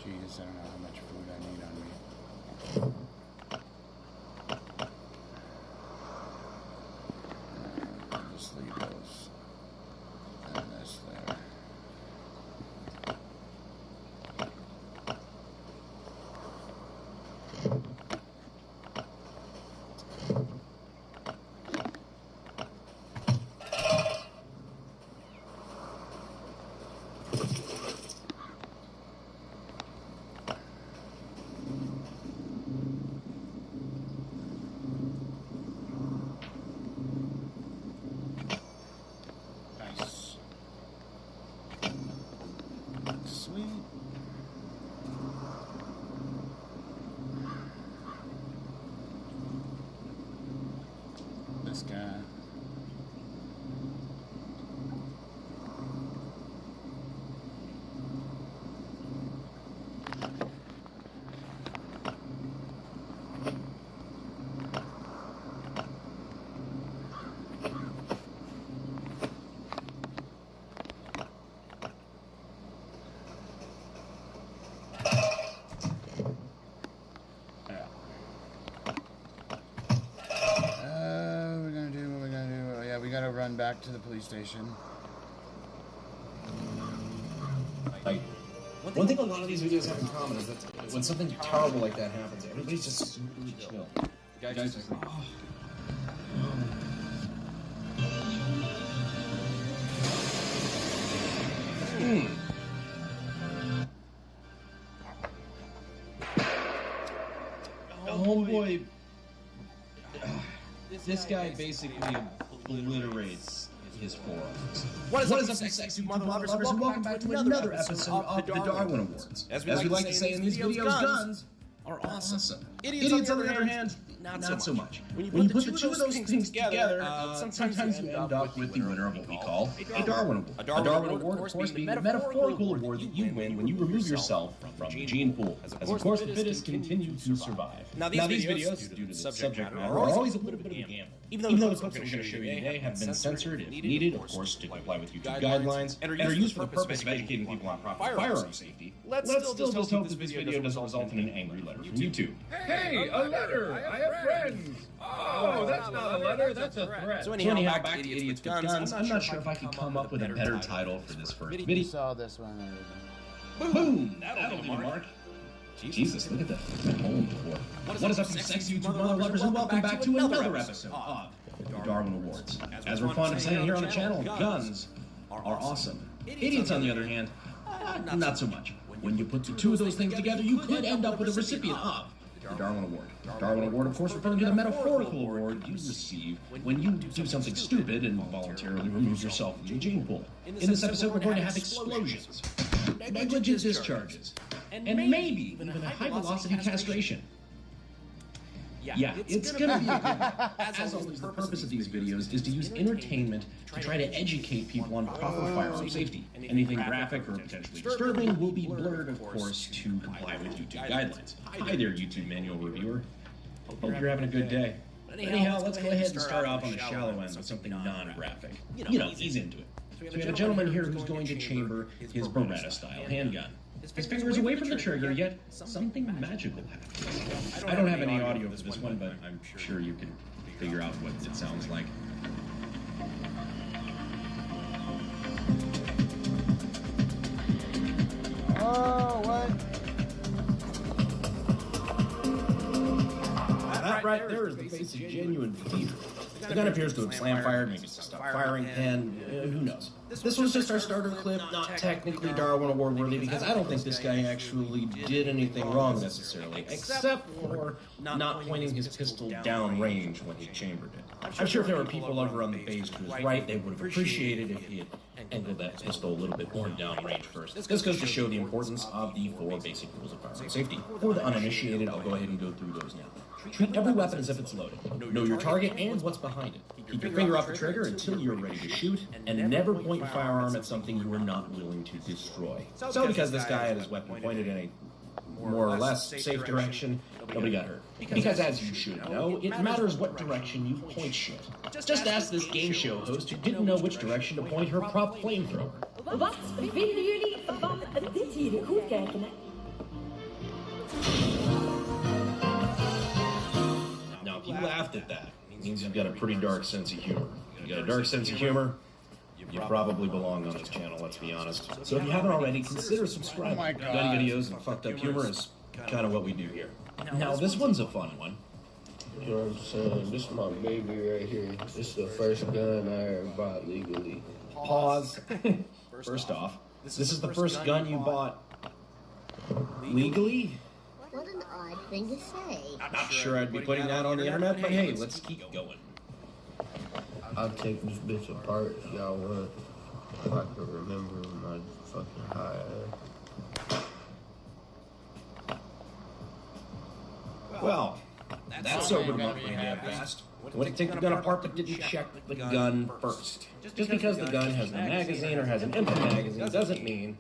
Jeez, I don't know how much food I need on me. I'll just leave those and this there. This guy. Run back to the police station. Like, one thing a lot of these videos have in common is that when something terrible like that happens, everybody's just super chill. The guys just like, oh. Homeboy, this guy basically obliterates his forearms. What is up, sexy mother lovers? Welcome back to another episode of the Darwin Awards. As we like to say in these videos, guns are awesome. Idiots, on the other hand, not so much. When you put the two of those things together, sometimes you end up with the winner of what we call a Darwin Award. A Darwin Award, of course, being the metaphorical award that you win when you remove yourself from the gene pool. As of course the fittest continue to survive. Now these videos, due to the subject matter, are always a little bit of a gamble. Even though the clips we're going to show you today have been censored if needed, of course, to comply with YouTube guidelines, and are used for the purpose of educating people on proper firearm safety, let's still just hope this video doesn't result in an angry letter from YouTube. Hey, a letter! I have friends! Oh, that's not a letter, that's a threat. So anyhow, back to Idiots with Guns. I'm not sure if I could come up with a better title for this first video. You saw this one. Boom! That'll be the mark. Jesus, look at that hole before. What is up, you sexy YouTube mother lovers, and welcome back to another episode of the Darwin Awards. As we're fond of saying here on the channel, guns are awesome. Idiots, on the other hand, not so much. When you put the two of those things together, you could end up with a recipient of the Darwin Award. Darwin Award, of course, referring to the metaphorical award you receive when you do something stupid and voluntarily remove yourself from the gene pool. In this episode, we're going to have explosions, negligent discharges, and maybe even a high-velocity castration. Yeah, it's gonna be a good one. As always, the purpose of these videos is to use entertainment to try to educate people on proper firearm safety. Anything graphic or potentially disturbing will be blurred, of course, to comply with YouTube guidelines. Hi there, YouTube manual reviewer. Hope you're having a good day. Anyhow, let's go ahead and start off on the shallow end with something non-graphic. You know, ease into it. So we have a gentleman here who's going to chamber his Beretta-style handgun. His finger is away from the trigger, yet something magical happens. I don't have any audio for this one, but I'm sure you can figure out what it sounds like. Oh, what? That right there is the face of genuine fear. The gun appears to have slam-fired, maybe it's a stop-firing pen, who knows. This was just our starter clip, not technically Darwin Award worthy, because I don't think this guy actually did anything wrong necessarily, except for not pointing his pistol down range when he chambered it. I'm sure if there were people over on the base to his right, they would have appreciated if he had angled that pistol a little bit more down range first. This goes to show the importance of the 4 basic rules of firearm safety. For the uninitiated, I'll go ahead and go through those now. Treat every weapon as if it's loaded. Know your target and what's behind it. Keep your finger off the trigger until you're ready to shoot, and never point your firearm at something you are not willing to destroy. So because this guy had his weapon pointed in a more or less safe direction, nobody got hurt. Because as you should know, it matters what direction you point shit. Just ask this game show host who didn't know which direction to point her prop flamethrower. Wat vinden jullie van dit hier? Goed kijken, hè? Now, if you laughed at that, it means you've got a pretty dark sense of humor. If you got a dark sense of humor, you probably belong on this channel, let's be honest. So if you haven't already, consider subscribing. Gun videos and fucked up humor is kind of what we do here. Now, this one's a fun one. You know what I'm saying? This is my baby right here. This is the first gun I ever bought legally. Pause. First off, this is the first gun you bought legally? What an odd thing to say. Not sure I'd be putting that on the internet, but hey, let's keep going. I'll take this bitch apart if y'all want. If I can remember my fucking high. Well, that sobered him up pretty damn fast. Wouldn't take the gun apart, but didn't check the gun first. Just because the gun has a magazine or has an empty magazine doesn't mean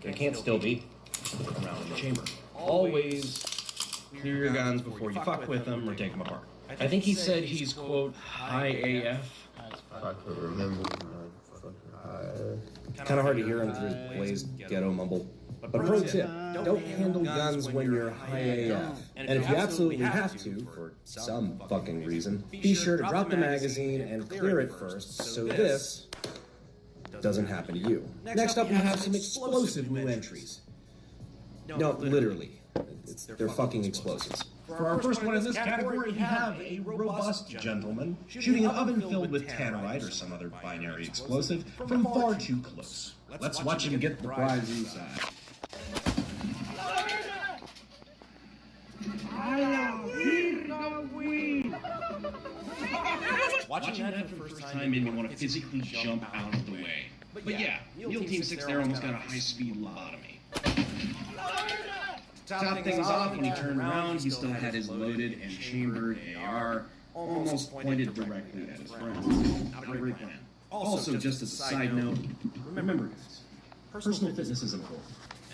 there can't still be a round in the chamber. Always clear your guns before you fuck with them or take them apart. I think he said he's, quote, high AF. If I could remember my fucking high. Kind of hard to hear him through his glazed ghetto mumble. But pro tip, don't handle guns when you're high AF. And if you absolutely have to, for some fucking reason, be sure to drop the magazine and clear it first so this doesn't happen to you. Next up, we have some explosive new entries. No, literally. They're fucking explosives. For our first one in this category, we have a robust gentleman shooting an oven filled with tannerite or some other binary explosive from far too close. Let's watch him get the prize inside. Watching that for the first time made me want to physically jump out of the way. But yeah, Mule Team 6 there almost got a high-speed lobotomy. To top things off, when he turned around, he still had his loaded and chambered AR almost pointed directly at his friends. Not a great plan. Also, just as a side note, remember guys, personal fitness is important.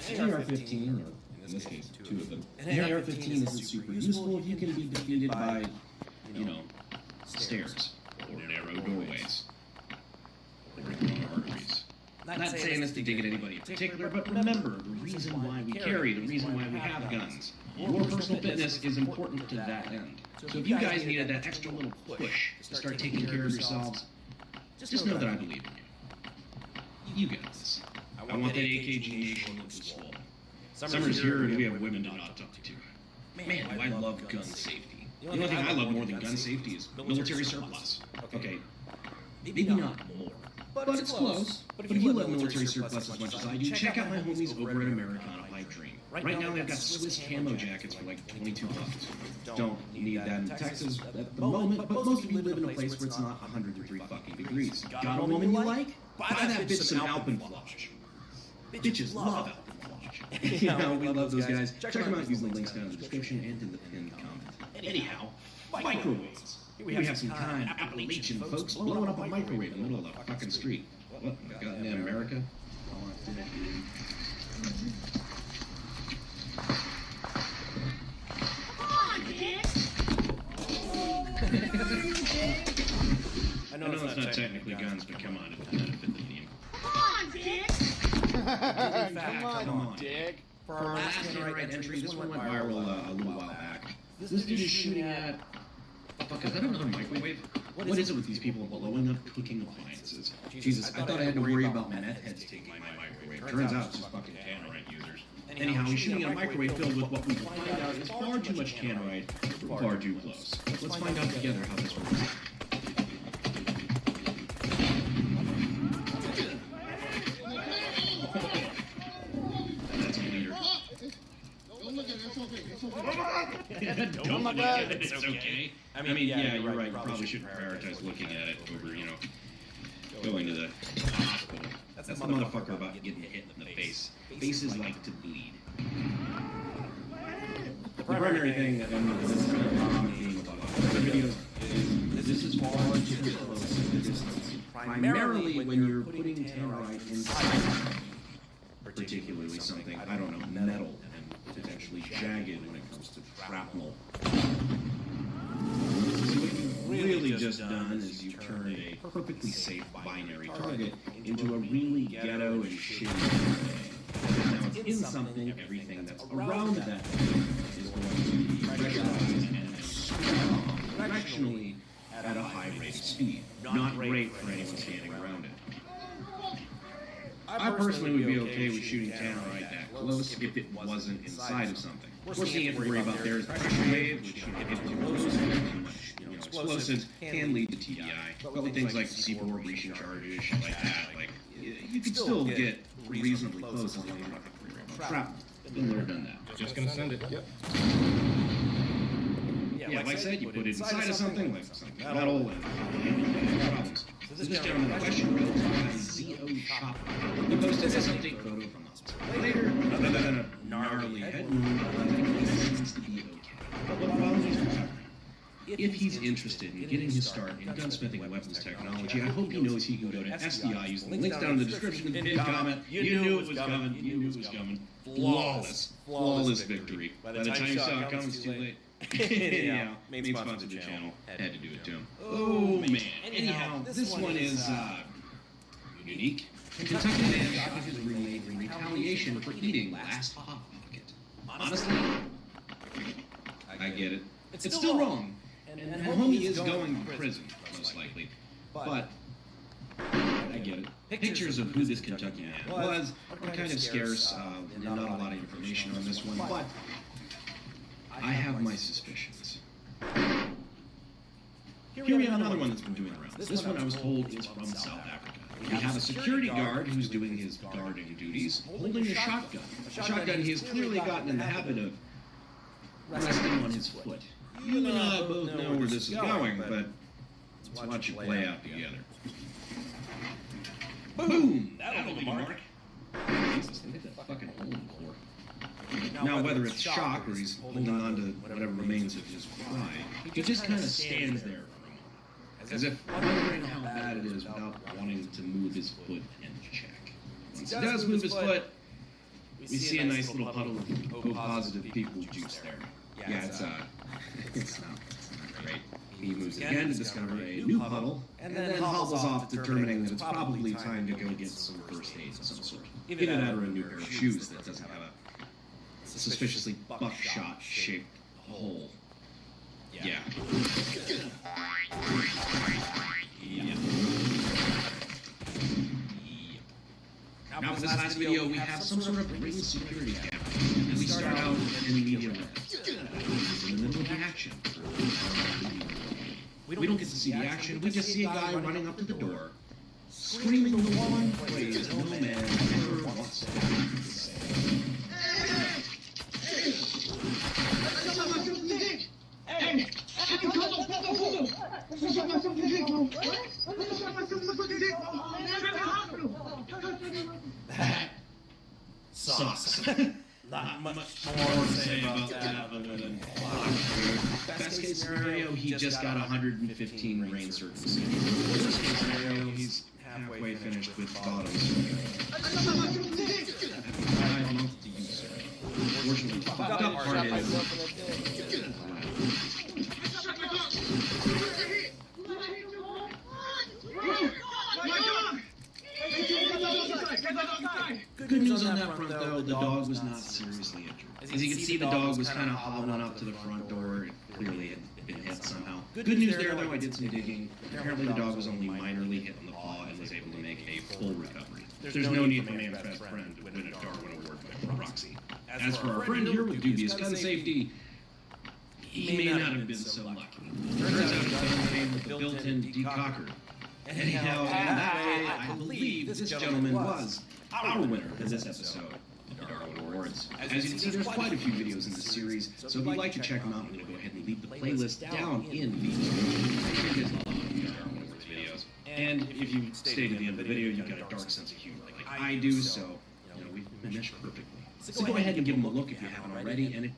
An AR-15, or in this case, 2 of them, an AR-15 isn't super useful if you can be defeated by, you know, stairs or narrow doorways or arteries. Not saying this to dig at anybody in particular, but remember the reason why we carry, the reason why we have guns. Your personal fitness is important to that end. So if you guys needed that extra little push to start taking care of yourselves, just know that I believe in you. You got this. I want that AKG nation to swallow. Summer's here and we have women to not talk to. Man, do I love gun safety. The only thing I love more than gun safety is military surplus. Okay, maybe not more. But it's close. But if you love military surplus as much as I do, check out my homies over at Americana Pipe Dream. Right now they've got Swiss camo jackets for like $22. Don't need that in Texas at the moment, but most of you live in a place where it's not 103 fucking degrees. Got a woman you like? Buy that bitch some Alpenflosch. Bitches love Alpenflosch. watch. Anyhow, we love those guys. Check them out using the links down in the description and in the pinned comment. Anyhow, microwaves. Here we have some kind Appalachian folks blowing up a microwave in the middle of the fucking street. What, goddamn America? I know it's not technically guns, but come on, it kind of fit the theme. Come on, Dick. For our last right entry, this one went viral a little while back. This dude is shooting at... Fuck, is that another microwave? What is it with these people blowing up cooking appliances? Jesus, I thought I had to worry about meth heads taking my microwave. Turns out it's just fucking Tannerite users. Anyhow, he's shooting at a microwave filled with what we will find out is far too much Tannerite, far too close. Let's find out together how this works. That's a leader. Don't look at it, it's okay. Don't look at it, it's okay. I mean, yeah, you're right. You probably shouldn't prioritize looking at it over, going to the hospital. That's the motherfucker about getting hit in the face. Faces like to bleed. The primary thing that I'm this is kind of common theme about the videos is this is far too close to the distance. Primarily when you're putting Tannerite inside, particularly something, I don't know, metal and potentially jagged when it comes to shrapnel. So what you've really just done is you've turned a perfectly safe binary target into a really ghetto and shitty thing. Now it's in something, everything that's around that thing is going to be pressurized and directionally at a high rate of speed. Not great for anyone standing around it. I personally would be okay with shooting Tannerite that close if it wasn't inside of something. We're seeing it worry about there is pressure wave, which if too close, too much, explosives can lead to TDI. But with things like C4 breaching charges, shit like that, you could still get reasonably close as long as you're not trapped. Been there, done that. Just gonna send it. Yep. Yeah, like I said, you put it inside of something, like something metal, and problems. So this gentleman in question wrote ZO Shop. He posted this update photo from the hospital later, other than a gnarly head wound, he seems to be okay. But what follows is if he's interested in getting his start in gunsmithing and weapons technology, I hope he knows he can go to SDI using the links down in the description and pinned comment. You knew it was coming. You knew it was coming. Flawless victory. By the time you saw it coming, it's too late. Anyhow, main sponsor of the channel had to do it to him. Oh man. Anyhow, this one is unique. Kentucky man shot his roommate in retaliation for eating last Hot Pocket. Honestly, I get it. It's still wrong. And homie is going to prison, most likely. But I get it. Pictures of who this Kentucky man was are kind of scarce. Not a lot of information on this one, but I have my suspicions. Here we have another one that's been doing around. This one I was told is from South Africa. We have a security guard who's doing his guarding duties, holding a shotgun. A shotgun he has clearly gotten in the habit of resting on his foot. You and I both know where this is going, but let's watch it play out together. Boom! That'll be Mark. Jesus, look at that fucking hole in the floor. Now, whether it's shock or he's holding on to whatever remains of his pride, he just kind of stands there for a moment, as if wondering how bad it is without wanting to move his foot and check. Once he does move his foot, we see a nice little puddle of O-positive people juice there. Yeah, it's not great. He moves again to discover a new puddle, and then hobbles off, determining that it's probably time to go get some first aid of some sort. Either that or a new pair of shoes that doesn't have a suspiciously buckshot-shaped hole. Yeah. Now, for this last video, we have some sort of ring security camera, and we start out in the media lab. In the middle of the action. We don't get to see the action, we just see a guy running up to the door, screaming the one phrase no man ever wants to say. Sauce. Not much more to say about that other than best case scenario, he just got 115 rain circumcision. Worst case scenario, he's halfway finished with bottoms. 5 months to use, sir. Unfortunately, the fucked up part is... Good news on that front, though, the dog was not seriously injured. As you can see, the dog was kind of hobbling up to the front door. It clearly had been hit somehow. Good news there, though, I did some digging. Apparently, the dog was only minorly hit in the paw and was able to make a full recovery. There's no need for man's best friend to win a Darwin Award by proxy. As for our friend here with dubious gun safety, he may not have been so lucky. Turns out his gun came with a built-in decocker. Anyhow, in that way, I believe this gentleman was our winner for this episode of the Darwin Awards. As you can see, there's quite a few videos in this series, so if you'd like to check them out, I'm going to go ahead and leave the playlist down in the Darwin Awards videos. And if you stay to the end of the video, you've got a dark sense of humor like I do, so we mesh perfectly. So go ahead and give them a look if you haven't already, and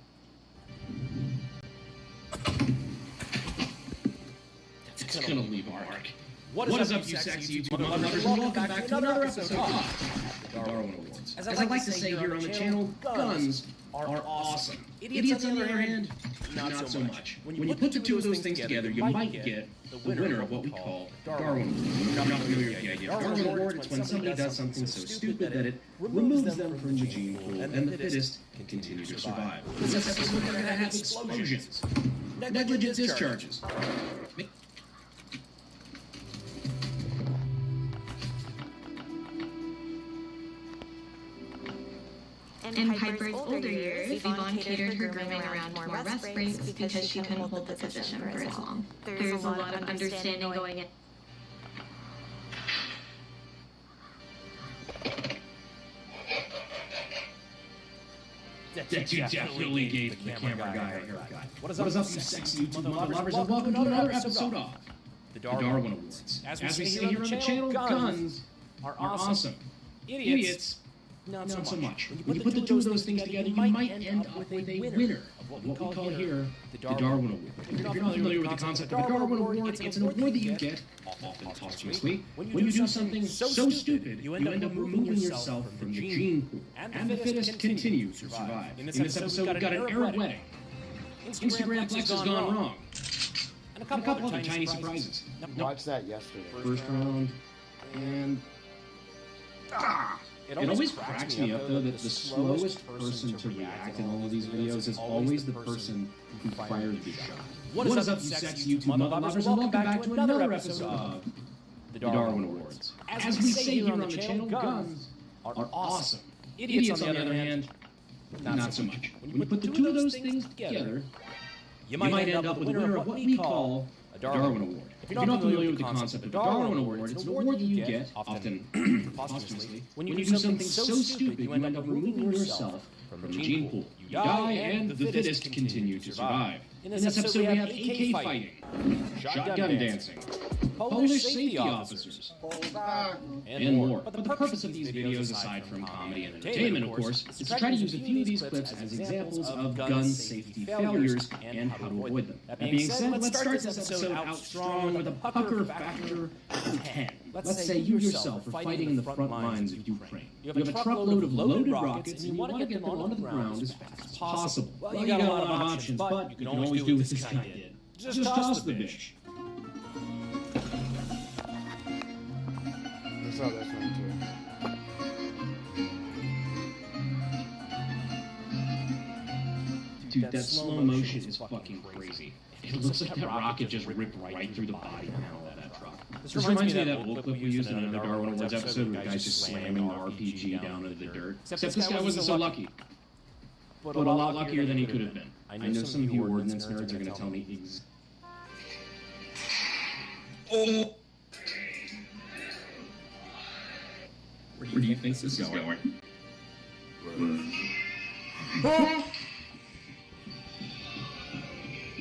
it's going to leave a mark. What is up, you sexy YouTube lovers, and welcome back to another episode of the Darwin Awards. As I like to say here on the channel, guns are awesome. Idiots, on the other hand, not so much. When you put the two of those things together, you might get the winner of what we call Darwin Awards. If you're not familiar with the idea of Darwin Award, it's when somebody does something so stupid that it removes them from the gene pool, and the fittest continue to survive. This episode, we're going to have explosions, negligent discharges, In Piper's older years, Yvonne catered her grooming around more rest breaks because she couldn't hold the position for as long. There's a lot of understanding going in. That you definitely gave the camera guy a haircut. What is up, you sexy YouTube lovers, and welcome to another episode of the Darwin Awards. As we say here on the channel, guns are awesome. Idiots, not so much. When you put the two of those things together, you might end up with a winner of what we call here the Darwin Award. If you're not familiar with the concept of a Darwin Award, it's an award that you get, often posthumously, when you do something so stupid, you end up removing yourself from the gene pool, and the fittest continue to survive. In this episode, we've got an Arab wedding. Instagram Flex has gone wrong. And a couple other tiny surprises. Watched that yesterday. First round, and... It always cracks me up, though, that the slowest person to react in all of these videos is always the person who fired the shot. What is up, you sexy YouTube lovers, and welcome back to another episode of the Darwin Awards. As we say here on the channel, guns are awesome. Idiots, on the other hand, not so much. When you put the two of those things together, you might end up with a winner of what we call a Darwin Award. If you're not familiar with the concept of a Darwin Award, it's an award that you get, often posthumously, when you do something so stupid you end up removing yourself from the gene pool. You die, and the fittest continue to survive. In this episode, we have AK fighting, shotgun dancing, Polish safety officers, and more. But the purpose of these videos, aside from comedy and entertainment, of course, is to try to use a few of these clips as examples of gun safety failures and how to avoid them. That being said, let's start this episode out strong with a pucker factor of 10. Let's say you yourself are fighting in the front lines of Ukraine. You have a truckload of loaded rockets, and you want to get them onto the ground as fast as possible. Well, you got a lot of options, but you can always do what this guy did. Just toss the bitch. I saw this one too. Dude, that slow motion is fucking crazy. It looks like that rocket just ripped right through the body panel of that truck. This reminds me of that old clip we used in another Darwin Awards episode where the guy's just slamming the RPG down into the dirt. Except this guy wasn't so lucky. But a lot luckier than he could have been. I know some of you ordnance nerds are going to tell me Oh! Where do you think this is going?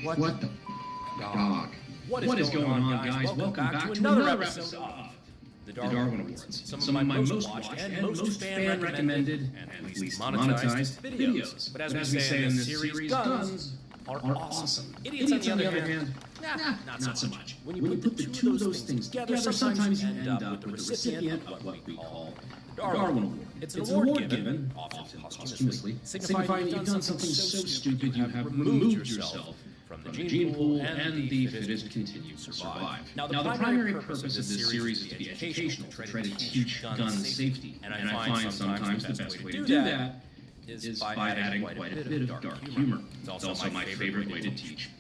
What the dog? What is going on, guys? Welcome back to another episode of the Darwin Awards. Some of my most watched and most fan-recommended and at least monetized videos. But as we say in this series, guns are awesome. Idiots, on the other hand, not so much. When you put the two of those things together, sometimes you end up with the recipient of what we call the Darwin Award. It's an award given, often posthumously, signifying that you've done something so stupid you have removed yourself from the gene pool and the fittest continue to survive. Now, the primary purpose of this series is to be educational, to try to teach gun safety. And I find sometimes the best way to do that is by adding quite a bit of dark humor. It's also my favorite way to teach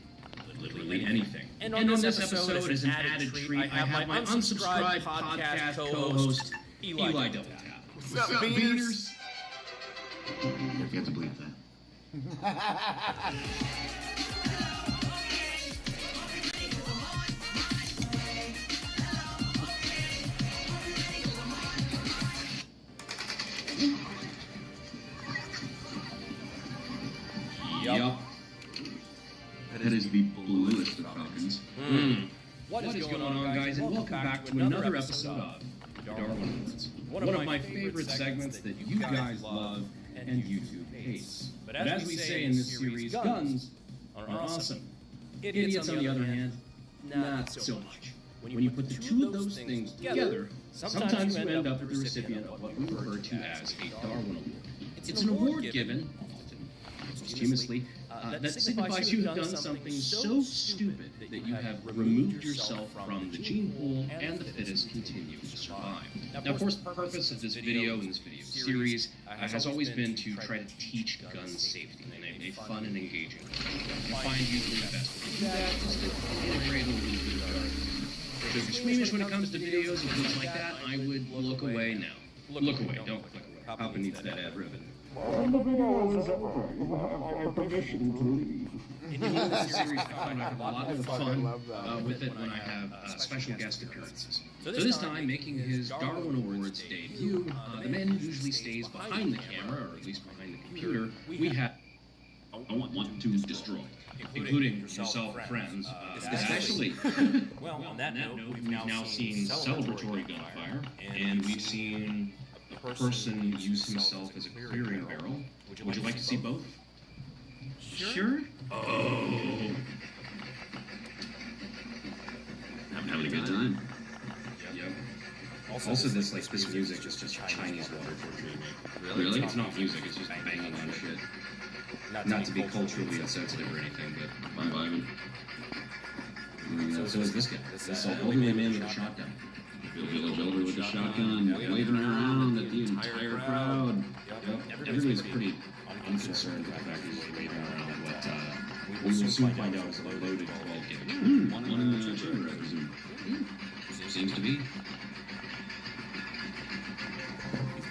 literally anything. And on this episode, as an added treat, I have my unsubscribed podcast co-host, Eli Double Tap. What's up, Beaners? You have to believe that. Yup. That is the bluest of Falcons. What is going on, guys, and welcome back to another episode of Darwin Awards. One of my favorite segments that you guys love and YouTube hates. But as we say in this series, guns are awesome. Idiots, on the other hand, not so much. When you put the two of those things together, sometimes you end up with the recipient of what we refer to as a Darwin Award. It's an award given, often posthumously, that signifies you have done something so stupid that you have removed yourself from the gene pool and the fittest continue to survive. Now, of course, the purpose of this video and this video series has always been to try to teach gun safety in a fun and engaging way. I find usually the best way to do that is to integrate a little bit of dark. So if you're squeamish when it comes to videos and things like that, I would look away now. Look away, don't click away. Papa needs that ad ribbon. And the video is over. You have my permission to leave. In this series, I find I have a lot of fun with it when I have special guest appearances. So this time, making his Darwin Awards debut, the man who usually stays behind the camera, or at least behind the computer, we have I want to destroy, including yourself, friends, especially. Well, on that note, we've now seen celebratory gunfire, and we've seen a person use himself as a clearing barrel. Would you like to see both? Sure? Oh. I'm having a good time. Yep. Also, this music is just Chinese water torture. Really? It's not music, it's just banging on shit. Not to be culturally insensitive or anything, but I'm vibing. So is this guy. This elderly man with a shotgun. Village elder with a shotgun, waving around at the entire crowd. Yep. Everybody's pretty unconcerned with the fact that he's waving around what we will soon find out is a loaded 12 gauge. One in the chamber, I presume. Seems to be.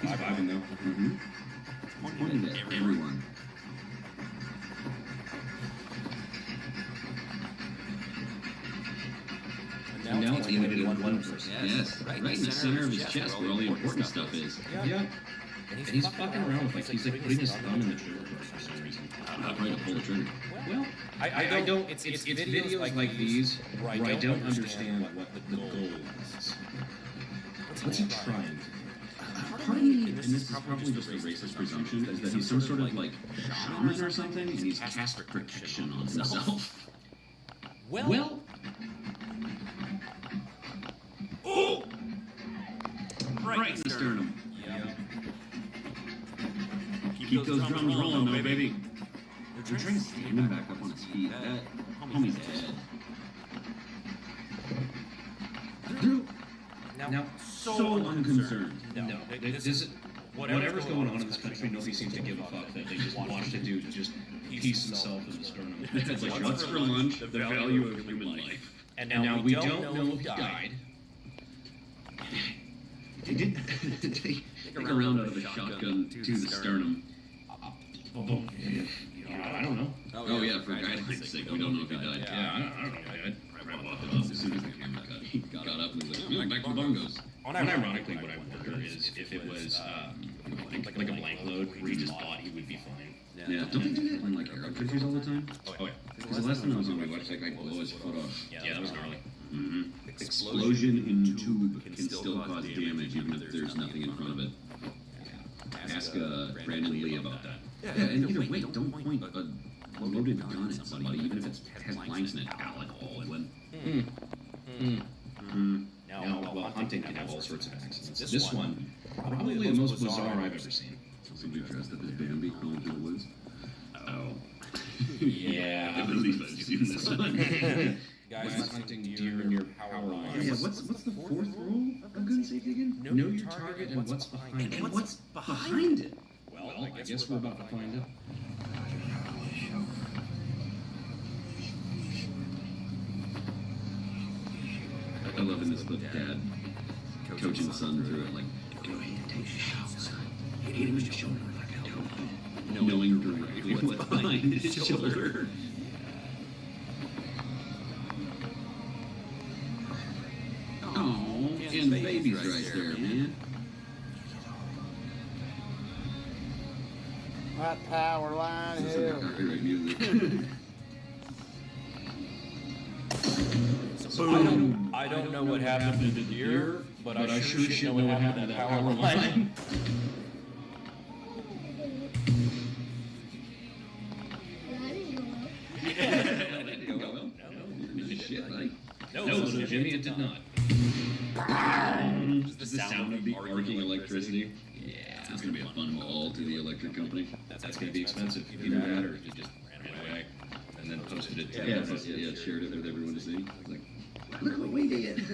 He's vibing though. Pointing to everyone. And now it's aiming at one person. Yes, right in the center of his chest where all the important stuff is. Yeah. And he's fucking around with he's putting his thumb in the trigger for some reason. Not trying to pull the trigger. Well, I don't. It's videos like these where I don't understand what the goal is. What's he trying to do? Part of me, and this is probably just a racist presumption, is that he's some sort of shaman or something, and he's cast protection on himself. Well. Oh! Right in the sternum. Yeah. Keep those drums rolling, though, baby. They're trying to stand him back up on his feet. That homie's dead. Drew. Now, so unconcerned. No, this whatever's going on in this country, nobody seems to give a fuck that they just watched a dude just piece himself in the sternum. It's like, what's for lunch? The value of human life. And now we don't know if he died. He did take a round out of the shotgun to the sternum. I don't know. Oh yeah, for guidance sake, we don't know if he died. Yeah, I don't know. I'd walk it off as soon as the camera cut. He got up and was like, back to the bongos. Unironically, what I wonder is if it was like a blank load where he just thought he would be fine. Yeah, don't they do that in like Arab countries all the time? Oh yeah. Because the last time I was on my watch, that guy blow his foot off. Yeah, that was gnarly. Explosion in tube can still cause damage even if there's nothing in front of it. Ask Brandon Lee about that. Yeah, and either way, don't point a loaded gun at somebody, even if it has blanks in it. Alec Baldwin. Now, well, hunting can have all sorts of accidents. This one, probably the most bizarre I've ever seen. Somebody dressed up as Bambi crawling through the woods. Oh. Yeah, I believe I've seen this one. Guys hunting deer in your power line. Yeah, what's the fourth rule of gun safety again? Know your target and what's behind it. And what's behind it? Well, I guess we're about to find out. I love in this book, Dad coaching son through it, like, go ahead and take a shot, son. Hit him in the shoulder like I told you. Knowing directly what's behind his shoulder. Oh, and the baby's right there, man. That power line here. Copyright music. I don't know what happened to the deer, but I sure should know what happened to that power line. That didn't go well. No. Shit, like. No, little Jimmy, it did not. Just the sound of the arcing electricity. Yeah, it's gonna be a fun call to the electric company. That's gonna be expensive. Either that or just ran away and then posted it. Shared it with everyone to see. Like, look what we did.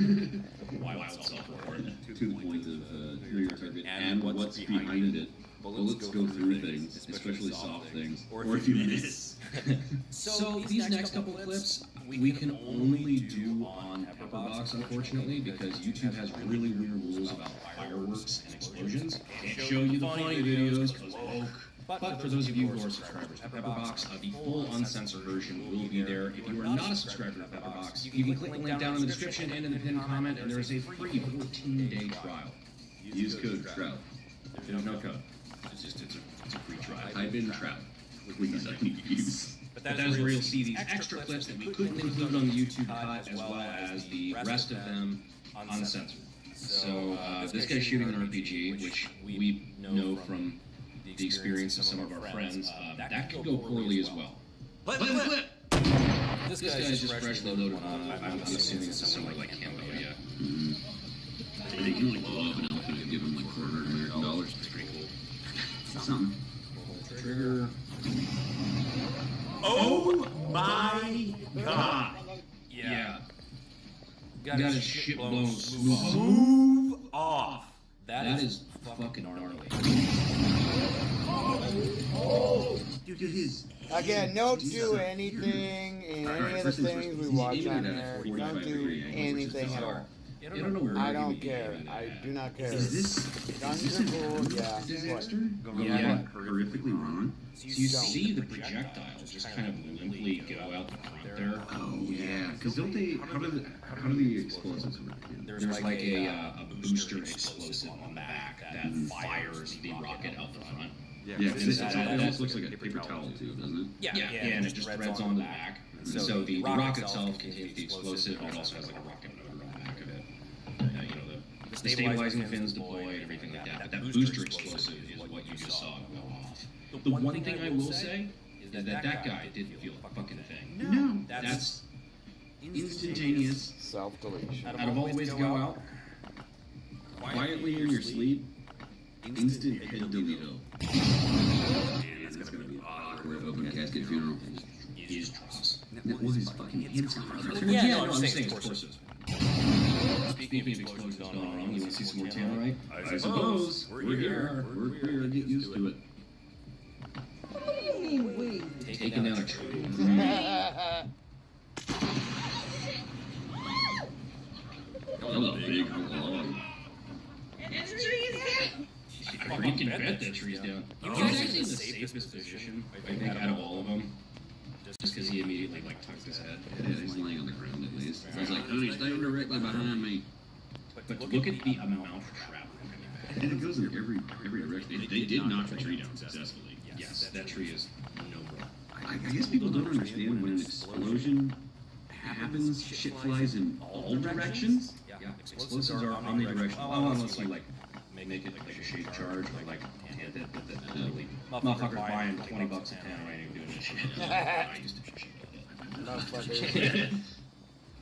Wild self-report. To the point of your target and what's behind it. Bullets go through things, especially soft things, or if you miss. So these next couple clips we can only do on Pepperbox, unfortunately, because YouTube has really weird rules about fireworks and explosions. Can't show you the funny videos because woke. But for those of you who are subscribers to Pepperbox, the full uncensored version will be there. If you are not a subscriber to Pepperbox, you can click the link down in the description and in the pinned comment, and there is a free 14-day trial. Use code TROUT. There's no code. It's a free trial. Type in TROUT. Please, I need views. But that is where you'll see these extra clips that we couldn't include on the YouTube cut, as well as the rest of them uncensored. So this guy's shooting an RPG, which we know from the experience of some of our friends, that could go poorly as well. Clip! This guy's just freshly loaded on. I'm assuming this is somewhere like Cambodia. They can like blow up an elephant and give him like $400 American. It's pretty cool. Something. Trigger. Oh my god! Yeah. Got his shit blown smooth off. That is fucking gnarly. Dude, his again, don't do anything in any of the things we watch on there. Don't do anything at all. I don't care. I do not care. Is this guns are cool? Yeah. Yeah, horrifically wrong. So you see the projectiles just kind of limply go out the front there. Oh yeah, because don't they? How do the explosives work? There's like a booster explosive on the back that fires the rocket out the front. Yeah, it almost looks like a paper towel too, doesn't it? Yeah, and it just threads onto the back. So the rocket itself contains the explosive, and it also has like a rocket motor on the back of it. The stabilizing fins deploy and everything like that. But that booster explosive is what you just saw go off. The one thing I will say is that guy didn't feel a fucking thing. No, that's instantaneous self-deletion. Out of all the ways to go out, quietly in your sleep, instant head delete-o. And that's gonna be awkward. Open casket funeral. His drops. That was his fucking head's brother. Yeah, no, I'm just saying explosives. Speaking of explosions gone wrong, you want to see some more tannerite? I suppose. We're here. We're here to get used to it. Taking down a tree. That was a big log. I freaking bet that tree's down. He was actually in the safest position, I think, out of all of them. Just because he immediately, like, tucked his head. Yeah, he's laying on the ground at least. So I was like, honey, stay directly behind me. But look at the amount of shrapnel coming back. And it goes in every direction. They did knock the tree down successfully. Yes, that tree is no more. I guess people don't understand when an explosion happens, shit flies in all directions. Yeah, explosives are omnidirectional. Oh, unless you like make it like a shaped charge, or like motherfuckers buying $20 a can, I ain't doing this shit. I used to shit.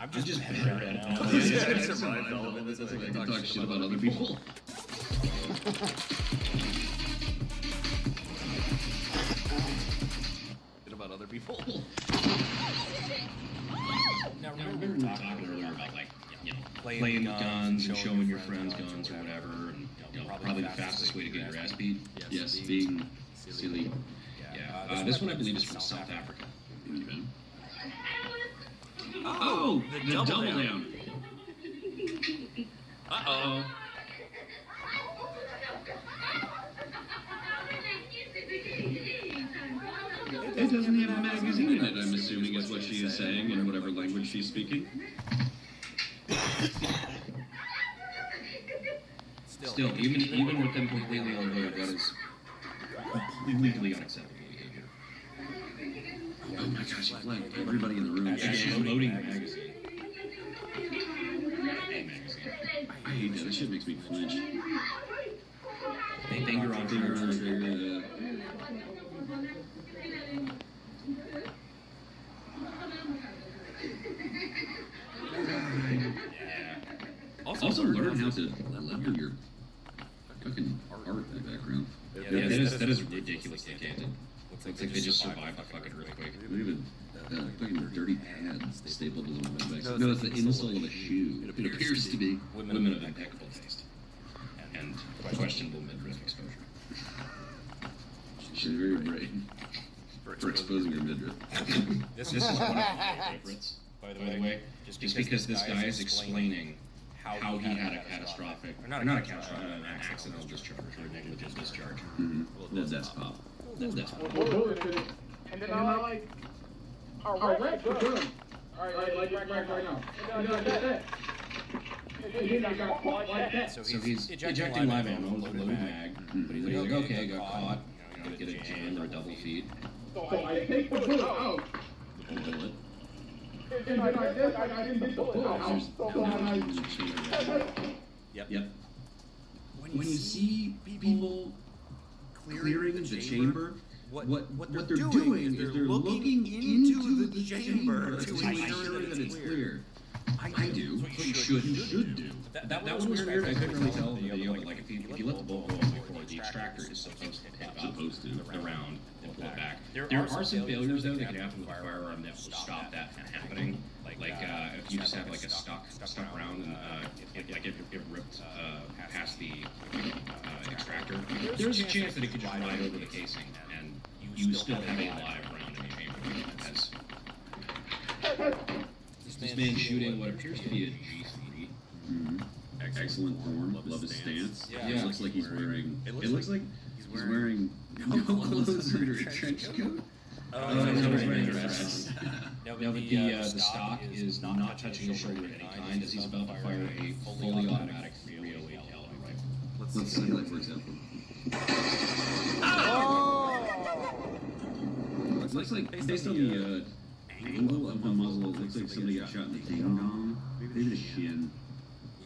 I'm just mad right now. I survived all of it. That's like I can talk shit about other people. About other people. Now remember we were talking earlier about like, you know, playing with guns and showing your friends guns or whatever, and you know, probably the fastest way to get your ass beat. Yes, being silly. Yeah. This one I believe is from South Africa. Oh, the double down. Uh-oh. It doesn't have a magazine in it, I'm assuming, is what she is saying in whatever language she's speaking. Still, even with them completely unloaded, that is legally unacceptable behavior. Oh my gosh, she's like everybody in the room. Yeah, she's loading the magazine. I hate that. That shit makes me flinch. Finger on trigger. Also learn how to level your fucking art in the background. Yeah, that is ridiculously candid. Looks like they just survived a fucking earthquake. Look at a fucking dirty pad stapled to the woman's back. No, it's the insole of a shoe. It appears to be women of impeccable taste and questionable midriff exposure. She's very brave for exposing her midriff. This is one of my favorites, by the way, just because this guy is explaining how he had a catastrophic, or not a catastrophic, an accidental discharge or a negligent discharge. Well, that's pop. That's pop. And then I like, our legs are good. Alright, like right now. So he's ejecting live ammo with a loaded mag, but he's like, okay, I got caught. You know, get a jam or a double feed. So I take the bullet out. The bullet. And like this, I didn't take the bullet out. Yep. When you see people clearing the chamber, what they're doing is they're looking into the chamber to ensure that it's clear. I do. What you should do. That one was weird. I couldn't really tell in the video, but like if you let the bolt go before the extractor is supposed to pick up the round and pull it back. There are some failures though that can happen with a firearm that will stop that from happening. Like if you just have like a stuck round and it ripped past the extractor, there's a chance that it could just ride over the casing and you still have a live round in your chamber. This man shooting what appears to be a G3. Excellent form. Love his stance. Yeah. It looks like he's wearing. It looks like he's wearing no clothes or a trench coat. No, he's wearing a dress. Now the stock is not touching his shoulder at any kind as he's about to fire a fully automatic 308 caliber rifle. Let's see that for example. Looks like based on the angle of the muzzle, it looks like somebody got shot in the ding dong. Maybe the shin.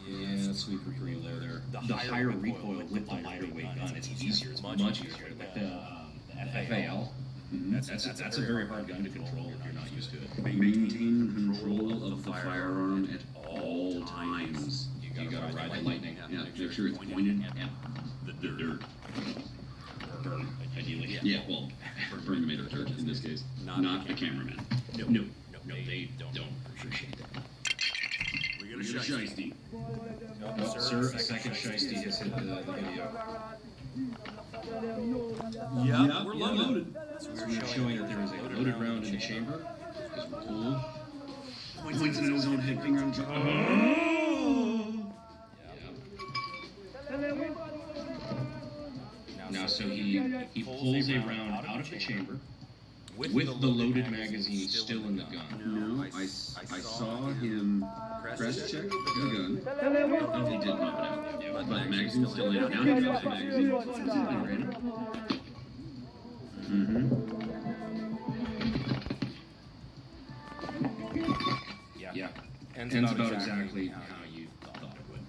Yeah, sweet pretty low there. The higher recoil with the lighter weight gun, it's easier. It's much easier. Like the FAL. That's a very hard gun to control if you're not used to it. Maintain control of the firearm at all times. You gotta ride the lightning. Yeah, make sure it's pointed at the dirt. Burn, ideally. Yeah, well, burn the main dirt in this case, not the cameraman. No, they don't appreciate that. We got a shiesty. Sir, a second shiesty has hit the video. Yeah, we're loaded. So we're showing that there is a loaded round in the chamber. Because we're cool. Points in his own head, finger on the Now, so he pulls a round out of the chamber with the loaded magazine still in the gun. No, I saw him press check the gun. And he did pop it out. Yeah. But magazine's still in. Now he drops the magazine. Yeah. Ends about exactly how you thought it would.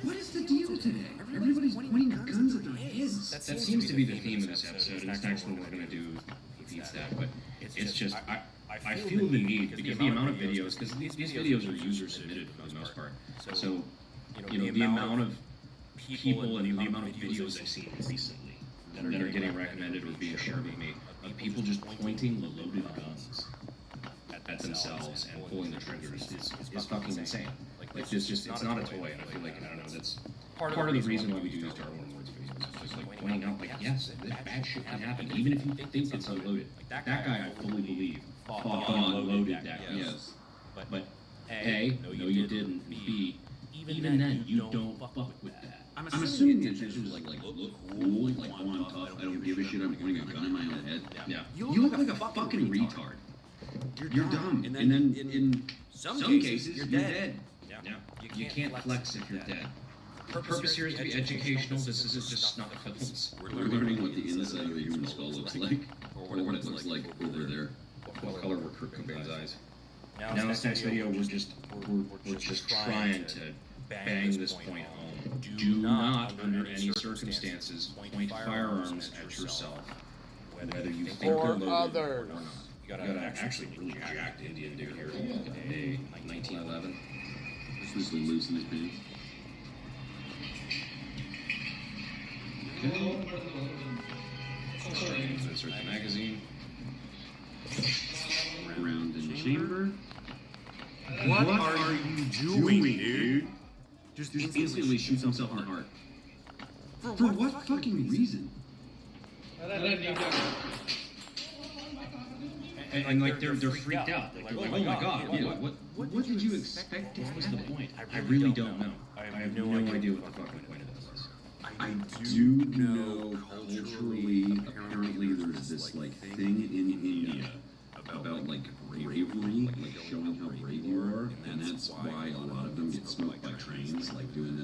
What is the deal today? Everybody's pointing guns at their heads. That seems to be the theme of this episode, and this next one we're going to do beats that, but it's just, I feel the need, because the amount of videos, because these videos are user-submitted for the most part, so, you know, the amount of people and the amount of videos I've seen recently that are getting recommended or being shared with me, of people just pointing the loaded guns at themselves and pulling the triggers is fucking insane. Like, it's not a toy, and I feel like, I don't know, that's part of the reason why we do these Darwin Awards videos. It's just like pointing out, like, yes, this bad shit can happen, even if you think it's unloaded. That guy, I fully believe, thought he unloaded that, yes. But A, no you didn't, and B, even then, you don't fuck with that. I'm assuming the intention is like look cool, like, oh, I'm tough, I don't give a shit, I'm pointing a gun in my own head. Yeah. You look like a fucking retard. You're dumb. And then in some cases, you're dead. Yeah. You can't flex if you're dead. The purpose here is to be educational. This is just snuff films. We're learning what the inside of a human skull looks like, or what it looks like over there. What color were Kurt Cobain's eyes? Now this next video, we're just trying to bang this point home. Do not, under any circumstances, point firearms at yourself, whether you think they're loaded or not. You got an actually really jacked Indian dude here, a 1911. This was the loose in his pants. Insert the magazine. Round in chamber. What are you doing, dude? Just instantly shoots himself in the heart. For what fucking reason? And like they're freaked out. Like, they're like, oh my god, yeah, what did you expect? What was the point? I really don't know. I have no idea what the fucking point of this is. I do know culturally, apparently there's this like thing in India about like bravery, like showing how brave you are, and that's why a lot of them get smoked by trains, like doing the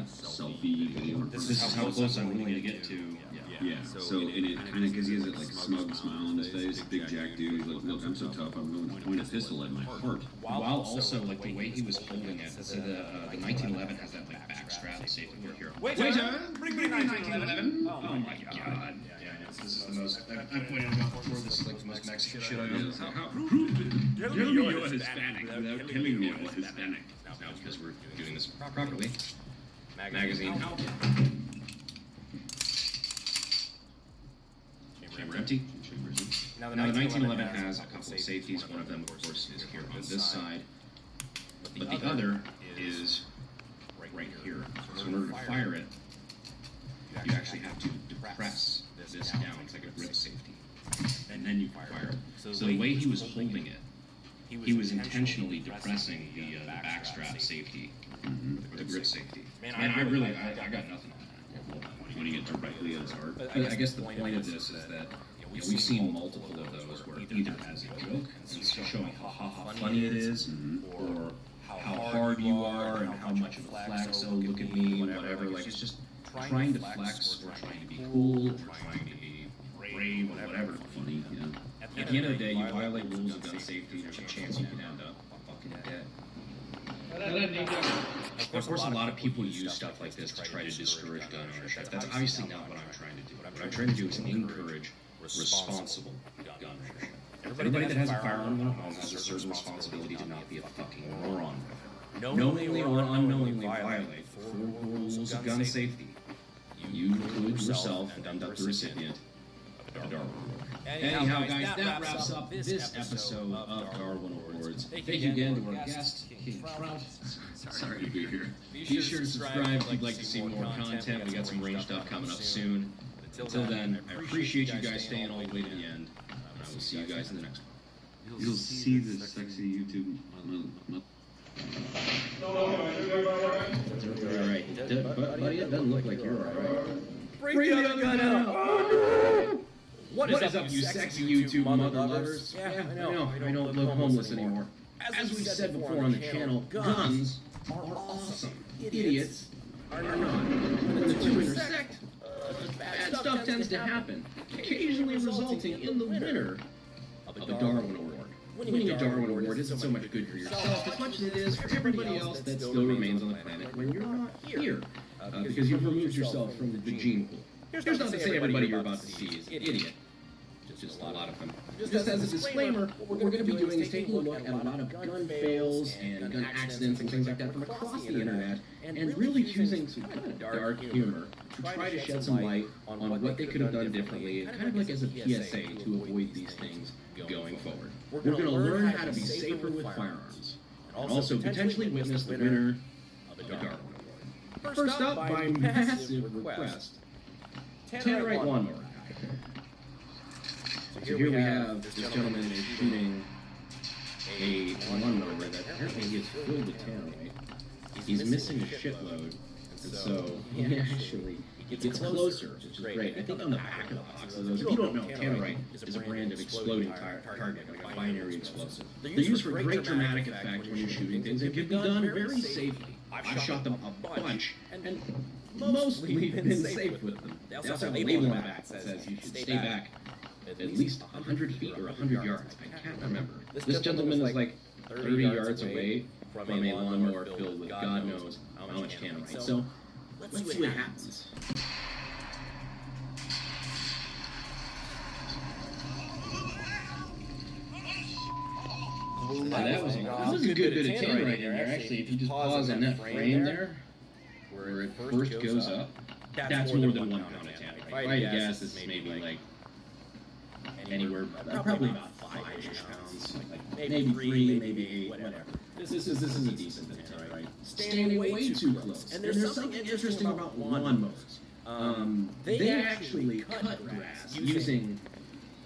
selfie video. This is how close I'm willing to get to. Yeah, so and it kind of gives you that like smug smile on his face, big jack dude. He's like, look, I'm so tough, I'm going to point a pistol at my heart. While also like the way he was holding it. So the 1911 has that like backstrap safety work here. Wait, bring me 1911. Oh my god. Yeah, this is the most. I've pointed out before. This is like the most Mexican shit I know. How prove it? Tell me you're Hispanic without telling me I'm Hispanic. Now because we're doing this properly. Magazine out. Chamber empty. Now the 1911 has a couple of safeties. One of them, of course, is here on this side, but the other is right here. So in order to fire it, you actually have to depress this down. It's like a grip safety, and then you can fire it. So the way he was holding it, he was intentionally depressing the backstrap safety, the grip safety. Man, I got nothing on that. Pointing it directly at his heart. But I guess the point of this is that we've seen multiple of those where either as a joke and showing how funny it is, or how hard you are and how much of a flex, oh look at me, whatever. Like it's just trying to flex or trying to be cool or trying to be brave or whatever. Funny, you know. At the end of the day, you violate rules of gun safety, there's a chance you can end up fucking dead. Of course, a lot of people use stuff like this to try to discourage gun ownership. That's obviously not what I'm trying to do. What I'm trying to do is encourage responsible gun ownership. Everybody that has a firearm in their home has a certain responsibility to not be a fucking moron. Knowingly or unknowingly violate 4 rules of gun safety. You include yourself and end up the recipient of the Darwin Award. Anyhow, guys, that wraps up this episode of Darwin Awards. Thank you again to our guest, King Trout. Sorry to be here. Be sure to subscribe if you'd like to see more content. We got some range stuff coming up soon. Until then, I appreciate you guys staying all the way to the end. And I will see you guys in the next one. You'll see the sexy YouTube. Alright, buddy, it doesn't look like you're alright. Bring the other gun out! What is up, you sexy YouTube mother lovers? Yeah, I know. I don't live homeless anymore. As we said before on the channel, guns are awesome. Idiots are not. When the two intersect, bad stuff tends to happen, occasionally resulting in the winner of a Darwin Award. Winning a Darwin Award isn't so much good for yourself as much as it is for everybody else that still remains on the planet when you're not here, because you've removed yourself from the gene pool. Here's not to say everybody you're about to see is an idiot. Just a lot of them. Just as a disclaimer, what we're going to be doing is taking a look at a lot of gun fails and gun accidents and things like that from across the internet, and really choosing some kind of dark humor to try to shed some light on what they could have done differently, and kind of like as a PSA to avoid these things going forward. We're going to learn how to be safer with firearms, and also potentially witness the winner of a Darwin Award. First up, by massive request, Tannerite Lawnmower Guy. So here we have this gentleman is shooting a lawnmower that apparently he is filled with tannerite. He's missing a shitload, and so he actually gets closer, which is great. I think on the back of the box of those, if you don't know, tannerite is a brand of exploding target, like a binary explosive. They're used for great dramatic effect when you're shooting things, and can be done very safely. I've shot them a bunch, and mostly been safe with them. They also have a label on the back that says you should stay back at least 100 feet or 100 yards. I can't remember. This gentleman is like 30 yards away from a lawnmower filled with God knows how much tannerite. So let's see what happens. That was a good bit of tannerite in there. Actually, if you just pause on that frame there, where it first goes up, that's more than 1 pound of tannerite. If I had to guess, this maybe like anywhere, probably about 5-ish pounds, like maybe 3, maybe 8, whatever. This is a decent bit of tannerite. Standing way too close. And there's something interesting about lawnmowers. They actually cut grass using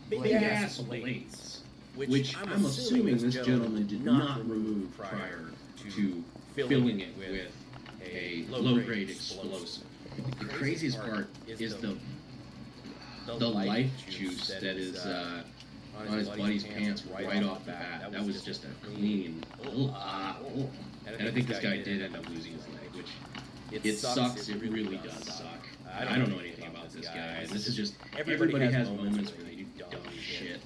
big-ass blades, which I'm assuming this gentleman did not remove prior to filling it with a low-grade explosive. The craziest part is the life juice that is on his buddy's pants right off the bat. That was just a clean, and I think this guy did end up losing his leg, which it sucks. It really does suck. I don't know anything about this guy. This is just, everybody has moments where they do dumb shit.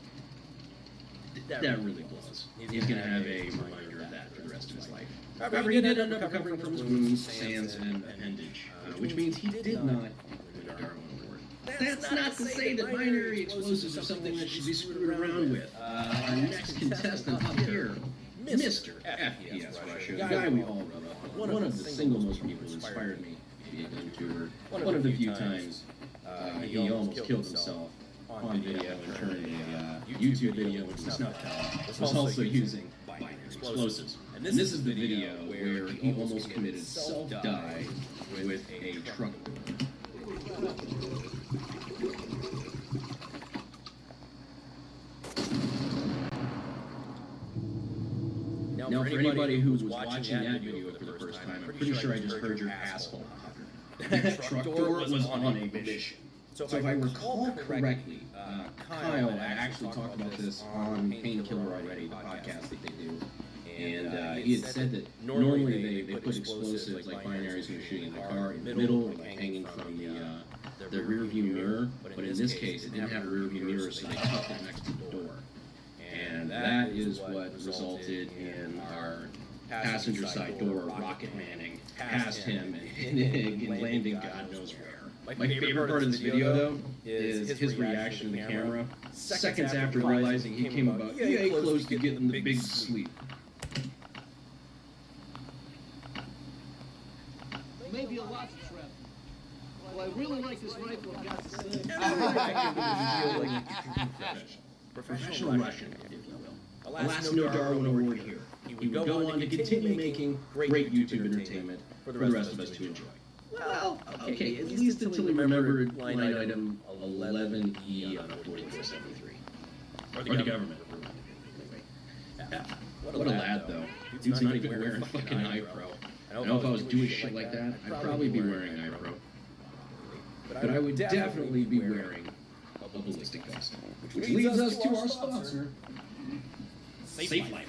That really blows. He's going to have a reminder of that for the rest of his life. However, he did end up recovering from his wounds, sands, and appendage, which means he did not win a Darwin Award. That's not to say that binary explosives are something that should be screwed around with. Our next contestant up here, Mr. FPS Russia, the guy we all run up on, one of the single most people who inspired me to be a gun tuber, one of the few times he almost killed himself on video and turned a YouTube video into a snuff film, was also using binary explosives. And this is the video where he almost committed self-die with a truck door. Now, for anybody who was watching that video for the first time, I'm pretty sure I just heard your asshole. That truck door was on a mission. So if I recall correctly, Kyle actually talked about this on Painkiller Already, the podcast that they do. And he had said that normally they put explosives like binaries when you're shooting in the car in the middle, or like hanging from the rear view mirror. But in this case, it didn't have a rear view mirror, so they tucked it next to the door. And that is what resulted in our passenger side door rocket manning past him and landing God knows where. My favorite part of this video, though, is his reaction to the camera seconds after realizing he came about yay close to getting the big sleep. Maybe a lot to travel. Well, I really like this rifle, I've got to say. Professional Russian, if you will. Alas, no Darwin Award here. He would go on to continue making great YouTube entertainment for the rest of us to enjoy. Well, okay, at least until he remembered line item 11E on a 4473. Or the government. What a lad, though. Dude's not even wearing fucking iPro. I know if I was doing shit like that, I'd probably be wearing iPro. But I would definitely be wearing a ballistic vest. Which leads us to our sponsor, Safe Life.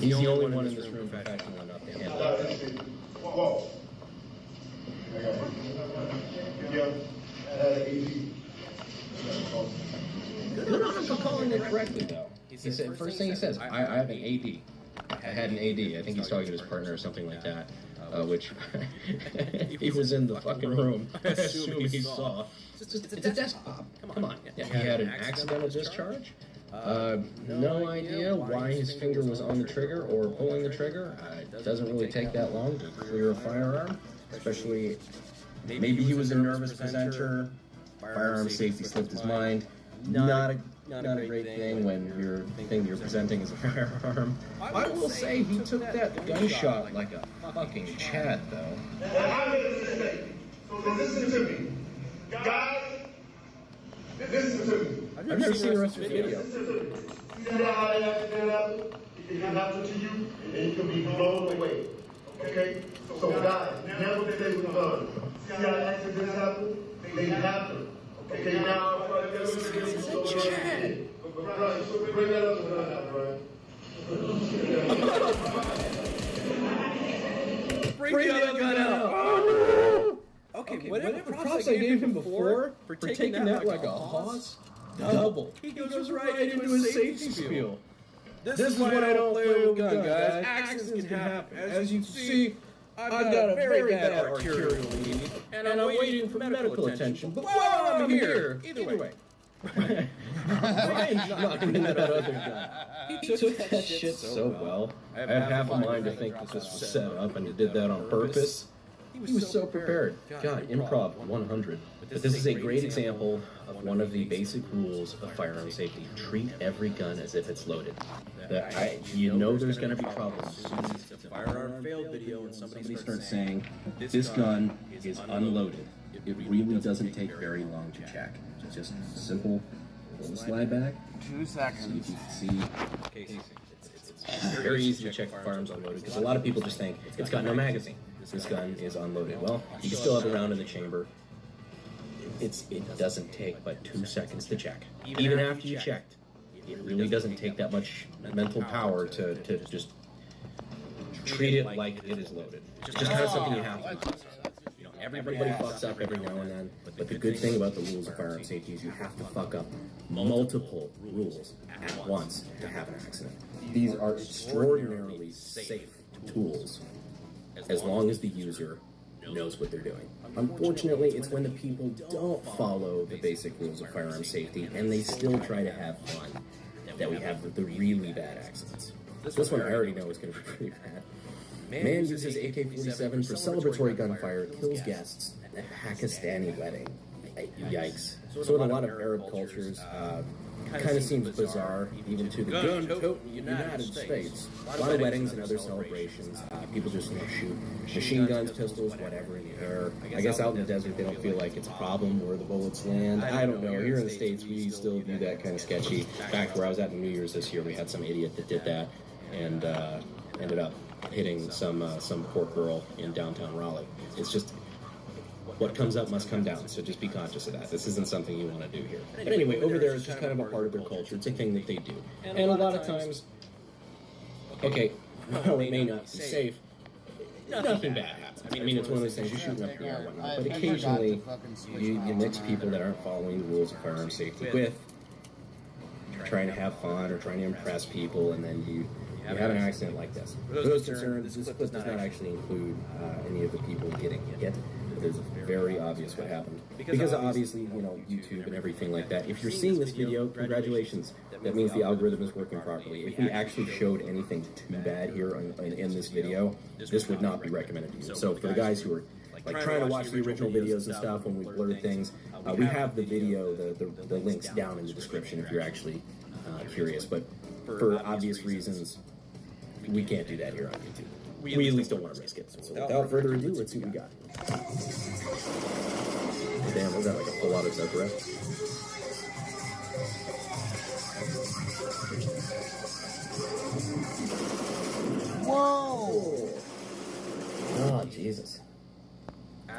He's the only one in this room professional enough to handle it. Whoa. Good on him for calling it correctly, though. He said, first thing he says, I have an AD. I had an AD. I think he's talking to his partner or something like that, which he was in the fucking room. I assume he saw. It's a desktop. Come on. Yeah, he had an accidental discharge. No idea why his finger was on the trigger or pulling the trigger. It doesn't really take that long to clear a firearm, especially maybe he was a nervous presenter. Firearm safety slipped his mind. Not a great thing when your thing you're presenting is a firearm. I will say he took that gunshot like a fucking Chad, though. I made a mistake. So listen to me. Guys, listen to me. I've never seen the rest of the video. See how that accident happened? It can happen to you, and you can be blown away. Okay? So guys, never play with guns. See how accidents happen? They happen. Okay, now, bring that up to Brian. Bring the other gun out. Oh, no. Okay, whatever props I gave him before for taking that like a hoss, double. He goes right into his safety spiel. This is why I don't play with gun, guys. Accidents can happen. As you can see, I've got a very bad arterial bleed, and I'm waiting for medical attention. But while I'm here, either way. Ryan's not going to that other gun. He took that shit so well. I have half a mind to think that this was set up and he did that on purpose. He was so prepared. God, improv 100. But this is a great example of one of the basic rules of firearm safety. Treat every gun as if it's loaded. You know there's going to be problems. It's a firearm failed video and somebody starts saying, this gun is unloaded. It really doesn't take very long to check. Just simple, little slide back. 2 seconds. So you can see, it's very easy to check the firearms unloaded because a lot of people just think it's got no magazine. This gun is unloaded. Well, you can still have a round in the chamber. It doesn't take but 2 seconds to check. Even after you checked, it really doesn't take that much mental power to just treat it like it is loaded. It's just kind of something you have to do. Everybody fucks up every now and then, but the good thing about the rules of firearm safety is you have to fuck up multiple rules at once to have an accident. These are extraordinarily safe tools as long as the user knows what they're doing. Unfortunately, it's when the people don't follow the basic rules of firearm safety and they still try to have fun that we have the really bad accidents. This one I already know is going to be pretty bad. Man uses AK-47 for celebratory gunfire, kills guests at a Pakistani wedding. Yikes. So in a lot of Arab cultures, kind of seems bizarre, even to the gun-toting United States. A lot of weddings and other celebrations, people just shoot machine guns, pistols, whatever in the air. I guess out in the desert they don't feel like it's a problem where the bullets land. I don't know. Here in the States we still do that kind of sketchy. In fact, where I was at in New Year's this year, we had some idiot that did that and ended up hitting some poor girl in downtown Raleigh. It's just what comes up must come down, so just be conscious of that. This isn't something you want to do here. But anyway, over there it's just kind of a part of their culture. It's a thing that they do. And a lot of times, okay, while it may not be safe, nothing bad happens. I mean, it's one of those things, you're shooting up the air and whatnot, but occasionally you mix people that aren't following the rules of firearm safety with trying to have fun or trying to impress people, and then you have an accident like this. For those concerned, this clip does not actually include any of the people getting hit. It's very obvious what happened. Because obviously, YouTube and everything like that. If you're seeing this video, congratulations. That means the algorithm is working properly. If we actually showed anything too bad here in this video, this would not be recommended to you. So for the guys who are trying to watch the original videos and stuff when we blur things, we have the video, the links down in the description if you're actually curious. But for obvious reasons, we can't do that here on YouTube. We at least don't want to risk it. So without further ado, let's see what we got. Damn, was that like a full out of Zephyr? Whoa! Oh, Jesus.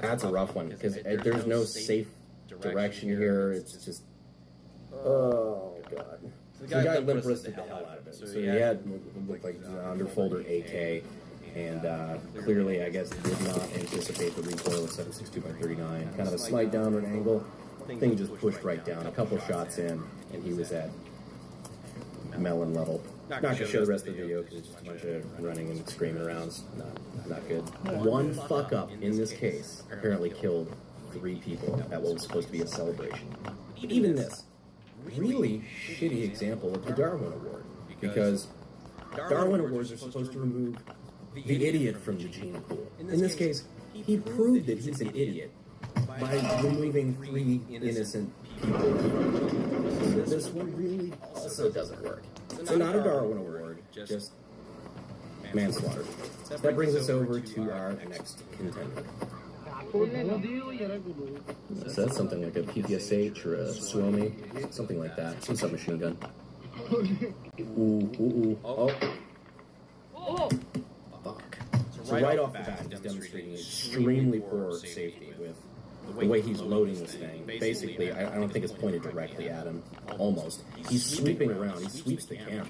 That's a rough one, because there's no safe direction here. It's just... Oh, God. The guy limp wristed the hell out of it. So he had what looked like an underfolder AK, and clearly, I guess, did not anticipate the recoil of 7.62x39. Kind of a slight downward angle. Thing just pushed right down. A couple shots in, and he was at melon level. Not going to show the rest of the video because it's just a bunch of running and screaming around. It's not good. One fuck up in this case apparently killed 3 people at what was supposed to be a celebration. Even this really shitty example of the Darwin Award, because Darwin Awards are supposed to remove the idiot from the gene pool. In this case, he proved that he's an idiot by removing 3 innocent people from the gene. This one really also doesn't work. So not a Darwin Award, just manslaughter. That brings us over to our next contender. So that's something like a PPSH or a Suomi, something like that. Some submachine gun. Oh. Fuck. So right off the bat, he's demonstrating extremely poor safety with the way he's loading this thing. Basically, I don't think it's pointed directly at him. Almost. He's sweeping around. He sweeps the camera.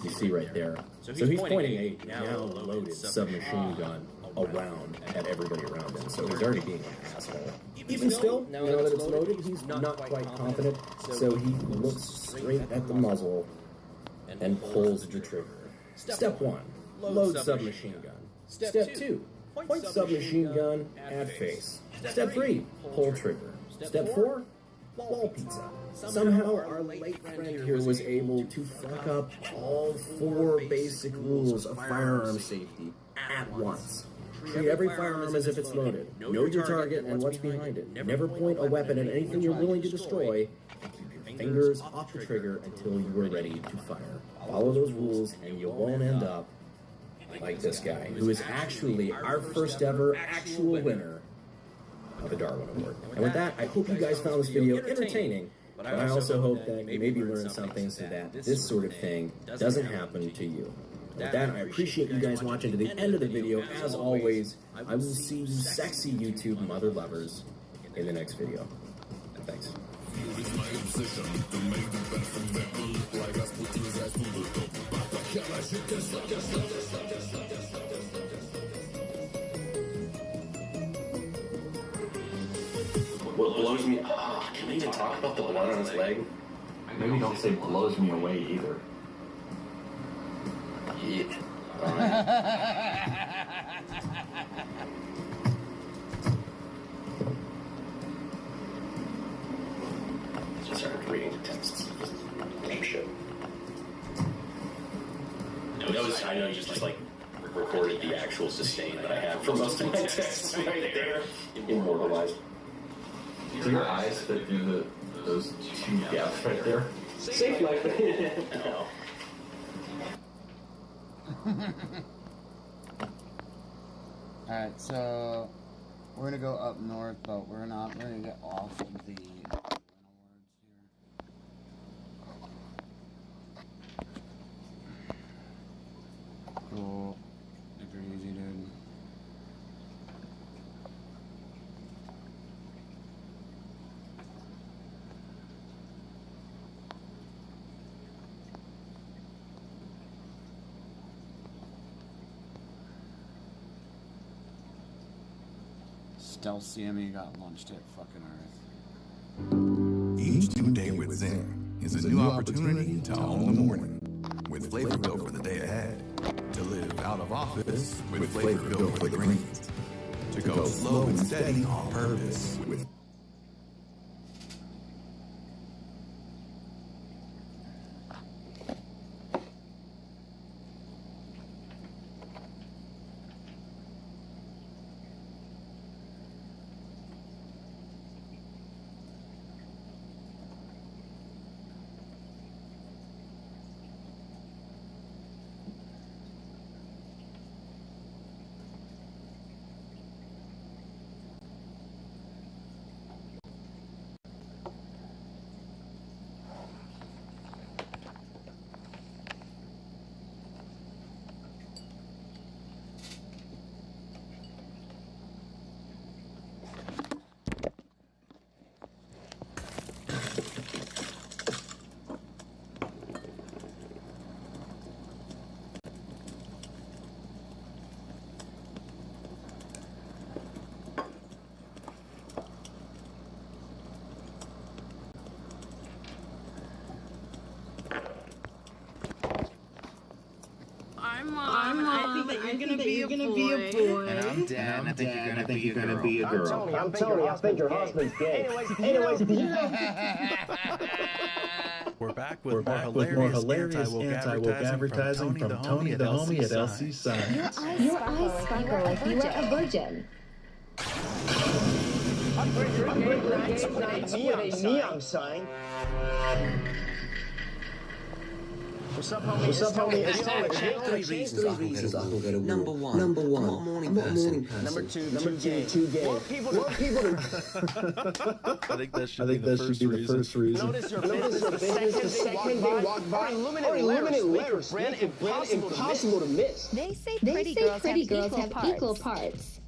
You see right there. So he's pointing a now loaded submachine gun around at everybody around him. So he's already being an asshole. Even still, now that it's loaded, he's not quite confident. So he looks straight at the muzzle and pulls the trigger. Step 1, load submachine gun. Step 2, point submachine gun at face. Step 3, pull trigger. Step 4, wall pizza. Somehow our late friend here was able to fuck up all 4 basic rules of firearm safety at once. Treat every firearm as if it's loaded. Know your target and what's behind it. Never point a weapon at anything you're willing to destroy. Keep your fingers off the trigger until you are ready to fire. Follow those rules and you won't end up like this guy, who is actually our first ever actual winner of the Darwin Award. And with that, I hope you guys found this video entertaining, but I also hope that you maybe learned something so that this sort of thing doesn't happen to you. With that, I appreciate you guys watching to the end of the video. As always, I will see you sexy YouTube mother lovers in the next video. Thanks. What blows me... can we even talk about the blood on his leg? Maybe don't say blows me away either. Yeah. Just started reading the texts. Just shit. I know you just like recorded the actual sustain that I have for most of my texts right there. Immortalized. Do your eyes fit through those 2 gaps right there? Safe life. No. Alright, so we're gonna go up north, but we're gonna get off of the cool. Super easy, dude. Stealth CME got launched at fucking Earth. Each new day with Zen is a new opportunity to own the morning with flavor built for the day ahead. To live out of office with flavor built for the greens. To go slow and steady on purpose with you're gonna be a boy. And I'm Dan, and I think you're gonna be a girl. I'm Tony, I think your husband's gay. Anyways, We're back with more hilarious anti-woke advertising from Tony the Homie at LC Sign. Your eyes sparkle like you are a virgin. With a neon sign. What's up, homie? It's Tony. Three reasons I will go to war. Number one, I'm not a morning person. Number two, too gay. More people to... I think that should be the first reason. Notice your business the second they walk by. Or illuminate letters, brand impossible to miss. They say pretty girls have equal parts.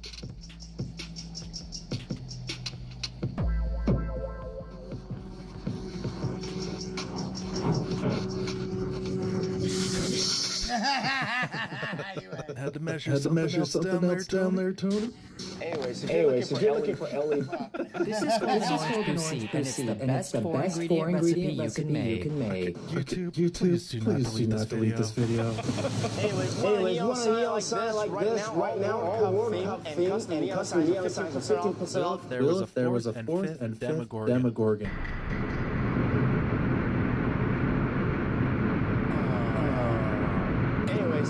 Had to measure something else down there, Tony. Anyways, if you're looking for Ellie, this is called Proceed, and it's the best four-ingredient recipe you can make. YouTube, please do not delete this video. Anyways, you want a neon sign like this right now, all World Cup themes and custom neon signs for 15% off? There was a fourth and fifth Demogorgon. Anyways,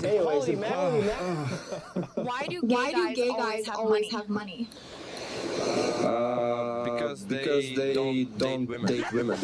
Why do gay guys always have money? Because they don't date women.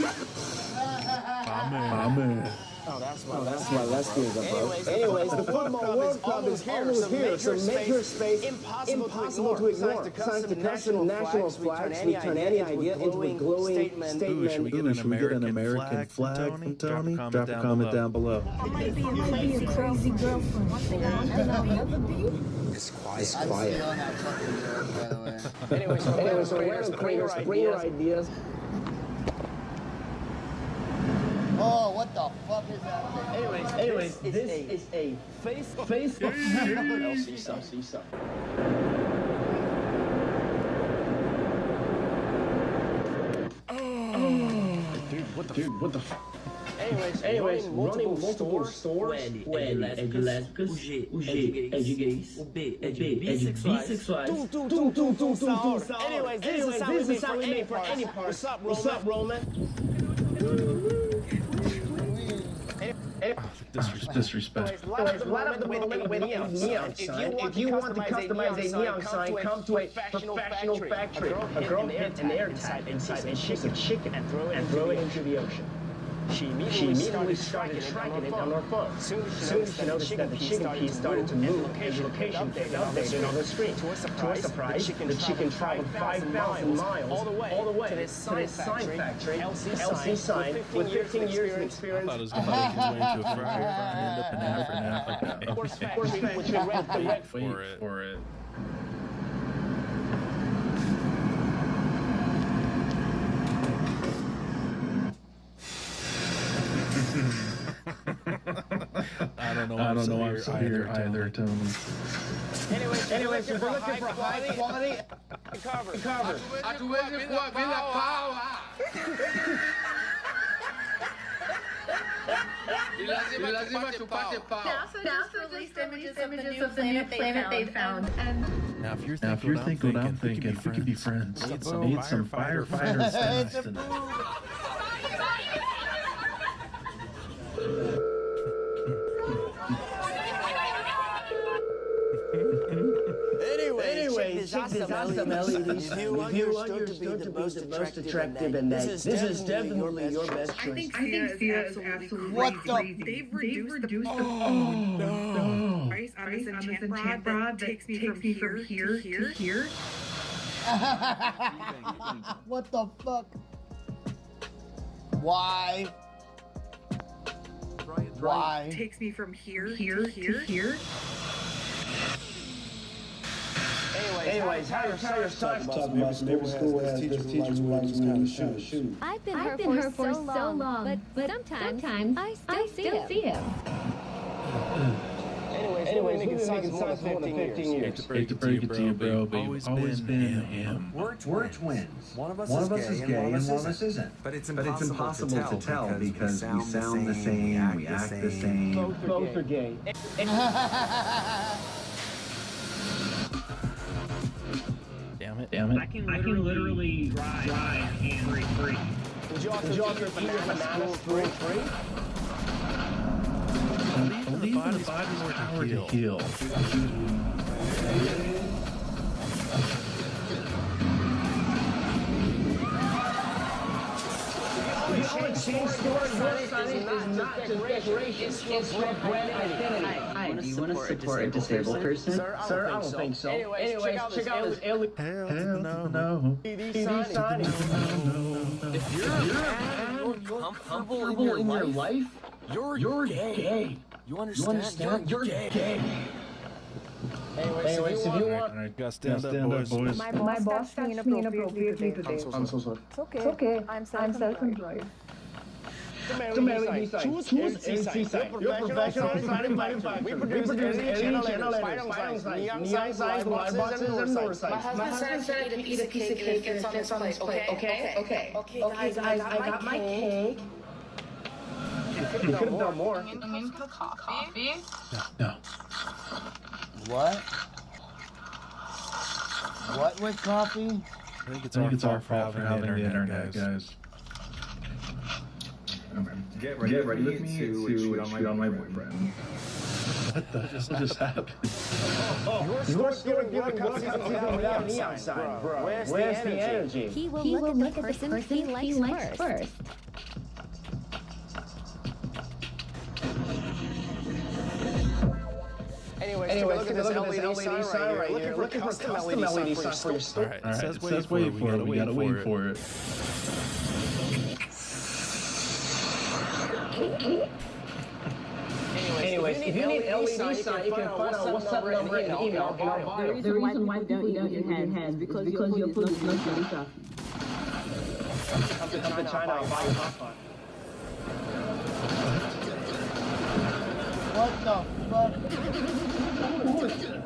Amen. Oh, that's why lesbians are broke. Anyways, the Football World Cup is almost here, so make your space impossible to ignore. Signs to custom national flags, we turn any idea into a glowing statement. Should we get an American flag from Tony? Drop a comment down below. I might be a crazy girlfriend. One thing I'll never be. It's quiet. I'm still that fucking joke, by the way. Anyways, so bring your ideas. Oh, what the fuck is that thing? Anyways, this is a Facebook. LC sign. Dude, what the fuck? Anyways, running multiple stores. O L é de lésbicas, o G é de gays, o B é de bissexuais. Anyways, this is how we make for any part. What's up, Roman? Disrespect. Light up the building with a neon sign. If you want to customize a neon sign, come to a professional factory. A girl hit an air tag inside and shake a chicken and throw it into the ocean. She immediately started tracking it on her phone. Soon she noticed that the chicken piece started to move as the location updated on the screen. To her surprise, the chicken traveled 5,000 miles all the way to this sign factory, LC Sign, with 15 years of experience. I thought it was going to make his way into a fryer and end up in Africa. Which we read for it. I don't know. I'm so here either, Tony. Anyways, if you're looking for high quality cover. NASA released images of the new planet they found. And now, if you're thinking what I'm thinking, we could be friends. Need some firefighters tonight. Anyway, check this awesome LEDs. If you understood to be the most attractive in that, this is definitely your best choice. I think Sia is absolutely what crazy. They've reduced the price on this enchant rod that takes me from here to here. What the fuck? Why? Takes me from here to here. Anyways, how your talking about every school has this teacher's wife kind of shoes. I've been her for so long, but sometimes I still see him. Anyways, we've been making signs for more than 15 years. Hate to break it to you, bro, but you've always been him. We're twins. One of us is gay and one of us isn't. But it's impossible to tell because we sound the same, we act the same. Both are gay. Damn it. I can literally drive and free. Would you also eat your bananas spoon-free? Believe in the body's power to heal. The only change story is not just decoration, it's your brand identity. Hi, do you want to support a disabled person? Sir, I don't think so. Anyways, check out this alien. Hell no. TV sign. If you're uncomfortable in your life, you're gay. You understand? You're gay. Anyways, if you want... Alright, gotta stand up, boys. My boss touched me inappropriately today. I'm so sorry. It's okay. I'm self-employed. Choose NC side. You're professional sign manufacturer. We produce LED channel letters, spiral signs, neon signs, light boxes, and door signs. My husband said to eat a piece of cake and it fits on his plate. Okay, guys, I got my cake. You could have done more. Coffee? No. What? What with coffee? I think it's our fault for having the internet, guys. Get ready with me to cheat on my boyfriend. What the hell just happened? You're still giving coffee without neon sign, bro. Where's the energy? He will look at the person he likes first. Anyways, look at this LED sign right here. Looking for custom LED sign for your store. Alright, it says wait for it. We gotta wait for it. Anyways, if you need LED sign, you can find out what's up number in the email. The reason why people don't eat your head is because your food is not delicious. Come to China, I'll buy you hotspot. What the fuck? Who is it?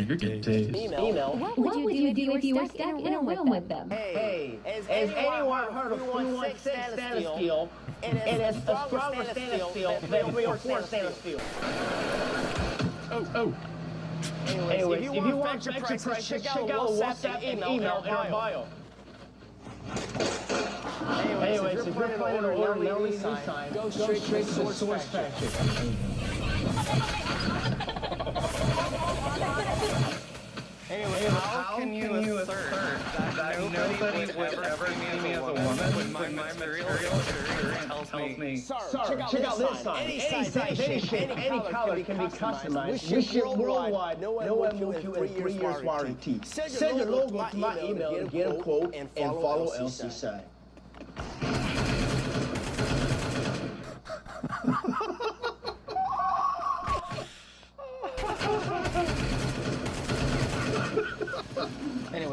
You're getting tased. Email. What would you do if you were stuck in a room with them? Hey, has anyone heard of 316 stainless steel? It is a stronger stainless steel than 304 stainless steel. Oh. Anyways, if you want extra price, check out WhatsApp and email in our bio. Anyways, if you're planning to order an LED sign, go straight to the source factory. Anyway, how can you assert that nobody would ever see me as a woman when my material tells me, Sir, check out this sign. Any size, any shape, any color can be customized. We ship worldwide. No one will you in 3 years warranty. Send your logo to my email to get a quote and follow LC side.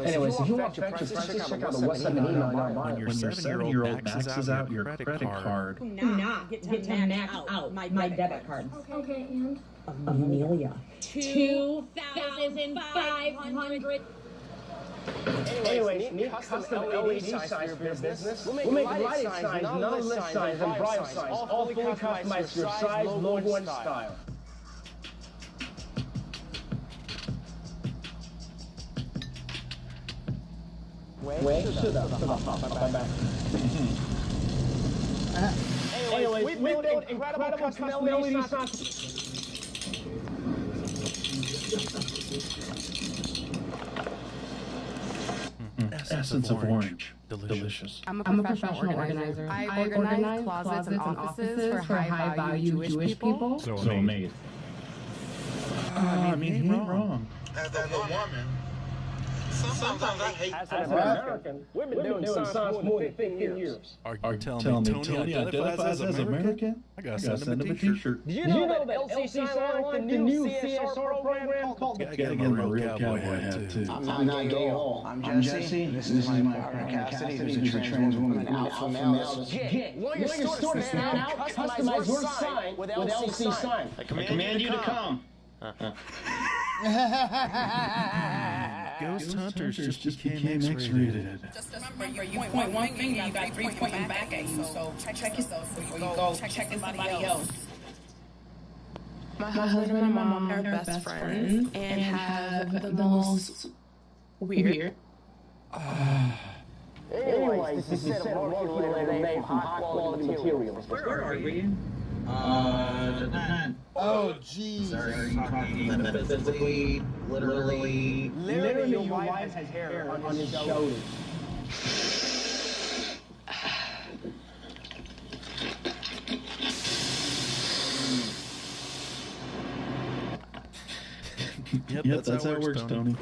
Anyways, if you want factory prices, check out the WhatsApp and email in our bio. When your 7-year-old maxes out your credit card. Do not get to max out my debit card. Okay, and? Amelia. 2,500. Anyways, need custom LED signs for your business? We'll make lighting signs, none lit signs, and bridal signs, all fully customized to your size, logo, and style. Anyways, we built incredible custom LED signs. Essence of orange. Delicious. I'm a professional organizer. I organize closets and offices for high-value Jewish people. So made. I mean, he ain't wrong. As a woman, sometimes I hate as an American, we've been doing signs more than 15 years. Are you telling me Tony identifies as American? I gotta send him a t-shirt. Did you know that LC Sign like the new CSR program called I gotta get him a real cowboy hat too. I'm not gay at all. I'm Jesse. This is my partner Cassidy, who's a trans woman, alpha male. Want your store to stand out? Customize your sign with LC Sign. I command you to come. Ghost Hunters just became X-rated. Just remember, you point one finger, you got 3 pointing back at you. So check yourself before you go check somebody else. My husband and my mom are best friends and have the most weird. Anyways, this is a set of formulated made from high-quality materials. Where are we? Oh, jeez. Sorry, talking metaphysically, literally. Literally, your wife has hair on his shoulders. Yep, that's how it works, Tony.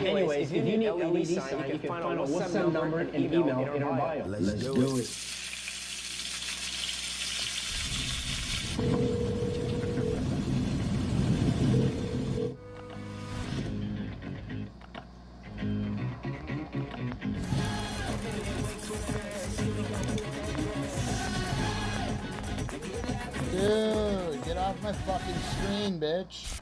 Anyways, if you need LED sign, you can find a WhatsApp number and email in our bio. Let's do it. Dude, get off my fucking screen, bitch.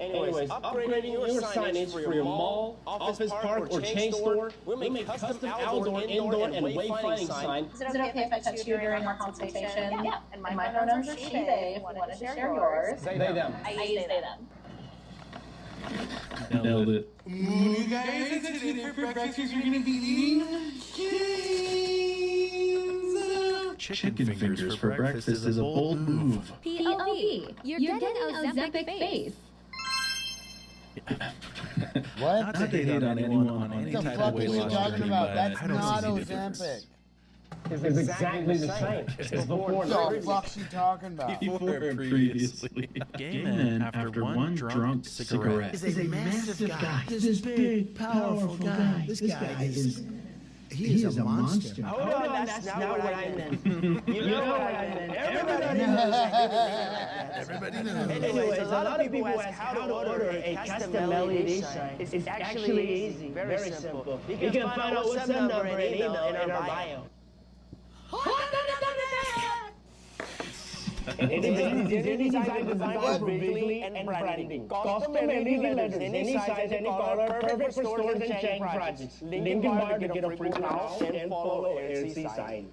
Anyways, upgrading your signage for your mall, office park, or chain store. We'll make custom outdoor, indoor, and wayfinding signs. Is it okay if I touch you during our consultation? Yeah. And my pronouns are she, they. If you wanted to share yours. They, them. I use they, them. Nailed it. You guys, today for breakfast you're gonna be eating Chicken fingers for breakfast is a bold move. POV. You're getting Ozempic face. What? Not to hate on anyone on any What the type fuck of weight are you loss talking journey, about? but That's I don't not see any difference. Ozempic. It's exactly the same. It's before What the fuck's she talking about? Before and previously. Gay men, after one drunk cigarette, Is a massive guy. This big, powerful guy. This guy is... He is a monster. Hold on, that's not what I meant. You know what I meant. Everybody knows. Everybody knows. Anyways, a lot of people ask how to order a custom LED sign. It's actually easy, very simple. You can find out what's the number and email in our bio. It is designed for visually and branding. Custom LED letters, any size, any color, perfect for stores and chain projects. Link in bio to get a free mouse and follow AirC sign.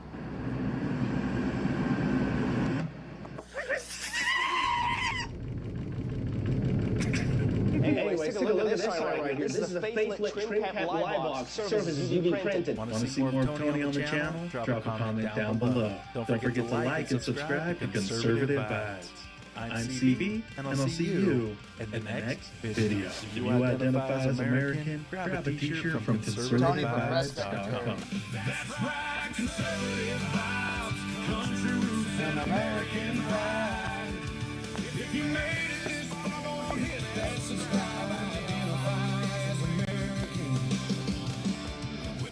Anyways, take a look at this sign right here. This is a facelit trim cap live box. Surface is UV printed. Want to see more of Tony on the channel? Drop a comment down below. Don't forget to like and subscribe to Conservative Vibes. I'm CB, and I'll see you in the next video. If you identify as American, grab a t-shirt from conservativevibes.com. That's right, conservative vibes, country roots and American pride. If you made it this far, hit that subscribe and identify as American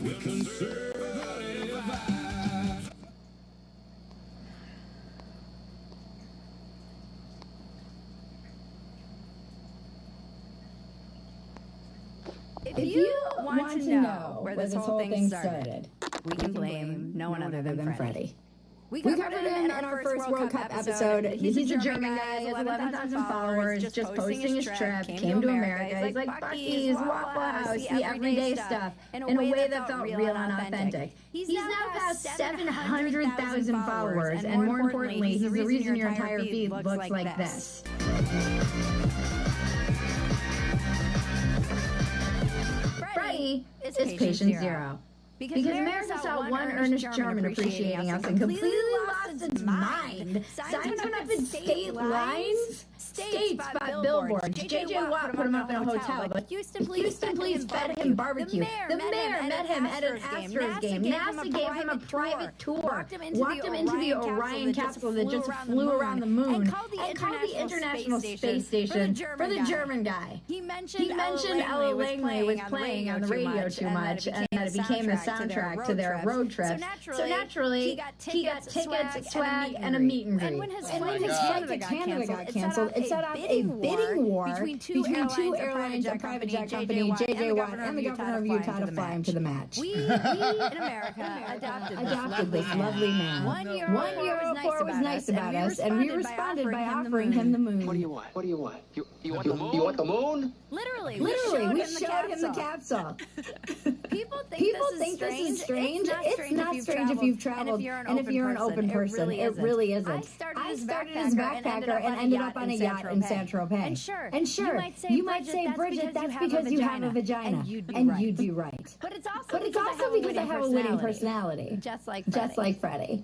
with conservative vibes. If you want to know where this whole thing started, we can blame no one other than Freddie. We covered him in our first World Cup episode. He's a German guy, he has 11,000 followers, just posting his trip, came to America. He's like, Buc-ee's, Waffle House, the everyday stuff, in a way that felt real and authentic. He's now past 700,000 followers, and more importantly, he's the reason your entire feed looks like this. Freddie is patient zero. Because America saw one earnest German appreciating us and completely lost its mind. Signs went up in state lines. States bought billboards. J.J. Watt put him up in a hotel, but Houston Police fed him barbecue. The mayor met him at an Astros game. NASA gave him a private tour. Walked him into the Orion capsule that just flew around the moon. And called the International Space Station for the German guy. He mentioned Ella Langley was playing on the radio too much, and that it became the soundtrack to their road trip. So naturally, he got tickets, swag, and a meet and greet. And when his flight to Canada got canceled, a bidding war between two airlines, a private jet company, JJ1, and the governor of Utah to fly him to the match. We in America adopted this lovely man. 1 Euro for was nice about us, and we responded by offering him the moon. What do you want? What do you want? You want the moon? You want the moon? Literally, we showed him the capsule. People think this is strange. It's not strange if you've traveled, and if you're an open person, it really isn't. I started as a backpacker and ended up on a yacht in Saint-Tropez. And sure, you might say, Bridget, that's because you have a vagina, and you do right. But it's also because I have a winning personality, just like Freddie.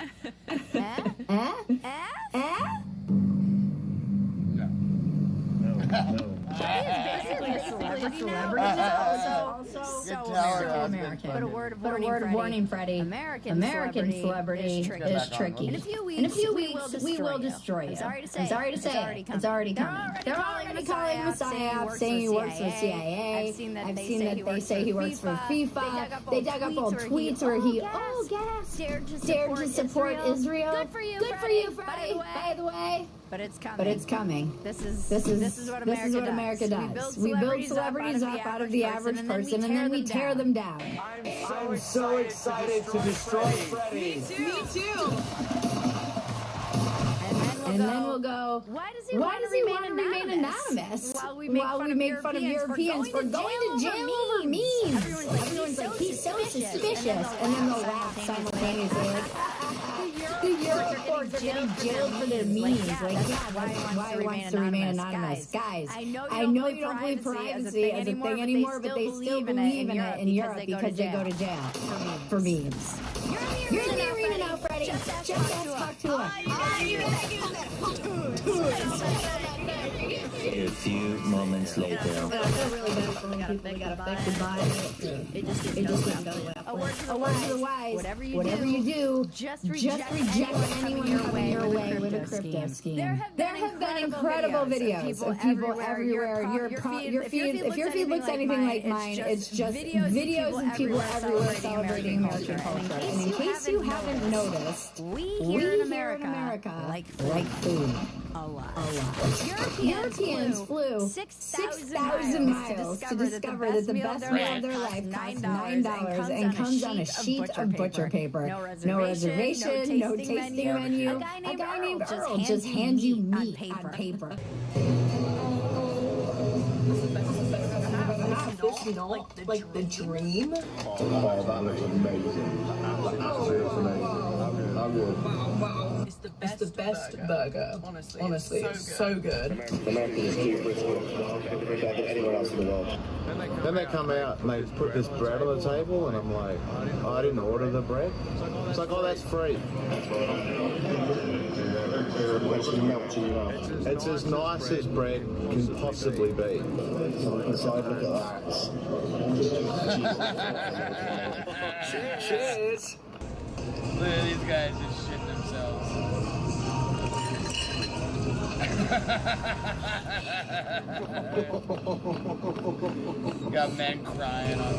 But a word of warning, Freddie. American celebrity is tricky. In a few weeks, we will destroy you. I'm sorry to say it. It's already coming. They're already calling him a psyop, saying he works for the CIA. I've seen that they say he works for FIFA. They dug up old tweets where he, dared to support Israel. Good for you, Freddie, by the way. But it's coming. This is what America does. We build celebrities up out of the average person, and then we tear them down. I'm so excited to destroy Freddie. Me too. And then we'll go, why does he want to remain anonymous while we make fun of Europeans for going to jail over memes? Everyone's like, he's so suspicious. And then they'll laugh simultaneously like, the Europeans are getting jailed for their memes. Like, why he wants to remain anonymous. Guys, I know you don't believe privacy as a thing anymore, but they still believe in it in Europe because they go to jail for memes. You're in the arena now, Freddie. Just talk to him. A few moments later. I feel really bad for when people got affected by it. It just didn't go well. A word to the wise. Whatever you do, just reject anyone coming your way with a crypto scheme. There have been incredible videos of people everywhere. If your feed looks anything like mine, it's just videos of people everywhere celebrating American culture. And in case you haven't noticed, we here in America like food. A lot. Europeans flew 6,000 miles to discover that the best meal of their life costs $9 and comes on a sheet of butcher paper. No reservation, no tasting menu. A guy named Earl just hands you meat on paper. Like the dream? Oh, that looks amazing. Absolutely amazing. How good? It's the best burger. Honestly, it's so good. American is too British compared to anyone else in the world. Then they come out and they put this bread on the table, and I'm like, oh, I didn't order the bread. It's like, oh, that's free. It's as nice as bread can possibly be. Inside, look at that. Cheers! Look at these guys just shit themselves. Got men crying on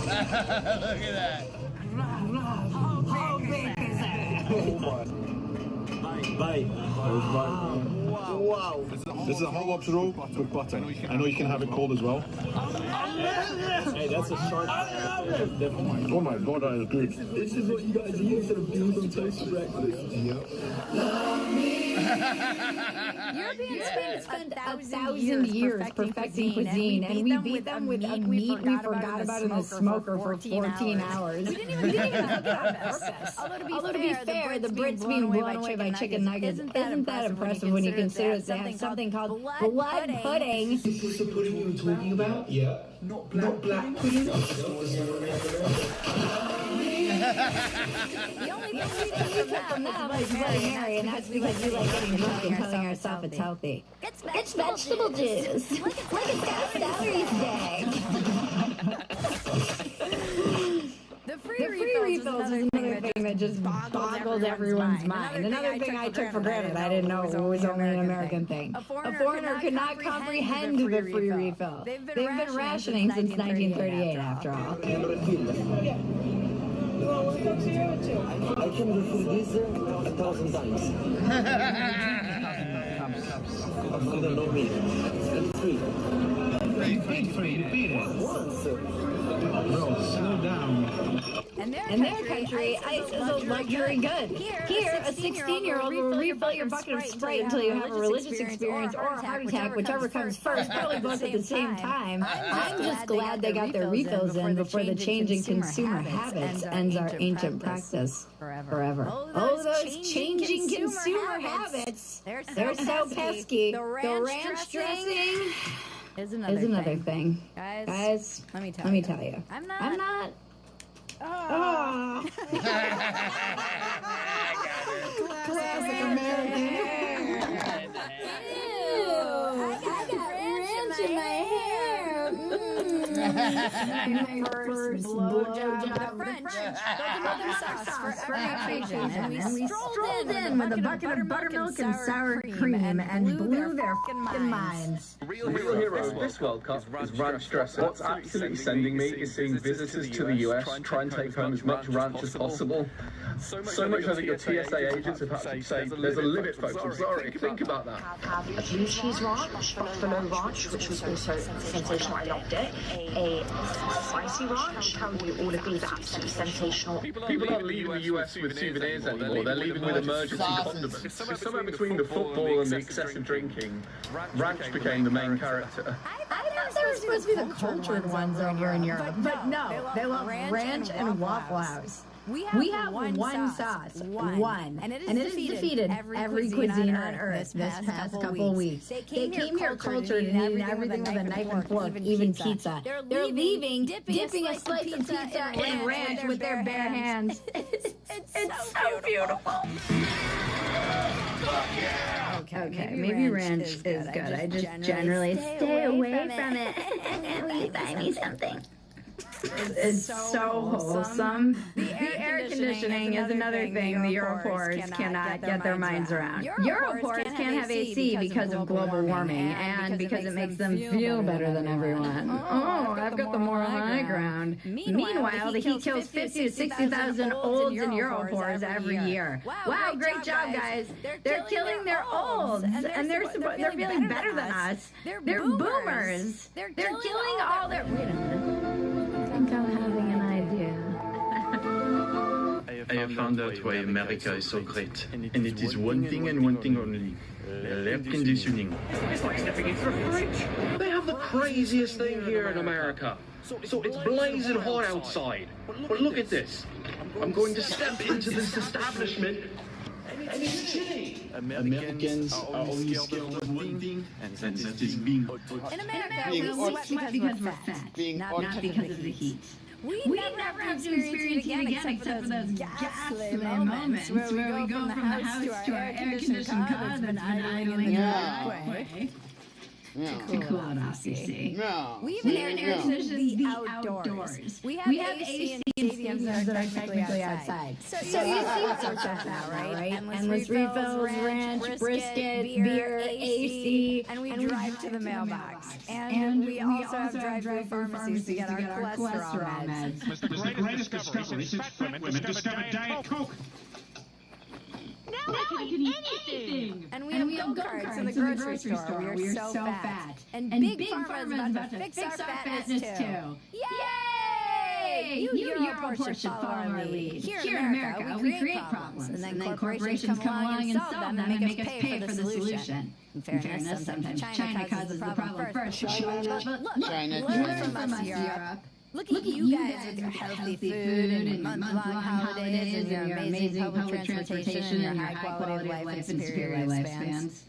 look at that. How big is it? Bye. Wow. This is a whole lobster roll with butter. I know you can have it cold as well. Hey, that's a shark. Oh my god, that is good. This is what you guys eat instead of beans on toast for breakfast. Yep. Europeans spent 1,000 years perfecting cuisine, and we beat them with a meat we forgot about in the smoker for 14 hours. We didn't even cook it on purpose. Although to be fair, the Brits being blown away by chicken nuggets isn't that impressive when you consider that they have something called blood pudding. This was the pudding you were talking about? Yeah. Not black pudding? The only thing we took from that was Bloody Mary, and that's because we like getting drunk and telling ourselves it's healthy. It's vegetable juice. Like it's got a celery stick. The free refills is another thing that just boggled everyone's mind. Another thing I took for granted. I didn't know it was only an American thing. A foreigner could not comprehend the free refill. They've been rationing since 1938, after all. I can refill this 1,000 times. no meaning. And 3. You beat it. Bro, slow down. In their country, ice is a luxury good. Here, a 16-year-old will refill your bucket of Sprite until you have a religious experience or a heart attack, whichever comes first, probably both at the same time. I'm just glad they got their refills in before the changing consumer habits ends our ancient practice forever. Oh, those changing consumer habits. They're so pesky. The ranch dressing is another thing. Guys, let me tell you. I'm not. Oh. Classic American. Ew, I got ranch in my hair. My first blowjob. French. Built sauce for Eviction. And we strolled in with a bucket of buttermilk and sour cream and blew their f***ing minds. The real hero of this World Cup is ranch dressing. What's absolutely sending me is seeing visitors to the US try and take home as much ranch as possible. So much so that your TSA agents have had to say, there's a limit, folks, I'm sorry. Think about that. Have a blue cheese ranch, buffalo ranch, which was also sensational, I loved it. A spicy ranch, how all of these are absolutely sensational. People aren't leaving the US with souvenirs anymore, they're leaving with emergency condiments. It's somewhere between the football and the excessive drinking. Ranch became the main character. I thought they were supposed to be the cultured ones over in Europe, but no, they love ranch and Waffle House. We have one sauce, and it has defeated every cuisine on earth this past couple weeks. They came here cultured and eating everything with a knife and fork, even pizza. They're leaving, dipping a slice of pizza in ranch with their bare hands. It's so beautiful. Okay, maybe ranch is good. I just generally stay away from it. Will you buy me something? It's so wholesome. The air conditioning is another thing the Europors cannot get their minds around. Europors can't have AC because of global warming and because it makes them feel better than everyone. Oh, I've got the moral high ground. Meanwhile, the heat kills 50 to 60,000 olds in Europors every year. Wow, great job, guys. They're killing their olds, and they're feeling better than us. They're boomers. They're killing all their... Wait a minute. I think I'm having an idea. I have found out why America is so great, and it is one thing and one thing only: air conditioning. It's like stepping into a fridge. They have the craziest thing here in America. So it's blazing hot outside. But look at this. I'm going to step into this establishment, and it's chilly. Americans are only scared of one thing, and that is being hot. In America, we sweat because we're fat, not because of the heat. We never have to experience it again except for those ghastly moments where we go from the house to our air-conditioned car that's been idling in the driveway. To cool it off, CC. We even air-conditioned the outdoors. We have AC in stadiums that are technically outside. So you see what's our stuff now, right? Endless refills, ranch, brisket, beer, AC, and we drive to the mailbox. And we also have drive-through pharmacies to get our cholesterol meds. The greatest discovery since fat women discovered Diet Coke. Now I can eat anything! And we have go-karts in the grocery store. We are so fat. And Big Pharma is about to fix our fatness too. Yay! You Europors should follow our lead. Here in America, we create problems. And then corporations come along and solve them and make us pay for the solution. In fairness, sometimes China causes the problem first. But look, learn from us, Europe. Look at you guys with your healthy food and month-long holidays and your amazing public transportation and your high-quality life and superior lifespans.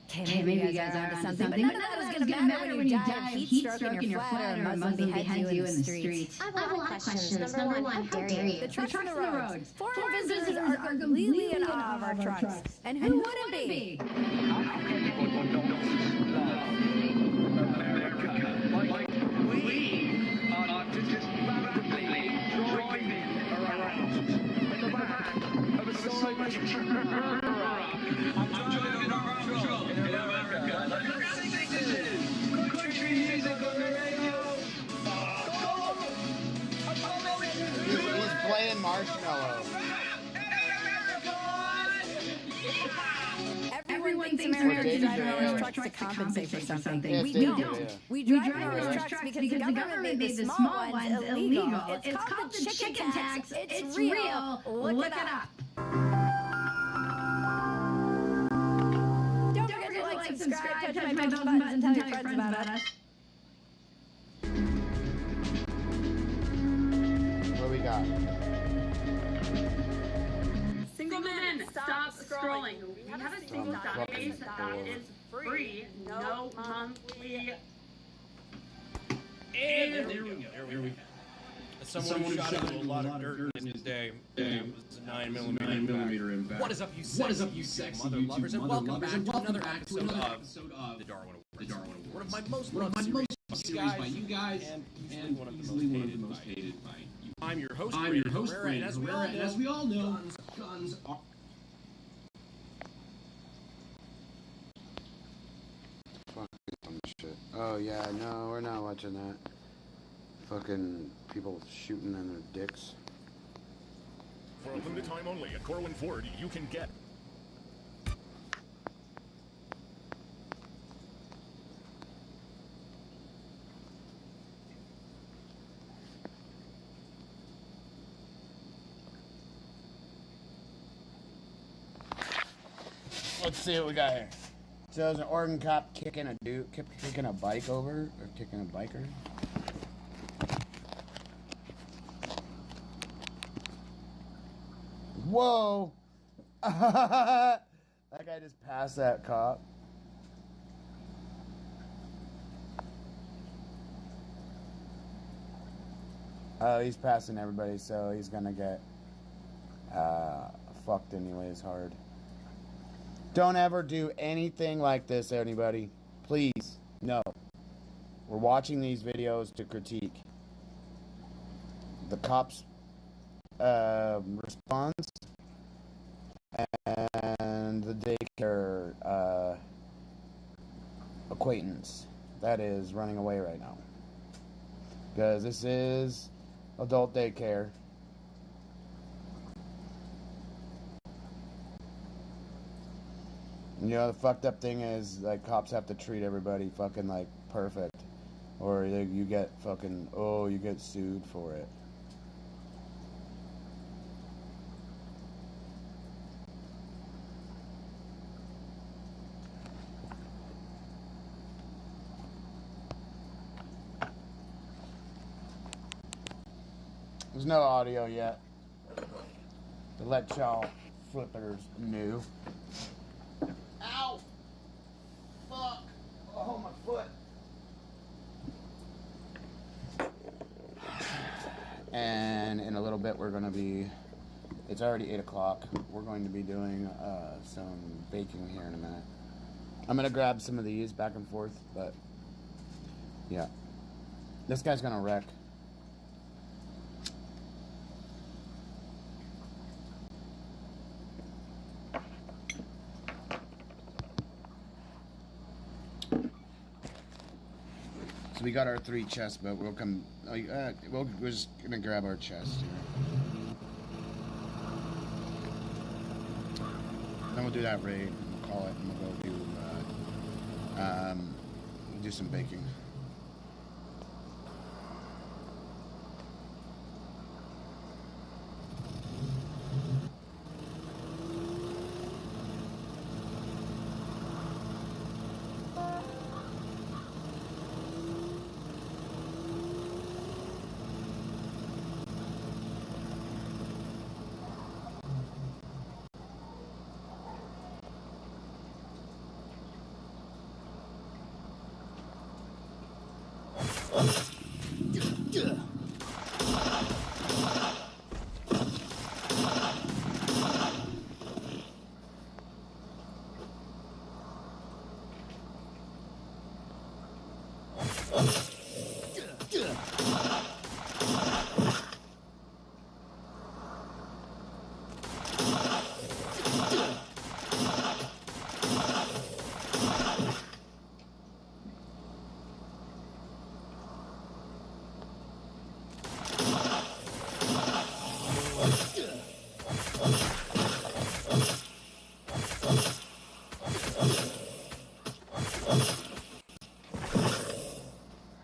Okay, maybe you guys are onto something, but none of that is going to matter when you die of heat stroke in your flat or a Muslim beheads you in the streets. I have a lot of questions. Number one, how dare you? The trucks on the roads. Foreign visitors are completely in awe of our trucks. And who wouldn't be? He's playing Marshmallow. Everyone thinks America's driving to compensate for something. Yes, We they don't. do, yeah. We drive orange trucks because the government made the small ones illegal. It's called the chicken tax. It's real. Look it up. Don't forget to like, subscribe, touch my bell buttons, and tell your friends about us. What we got? Single men, stop scrolling. We have a single database that is free, no monthly. And there we go. There we go. As someone who shot into a lot of dirt in his day, it was a 9mm impact. What is up, you sexy mother lovers, and welcome back to another episode of The Darwin Awards. One of my most loved series by you guys, and easily one of the most hated by you. I'm your host, Brandon Herrera, and as we all know, guns are... Fuck shit. Oh yeah, no, we're not watching that. Fucking people shooting in their dicks. For a limited time only at Corwin Ford, you can get... Let's see what we got here. So there's an Oregon cop kicking a bike over, or kicking a biker. Whoa! That guy just passed that cop. Oh, he's passing everybody, so he's gonna get fucked anyways hard. Don't ever do anything like this, anybody. Please, no. We're watching these videos to critique. The cops' response and the daycare acquaintance that is running away right now. Because this is adult daycare. You know, the fucked up thing is, like, cops have to treat everybody fucking, like, perfect. Or you get fucking, oh, you get sued for it. There's no audio yet. To let y'all flippers know. Ow! Fuck! Oh, my foot. And in a little bit, we're going to be... It's already 8 o'clock. We're going to be doing some baking here in a minute. I'm going to grab some of these back and forth, but... Yeah. This guy's going to wreck. We got our 3 chests, but we'll come. We're just gonna grab our chest here. Then we'll do that raid. We'll call it, and we'll go do some baking.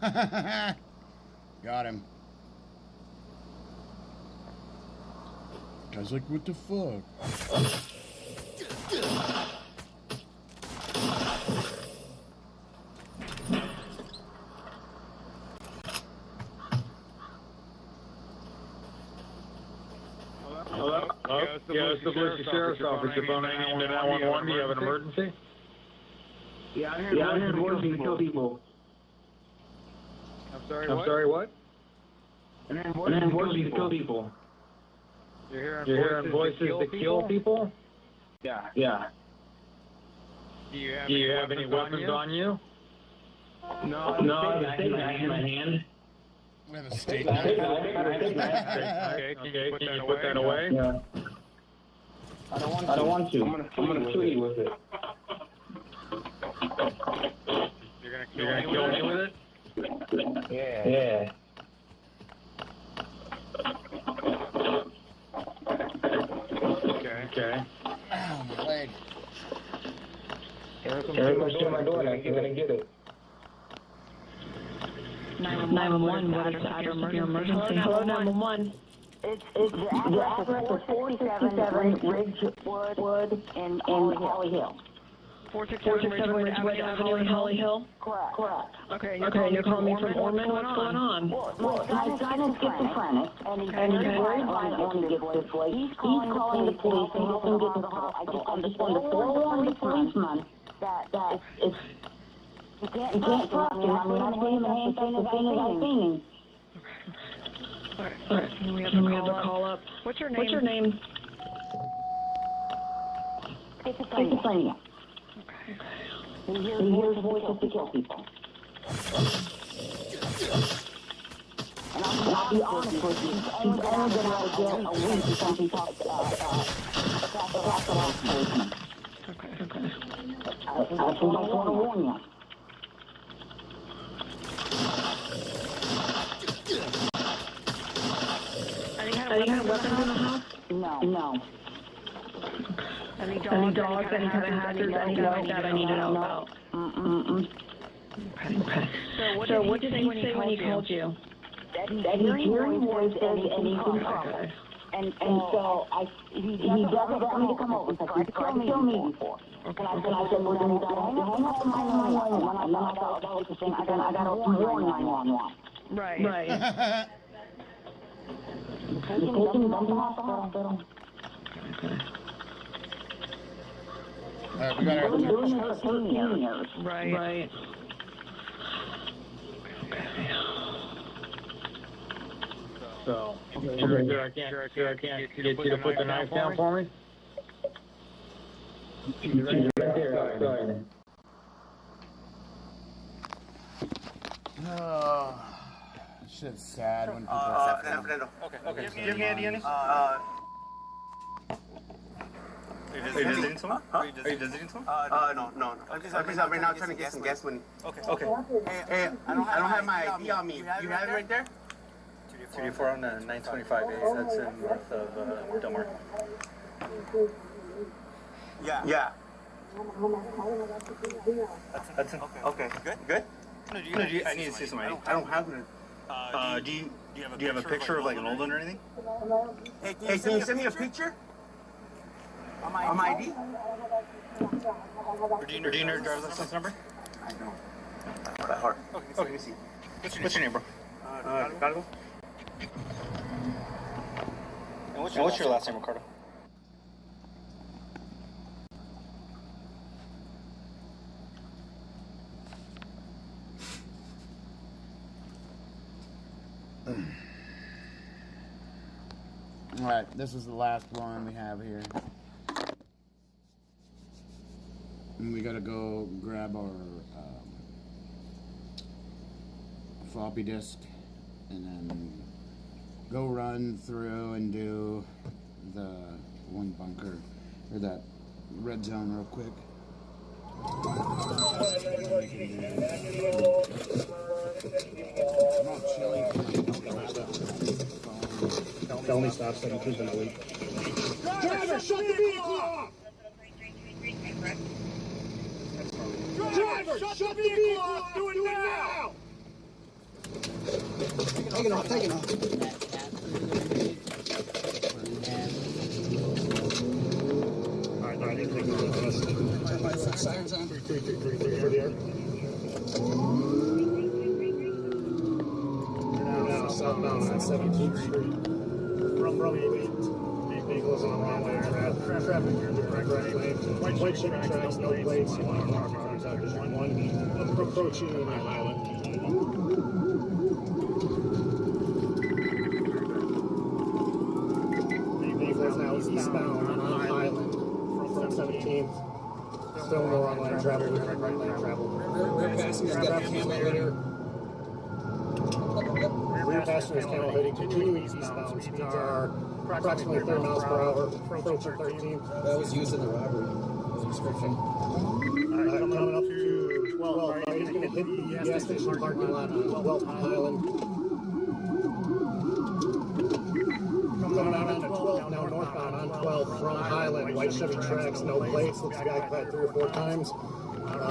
Got him. Guy's like, what the fuck? Hello? Yeah, it's the Volusia Sheriff's Office. You're phoning into 911. Do you have an emergency? Yeah, I heard voices to kill people. I'm sorry, what? And then voices to kill people. You're hearing voices to kill people? Yeah. Do you have any weapons on you? No, I have a steak knife in my hand. We have a steak knife. Okay, can you put that away? Yeah. I don't want to. I'm gonna kill you with it. You're gonna kill me with it? Yeah. Okay. Ow, my leg. Eric was to my door and I'm gonna get it. 911, what is your emergency? Hello, 911. It's the address is 467 Ridgewood in Holly Hill. 467 Ridgewood Avenue in Holly Hill? Correct. Okay, you're calling me from Ormond? What's going on? Well, he's schizophrenic, and he's very violent when he gets this way. He's calling the police and helping get to the hospital. I just wanted to forewarn the policeman that it's... You can't trust him. I mean, I've seen him and seen as I've seen him. All right. Can we have the call up? What's your name? Schizophrenia. He hears voices to kill people. And I'll be honest with you, he's only been out of jail a week since he talked about the last policeman. Okay. I just want to warn you. Any kind of weapons in the house? No. Any dogs, any kind of hazards, anything like that I need to know about? Okay. So what did he say when he called you? That he's hearing voices and he can talk. And so he doesn't want me to come over because he tried to kill me before. And I said, well, then you gotta hang up on 911. And then I thought that was the thing. I gotta warn 911. Right. Taking him to the hospital. Alright, we got our... We've been doing this for 13 years. Right. So, sure I can't get you to put the knife down for me? She's right there. Oh, shit's sad when people Fernando. Okay. Give me any. Are you visiting someone? No. I'm just right now trying to get some gas money. Okay. Hey, I don't have my ID on me. You have it right there? 224 on the 925A. That's in north of Del Mar. Yeah. That's in. Okay. Good? I need to see some ID. I don't have it. Do you have a picture of like an old one or anything? Hey, can you send me a picture? On my ID? Or do you know your driver's license number? I don't. Not that hard. Okay, let me see. What's your name, bro? Ricardo. And what's your last name, Ricardo? Alright, this is the last one we have here. And we gotta go grab our floppy disk and then go run through and do the one bunker or that red zone real quick. I'm all chilly. Tell me stop setting kids in the week. Driver, shut the vehicle off! Driver, shut the vehicle off! Do it now! Taking off. Sirens on. 3 for the air. Now southbound on 17th Street. From 8 vehicles on the wrong way. Traffic here in the correct lane. White shipping tracks, no plates. One approaching on Highland. Vehicles now eastbound on Highland from 17th. Still more on lane travel, right lane travel. Rear passengers got camel hitter. Rear passengers camel hitting, continuing eastbound. Speeds are approximately 30 miles per hour, approaching 13. That was used in the robbery description. Coming up to 12, right? He's going to hit the gas station parking lot on 12th Highland. Coming out on 12, now northbound on 12 from Highland. White Chevy tracks, no plates. Looks like I got that 3 or 4 times.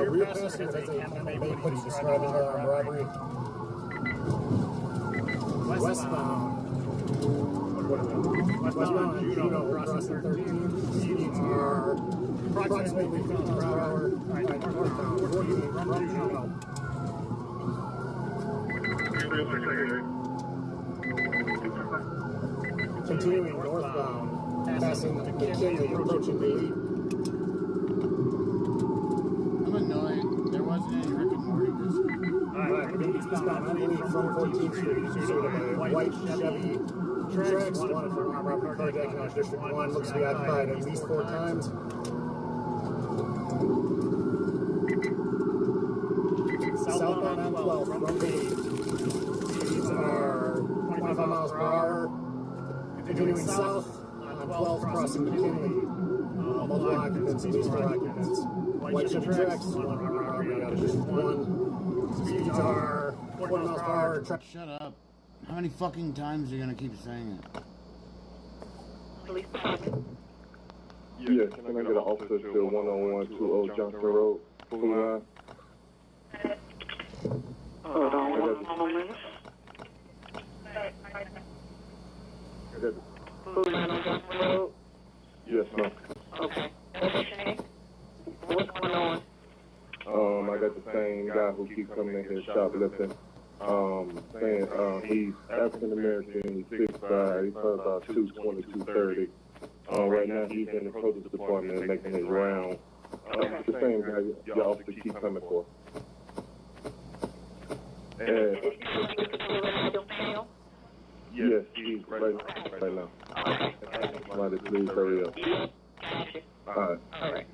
Rear passengers, as they may put you describing the robbery. Westbound. Westbound, Juno, crossing 13. Speeds are approximately 50 miles per hour. Northbound, 14 from Juno. Continuing northbound, passing McKinley, approaching the lead. I'm annoyed. There wasn't any Rick and Morty this week. Alright, eastbound on the lead from 14th Street. Pursued by a white Chevy tracks. Wanted for robbery carjacking on District 1. Looks to be occupied at least 4 times. Southbound on 12 from the lead. Speeds are 25 miles per hour. Continuing south on 12, crossing McKinley. Multiple occupants, peaceful occupants. White Chevy tracks, one robbery out of District 1. Speeds are 40 miles per hour. Shut up. How many fucking times are you gonna keep saying it? Yeah, can I get an officer to 10120 Johnson Road, Full Line? Hold on 1 minute. Full Line on Johnson Road? Yes, ma'am. Okay. What's your name? What's going on? I got the same guy who keeps coming in here shoplifting. Saying he's African American, he's 6'5", he's probably about 220, 230. Right now he's in the produce department making his round. It's the same guy your officer keeps coming for. And yes, he's right now. Somebody please hurry up. All right.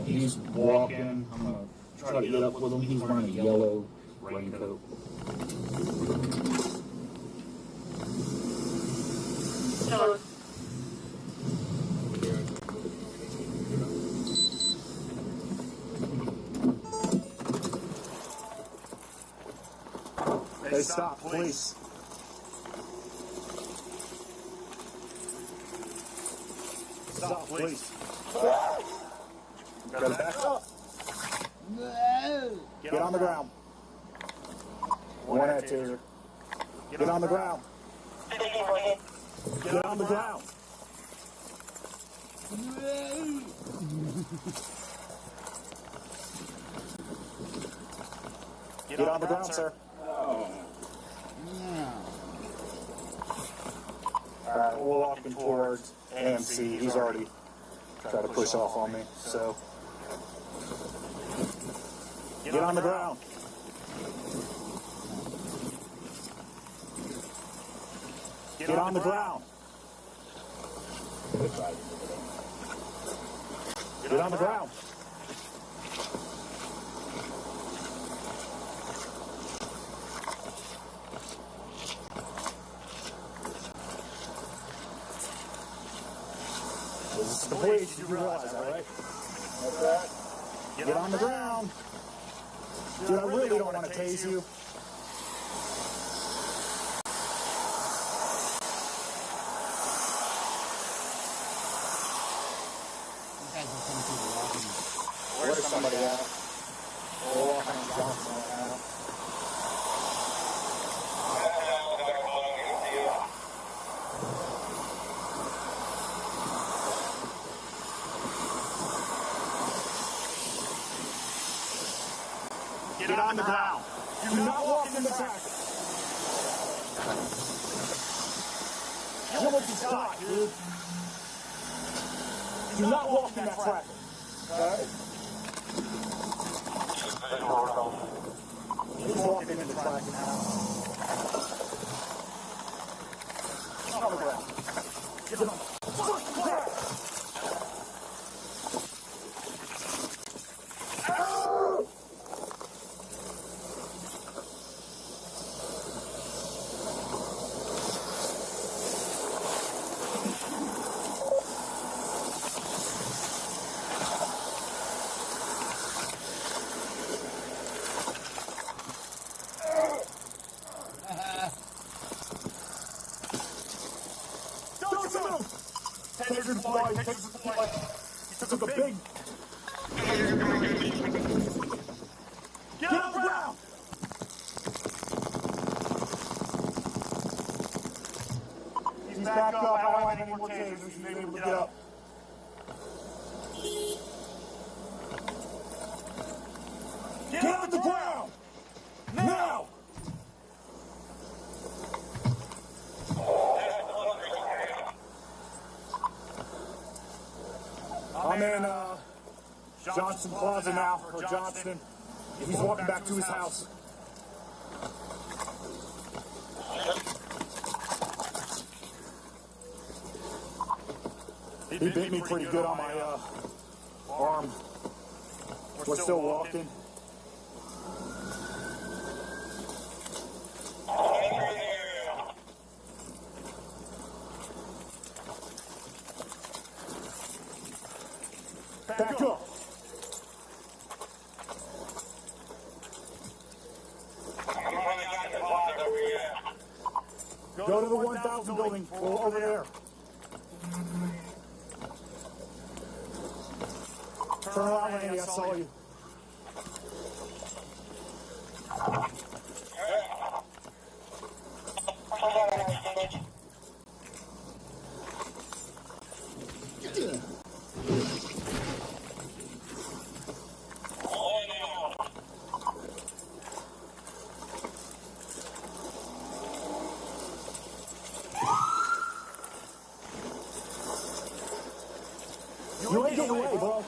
He's walking. I'm going to try to get up with him. He's wearing a yellow raincoat. Hey, stop, please. Stop, please. Gotta back up. Get on the ground. One at taser. Get on the ground. Get on the ground. Get on the ground, sir. Alright, we're walking towards AMC. He's already tried to push off on me, so. Get on the ground. Get on the ground. Get on the ground. This is the police, you realize that, right? That's right. Get on the ground. Dude, I really don't want to tase you. somebody out. We're walking on Johnson right now. Get on the ground. Do not walk in the traffic. You're what you got, dude. Do not walk in that traffic. Okay? He's walking into traffic now. On the ground. Get on. He took a big... Get on the ground! He's back up. I don't have any more tasers. He's able to get up. Get on the ground! Now! I'm in Johnson Plaza now, or Johnston. He's walking back to his house. He bit me pretty good on my arm. We're still walking. Back up. Go to the 1000 building. Go over there. Turn around, Randy. I saw you. You ain't getting away, bro.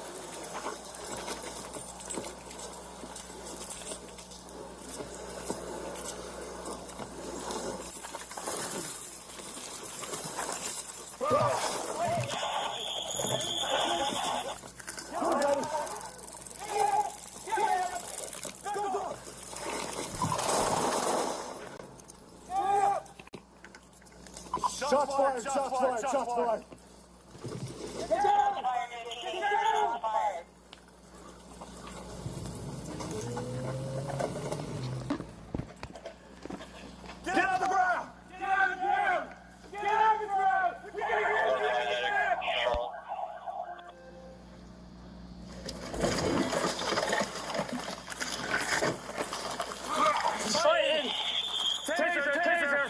Shots fired, shots fired, shots fired. Get down! Get down! Get on the ground! Get on the ground! Get on the ground! We gotta get on the ground! Fighting! Taser! Taser!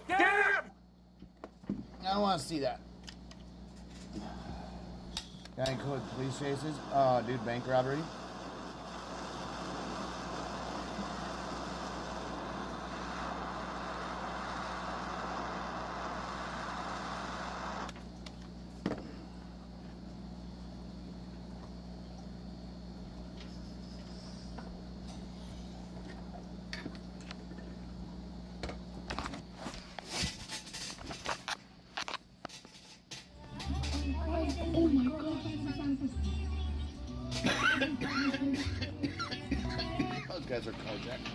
Get him! I don't want to see that. Guy in code police chases. Oh, dude, bank robbery. Oh my god. Those guys are carjacked.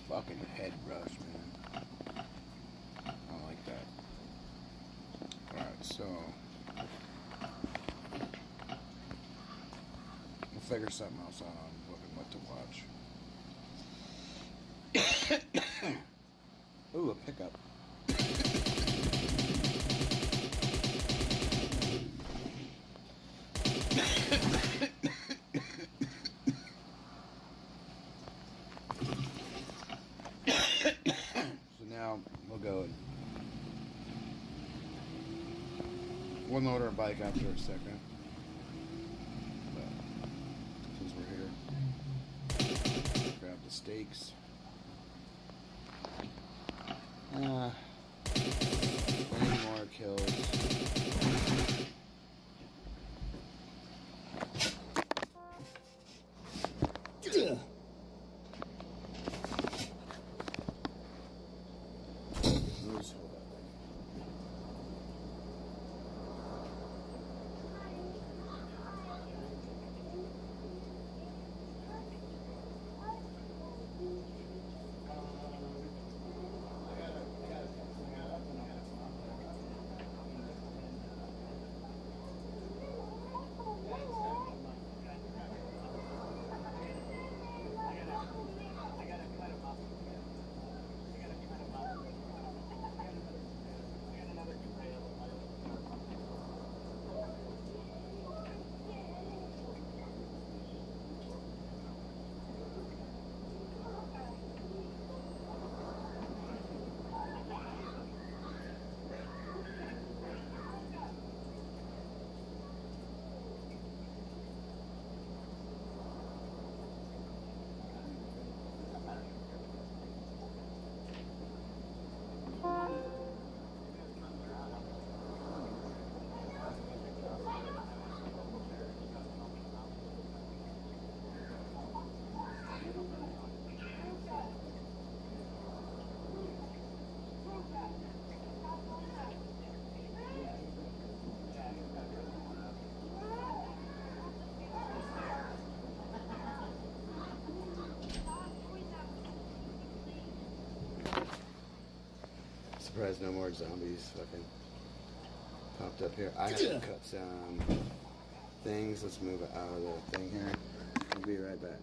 Fucking head rush, man. I don't like that. Alright, so figure something else out on what to watch. Ooh, a pickup. So now we'll go. We'll load our bike after a second. But since we're here, grab the steaks. Any more kills. Surprised no more zombies fucking popped up here. I have to cut some things. Let's move it out of the thing here. I'll be right back.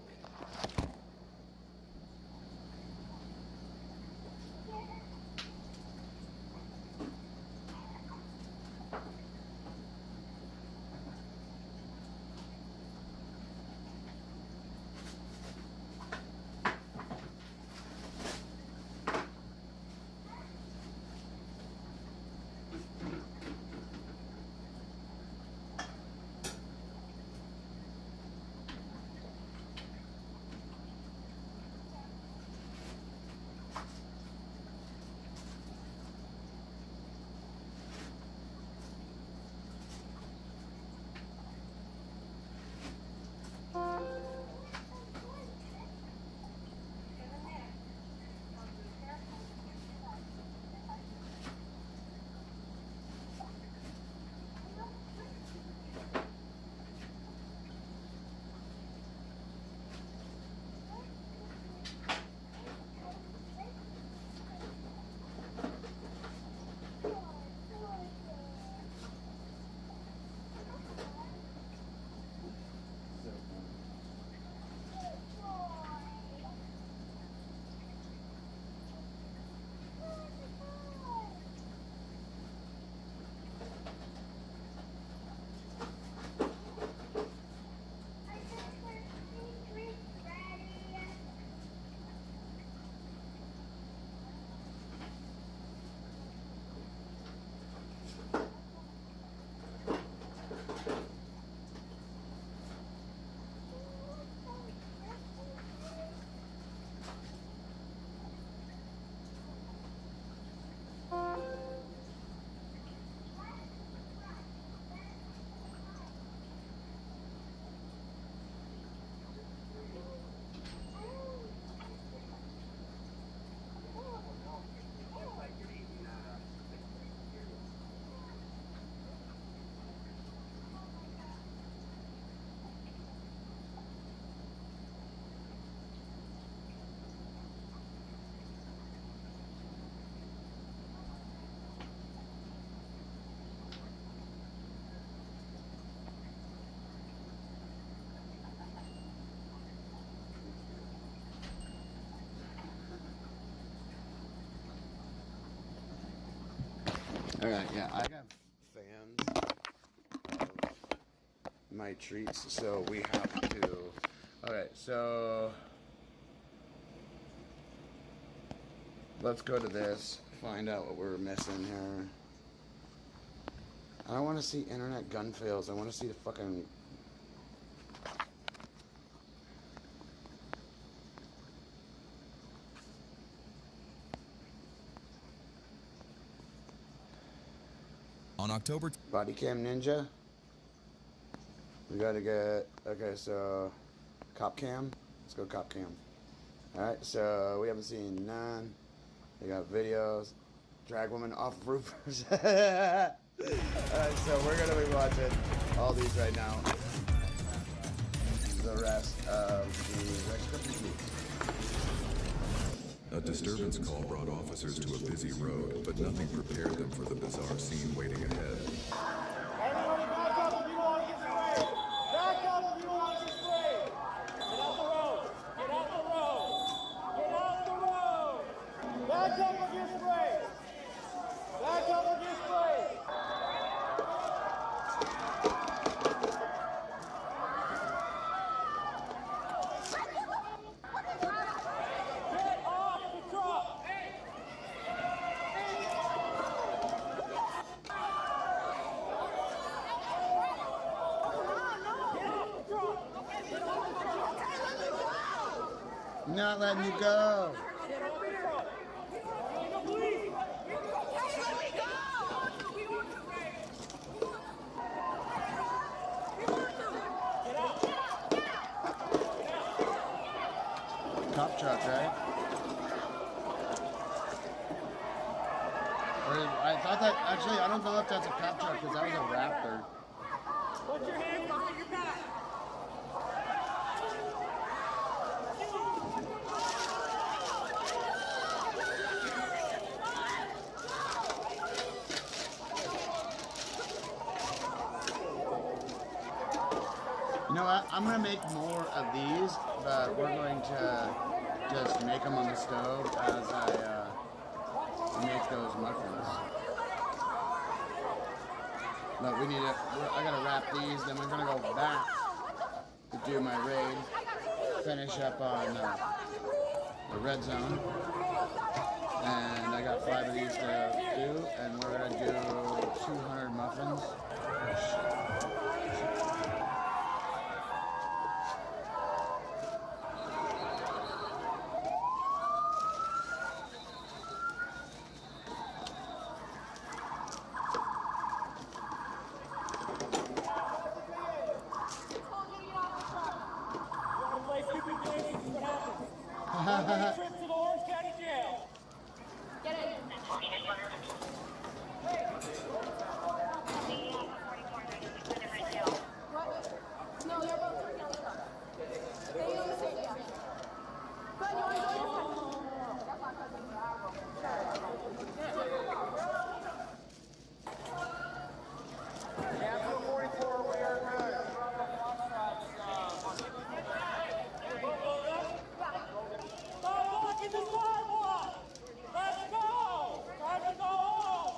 Okay, yeah, I have fans of my treats, so we have to. Okay, so let's go to this, find out what we're missing here. I don't want to see internet gun fails. I want to see the fucking. On October. Body cam ninja. We gotta get. Okay, so cop cam. Let's go cop cam. Alright, so we haven't seen none. We got videos. Drag woman off roofers. Alright, so we're gonna be watching all these right now. The rest of the extra pieces. A disturbance call brought officers to a busy road, but nothing prepared them for the bizarre scene waiting ahead. Everybody back up if you don't want to get sprayed. Back up if you don't want to get sprayed. Get out the road. Get out the road. Get out the road. Back up or get sprayed. Back up or get sprayed. Not letting you go. Cop truck, right? I thought that, actually, I don't know if that's a cop truck because that was a Raptor. Put your hands behind your back. You know what? I'm going to make more of these, but we're going to just make them on the stove as I make those muffins. But we need to, I got to wrap these, then we're going to go back to do my raid, finish up on the red zone. And I got 5 of these to do, and we're going to do 200 muffins. Trip to the Orange County Jail. Get it. What? No, they're both working on the truck. They own the same jail. Good, you want to go? That's my cousin. Yeah, 44, we are good. Stop blocking the sidewalk! Let's go! Time to go home!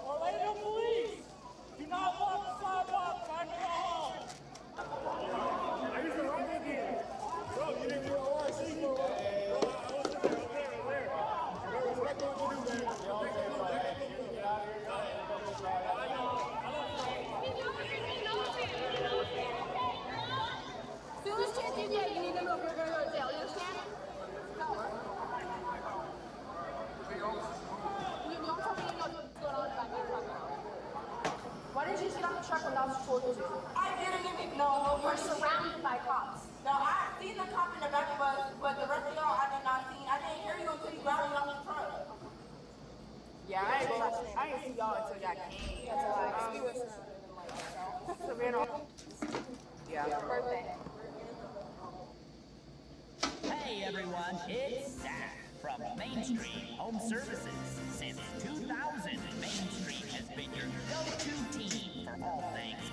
Orlando Police! Do not block the sidewalk! Time to go home! I used to run with you! Bro, you didn't do ORC for a while. Bro, I was there. Bro, respect what you do, man. Soonest chance you get, you need to go. We're going to go to jail. You understand? Why didn't you sit on the truck when I was told you to? I didn't even know. We're surrounded by cops. No, I seen the cop in the back of us, but the rest of y'all I did not see. I didn't hear you until you got on the truck. Yeah, I ain't see y'all until y'all came. That's why. We were surrounded like yeah. Birthday. Hey everyone, it's Zach from Main Street Home Services. Since 2000, Main Street has been your go-to team for all things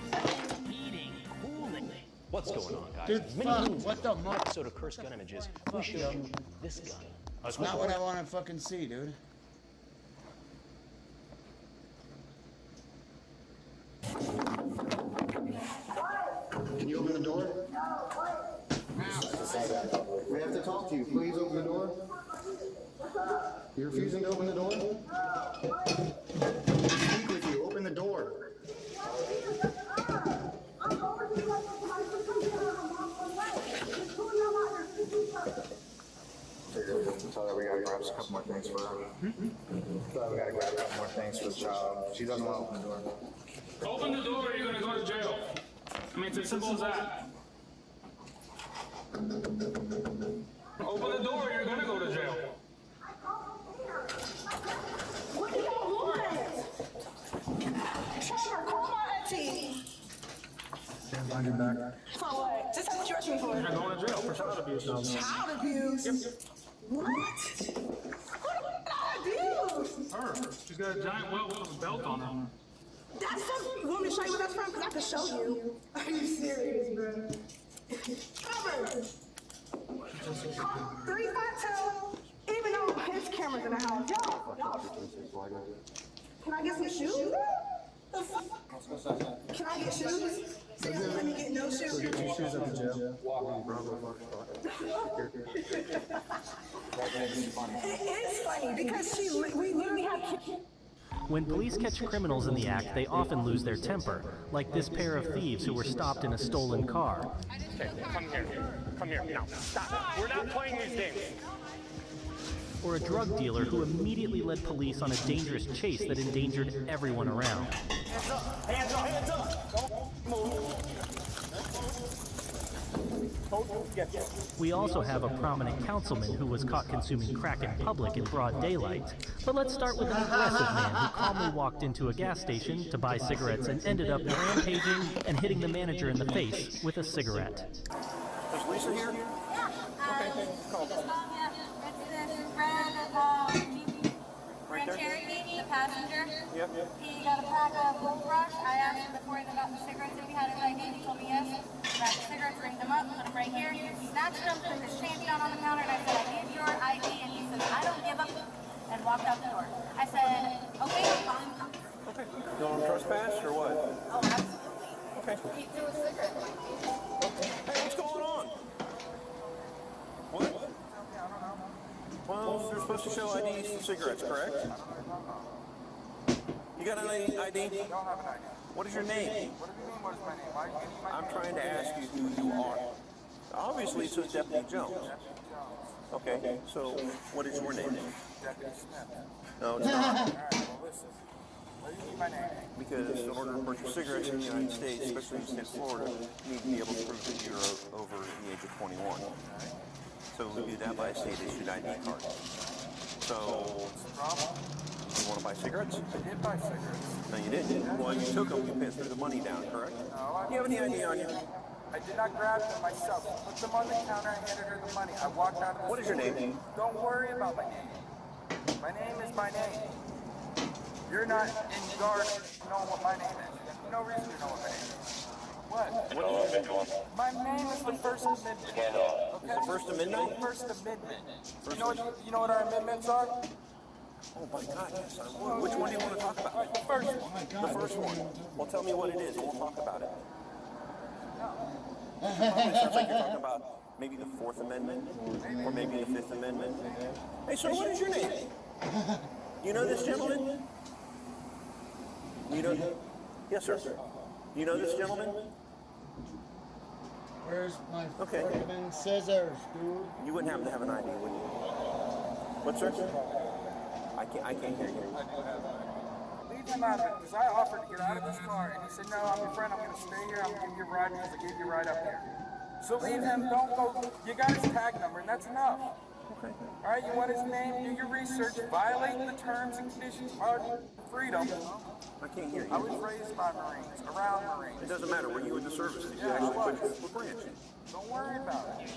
heating, cooling. What's going on, guys? Dude, fuck, what the fuck? Episode of Cursed Gun Images, we showed you this gun. That's not what I want to fucking see, dude. door? We have to talk to you. Please open the door. You're refusing to open the door? Speak with you. Open the door. Tell her we gotta grab a couple more things for her. Tell her we gotta grab a couple more things for the child. She doesn't want to open the door. Open the door or you're gonna go to jail. I mean, it's as simple as that. Open the door or you're gonna go to jail. What do y'all want? Call my auntie. Stand behind your back. For what? Just what you arrested me for. You're going to jail for child abuse. Child abuse? Yep. What? Who did I abuse? Her. She's got a giant welt with a belt on her. That's something. You want me to show you where that's from? Because I can show you. Are you serious, bro? Cover. 352. Even though his camera's in the house. Yo. Can I get some shoes? The fuck? Can I get shoes? So you let me get no shoes? Get your shoes up in jail. It is funny because we literally have kids. When police catch criminals in the act, they often lose their temper, like this pair of thieves who were stopped in a stolen car. Okay, come here. Come here. No, stop. We're not playing these games. Or a drug dealer who immediately led police on a dangerous chase that endangered everyone around. Hands up! Hands up! Hands up! Don't move. We also have a prominent councilman who was caught consuming crack in public in broad daylight. But let's start with an aggressive man who calmly walked into a gas station to buy cigarettes and ended up rampaging and hitting the manager in the face with a cigarette. Is Lisa here? Yeah. Okay, call. Red Cherokee, the passenger. Yep. He got a pack of Gold Rush. I asked him before he got the cigarettes if he had his ID. He told me yes. Grabbed the cigarettes, ringed them up, put them right here. He snatched them, put his change down on the counter, and I said, I need your ID. And he said, I don't give up, and walked out the door. I said, okay, fine. Okay. You want him trespass or what? Oh, absolutely. Okay. He threw a cigarette. Hey, what's going on? What? Well, they're supposed to show IDs for cigarettes, correct? You got an ID? I don't have an ID. What is your name? What do you mean, what is my name? I'm trying to ask you who you are. Obviously, it says Deputy Jones. Okay, so what is your name? Deputy Smith. No, it's not. All right, well, listen. What do you mean my name? Because in order to purchase cigarettes in the United States, especially in the state of Florida, you need to be able to prove that you're over the age of 21. So we do that by a state-issued ID card. So, what's the problem? You want to buy cigarettes? I did buy cigarettes. No, you didn't. Well, you took them, you threw the money down, correct? No, Do you have any ID on you? I did not grab them myself. Put them on the counter and handed her the money. I walked out of the What is your name? Don't worry about my name. My name is my name. You're not in guard knowing what my name is. There's no reason to know what my name is. What? My name is the First Amendment. Okay? The First Amendment? First Amendment. You know what our amendments are? Oh my God, yes. Which one do you want to talk about? The first one. The first one. Well, tell me what it is and we'll talk about it. It sounds like you're talking about maybe the Fourth Amendment or maybe the Fifth Amendment. Hey, sir, what is your name? You know this gentleman? You know? Yes, sir. You know this gentleman? Where's my fucking scissors, dude? You wouldn't happen to have an ID, would you? What, sir? I can't hear you. Leave him out of it, because I offered to get out of this car, and he said, no, I'm your friend, I'm going to stay here, I'm going to give you a ride because I gave you a ride up here. So leave him, don't go, you got his tag number, and that's enough. Okay. All right, you want his name, do your research, violate the terms and conditions of freedom. I can't hear you. I was raised by Marines, around Marines. It doesn't matter. Were you in the service? Did you actually put what branch? Don't worry about it.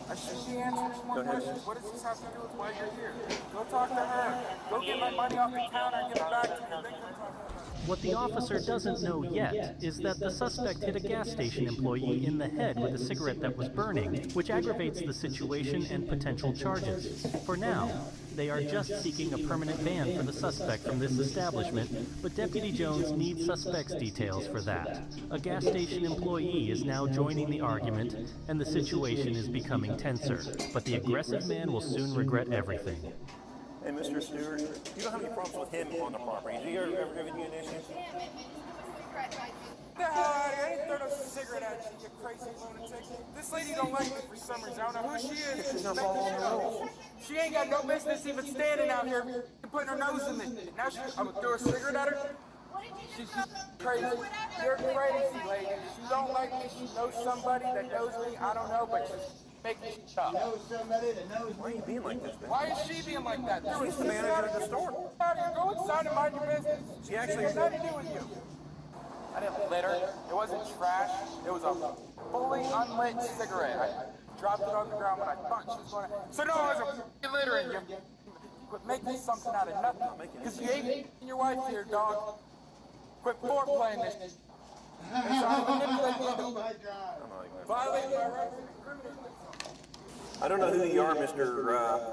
I should be answering more questions. What does this have to do with why you're here? Go talk to her. Go get my money off the counter and give it back to me. Then come talk to her. What the officer doesn't know yet is that the suspect hit a gas station employee in the head with a cigarette that was burning, which aggravates the situation and potential charges. For now, they are just seeking a permanent ban for the suspect from this establishment, but Deputy Jones needs suspect's details for that. A gas station employee is now joining the argument, and the situation is becoming tenser. But the aggressive man will soon regret everything. Hey, Mr. Stewart, you don't have any problems with him on the property. Has he ever given you an issue? The hell out of here. I didn't throw no cigarette at you, you crazy lunatic. This lady don't like me for some reason. I don't know who she is. She's not following the rules. She ain't got no business even standing out here and putting her nose in me. Now I'm gonna throw a cigarette at her? She's crazy. You're crazy, lady. She don't like me. She knows somebody that knows me. I don't know, but she's making shit up. Why are you being like this, man? Why is she being like that? She's the manager of the store. Go inside and mind your business. She actually has nothing to do with you. I didn't litter. It wasn't trash. It was a fully unlit cigarette. I dropped it on the ground when I thought she was going to. So no, it was a littering. You quit making something out of nothing. Because you ate your wife here, dog. Quit foreplaying this. And so I manipulate me into violating my rights. I don't know who you are, Mr.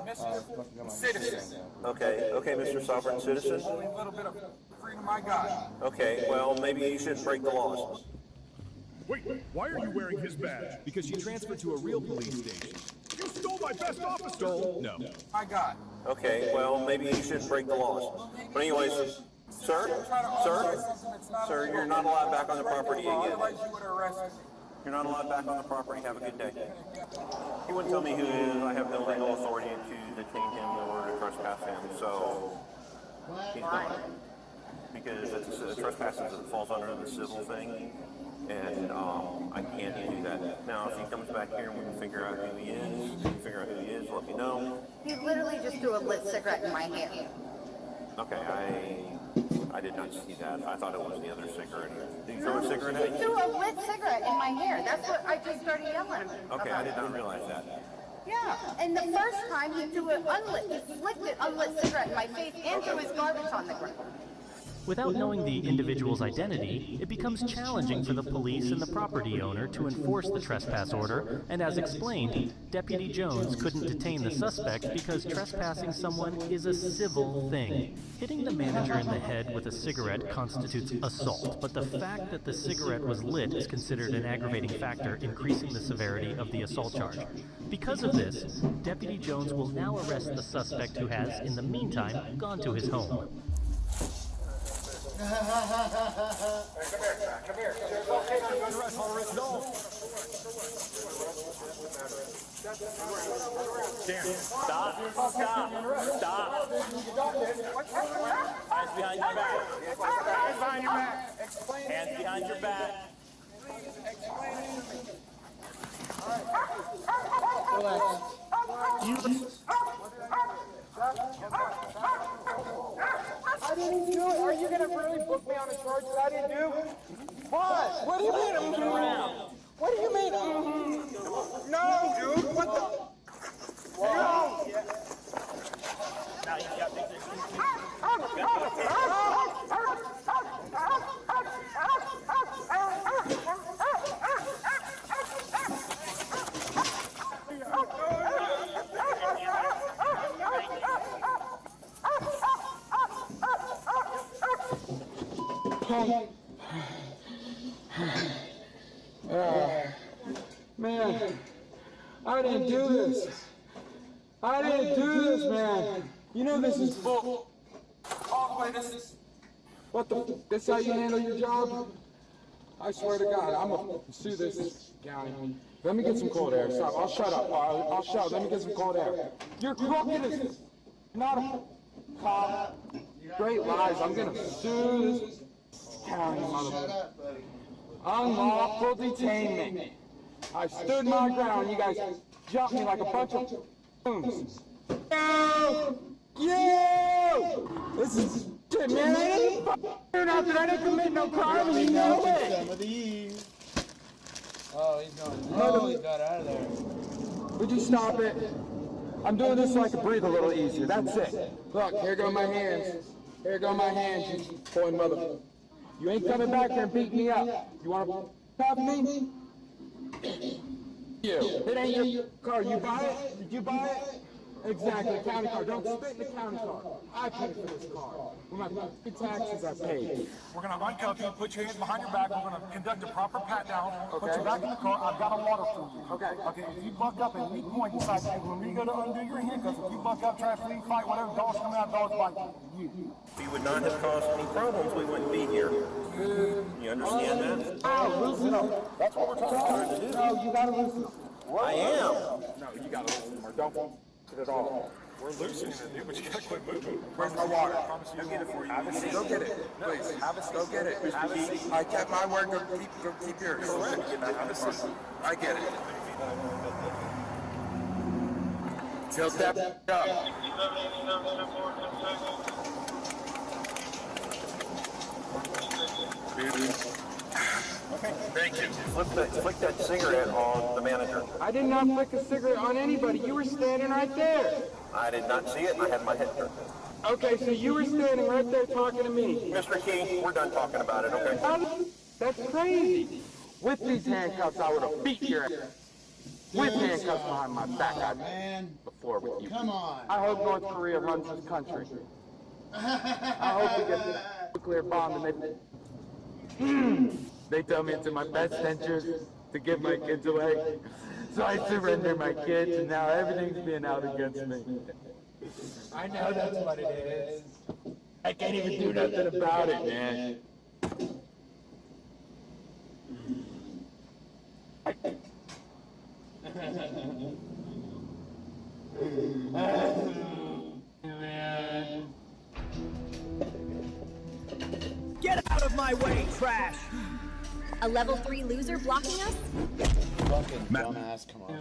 Mr. Citizen. Okay, Mr. Sovereign Citizen. Only a little bit of freedom I got. Okay, well, maybe you shouldn't break the laws. Wait, why are you wearing his badge? Because you transferred to a real police station. You stole my best officer! No. I got. Okay, well, maybe you shouldn't break the laws. But anyways, sir, you're not allowed back on the property again. You're not allowed back on the property. Have a good day. He wouldn't tell me who he is. I have no legal authority to detain him or to trespass him, so he's gone. Because it's trespassing falls under the civil thing, and I can't do that. Now, if he comes back here and we can figure out who he is, let me know. You literally just threw a lit cigarette in my hair. Okay, I did not see that. I thought it was the other cigarette. Did you throw a cigarette at You me? threw a lit cigarette in my hair. That's what I just started yelling about. Okay, I did not realize that. Yeah, and the first time he threw an unlit, he flicked an unlit cigarette in my face and threw his garbage on the ground. Without knowing the individual's identity, it becomes challenging for the police and the property owner to enforce the trespass order, and as explained, Deputy Jones couldn't detain the suspect because trespassing someone is a civil thing. Hitting the manager in the head with a cigarette constitutes assault, but the fact that the cigarette was lit is considered an aggravating factor, increasing the severity of the assault charge. Because of this, Deputy Jones will now arrest the suspect who has, in the meantime, gone to his home. Come here. Stop. Hands behind your back. Hands behind your back. Hands behind your back. Explain it to me. I didn't do it. Are you going to really book me on a charge that I didn't do? What? What do you mean? What do you mean? No, dude. What the? No. Now you got this. Man, I didn't do this. I didn't do this, man. You know this is bull. Oh, wait, this is... What the... This how you handle your job? I swear to God, I'm gonna sue this guy. Let me get some cold air. Stop. I'll shut up. I'll shut. Let me get some cold air. You're crooked as... Not a cop. Great lies. I'm gonna sue this county, motherfucker. Unlawful detainment. I stood my ground. You guys jumped me like a bunch of booms. You! This is shit, man. I didn't do nothing. I didn't commit no crime, and you know it. Some of these. Oh, he's going. Oh, he got out of there. Would you stop it? I'm doing this so I can breathe a little easier. That's it. Look, here go my hands. Here go my hands, you boy mother. You ain't coming back here and beat me up. You want to tough me? You. It ain't your car. You buy it? Did you buy it? Exactly, county car. Don't spit in the county car. I paid for this car. With my taxes I paid. We're going to uncuff you, put your hands behind your back. We're going to conduct a proper pat down. Put you back in the car. I've got a water for you. Okay. Okay, if you buck up at any point inside, when we go to undo your handcuffs, if you buck up, try to flee, fight, whatever, dogs coming out, dogs bite you. If you would not have caused any problems, we wouldn't be here. You understand that? Oh, loosen them. That's what we're trying to do. No, you got to loosen them. I am. No, you got to loosen them or don't at all. We're loosening it, dude, but you got to quit moving. Where's my water? I promise you. Go get it for you. Have a seat. Go get it. Please. Have a seat. Go get it. Have a seat. I kept my word. Go keep yours. Correct. Have a seat. I get it. Tilt that up. Okay. Thank you. Flick that cigarette on the manager. I did not flick a cigarette on anybody. You were standing right there. I did not see it, and I had my head turned. Okay, so you were standing right there talking to me. Mr. Key, we're done talking about it, okay? That's crazy. With these handcuffs, I would have beat your ass. With handcuffs behind my back, before with you. Come on. I hope North Korea runs this country. I hope we get this nuclear bomb and they tell me it's in my best interest to give my kids away. So I surrender my kids, and now everything's being out against me. I know that's what it is. I can't even do nothing about it, man. Get out of my way, trash! A level 3 loser blocking us? Fucking dumbass, come on.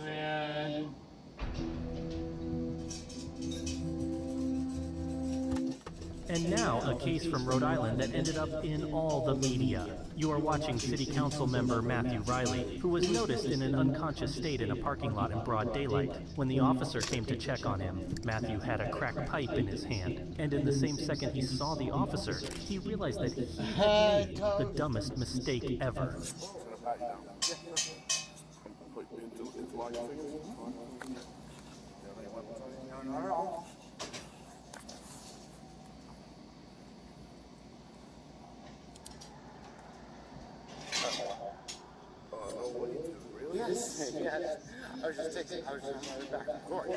And now, a case from Rhode Island that ended up in all the media. You are watching City Council member Matthew Riley, who was noticed in an unconscious state in a parking lot in broad daylight. When the officer came to check on him, Matthew had a crack pipe in his hand, and in the same second he saw the officer, he realized that he had made the dumbest mistake ever. Yes, yes. I was just back and forth.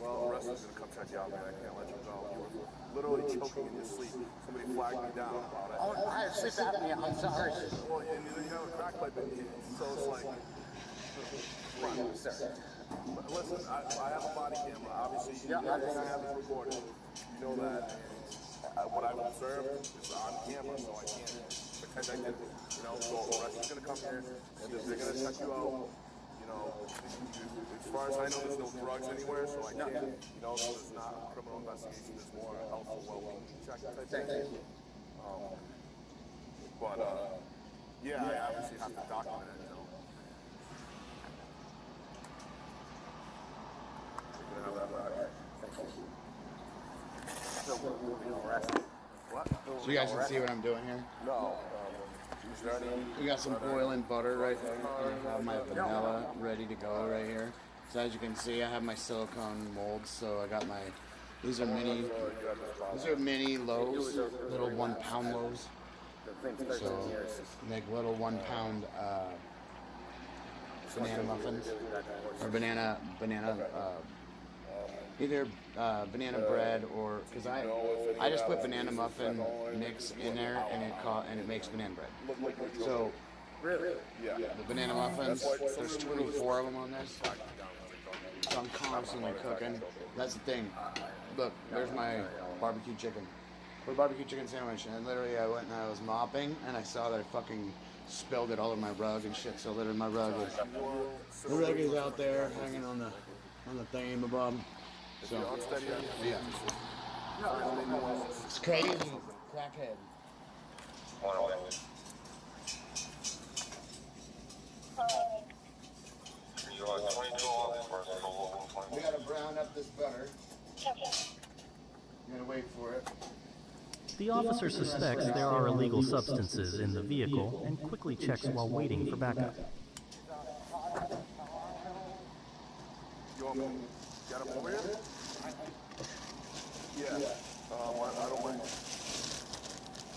Well, the rest is going to come check you out, man. I can't let you go. You were literally choking in your sleep. Somebody flagged me down about it. Oh, I have sleep apnea. I'm sorry. Well, and you have a crack pipe in here, so it's like... Sir. But listen, I have a body camera. Obviously, everything I have is recorded. You know that. And what I've observed is on camera, so I can't pretend I didn't. You know, so the rest is going to come here, and they're going to check you out. You know, as far as I know, there's no drugs anywhere, so I can't. You know, so there's not a criminal investigation. There's more a health and well-being check type thing. Yeah, I obviously have to document it. You know. You're gonna have that back. So you guys can see what I'm doing here? No. We got some boiling butter right there, and I have my vanilla ready to go right here. So as you can see, I have my silicone molds. So I got my, these are mini loaves, little 1 pound loaves. So make little 1 pound banana muffins, or banana either banana bread or, because I just put banana muffin mix in there and it makes banana bread. So the banana muffins, there's 24 of them on this. So I'm constantly cooking. That's the thing. Look, there's my barbecue chicken. For a barbecue chicken sandwich, and literally I went and I was mopping and I saw that I fucking spilled it all over my rug and shit. So literally my rug is out there hanging on the thingy above. So, yeah. It's crazy. Crackhead. We gotta brown up this butter. You gotta wait for The officer suspects there are illegal substances in the vehicle and quickly checks while waiting for backup. You want me to get him over here? Yeah. I don't mind.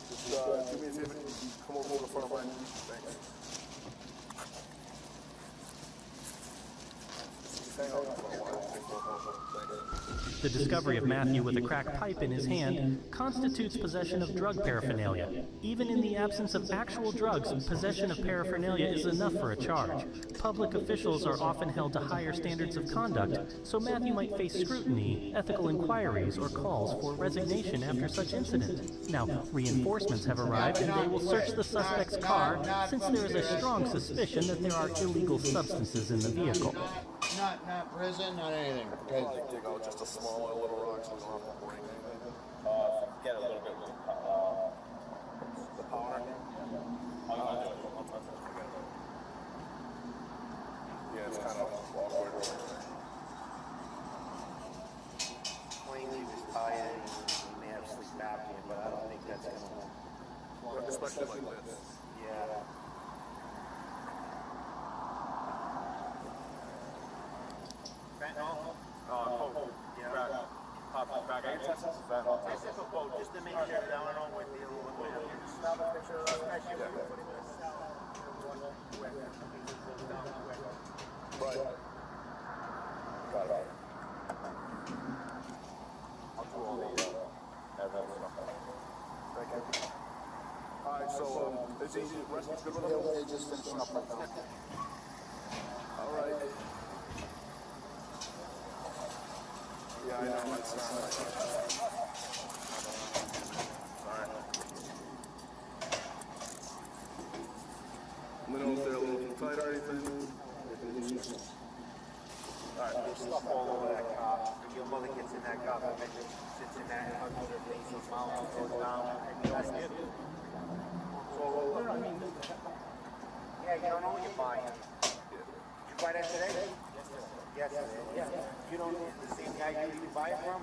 Just do me a favor. Come over to the front of mine. Thanks. Just hang out for a while. The discovery of Matthew with a crack pipe in his hand constitutes possession of drug paraphernalia. Even in the absence of actual drugs, possession of paraphernalia is enough for a charge. Public officials are often held to higher standards of conduct, so Matthew might face scrutiny, ethical inquiries, or calls for resignation after such incident. Now, reinforcements have arrived and they will search the suspect's car since there is a strong suspicion that there are illegal substances in the vehicle. Not prison, not anything. Okay. Dig out just a small little rock so we don't have to break anything. Get a little bit with the power. Yeah, it's kind of awkward. Claims he was tired and he may have sleep apnea, but I don't think that's gonna. Especially like this. Yeah. Fentanyl? Coke. Yeah. Crack. I can test this fentanyl. Test it for both, just to make sure that I don't know what dealing with. Snap a picture of that. Right. Got it. I'll do all the evidence. Thank you. Alright, so is he resting good with him? They're just finishing up right now. Alright. Yeah, I know, it's not. Alright. Let me know if they're a little too tight or anything. Alright, there's stuff all over that car. Your mother gets in that car, and sits in that, hugs her face, and smiles, and goes down. That's good. So, I mean, yeah, you don't know what you're buying. Did you buy that today? Yesterday. Yeah. You don't know the same guy you buy it from?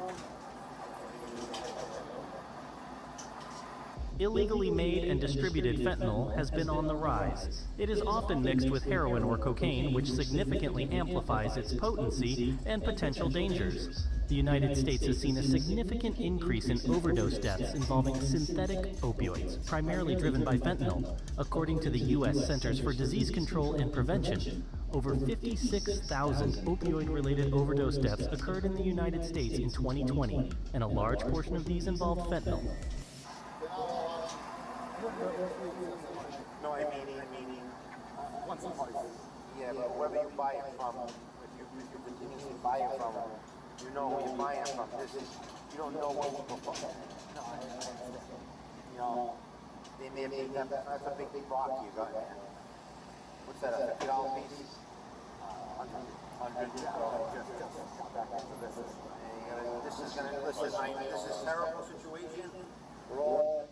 Illegally made and distributed fentanyl has been on the rise. It is often mixed with heroin or cocaine, which significantly amplifies its potency and potential dangers. The United States has seen a significant increase in overdose deaths involving synthetic opioids, primarily driven by fentanyl. According to the U.S. Centers for Disease Control and Prevention, over 56,000 opioid-related overdose deaths occurred in the United States in 2020, and a large portion of these involved fentanyl. No, I mean, once in yeah, but wherever you buy it from, if you continuously buy it from, you know where you're buying it from. You don't know what people buy. You know, they may have made that's a big rock you got there. What's that, a $50 piece? 100. Back into this. This is a terrible situation. We're all.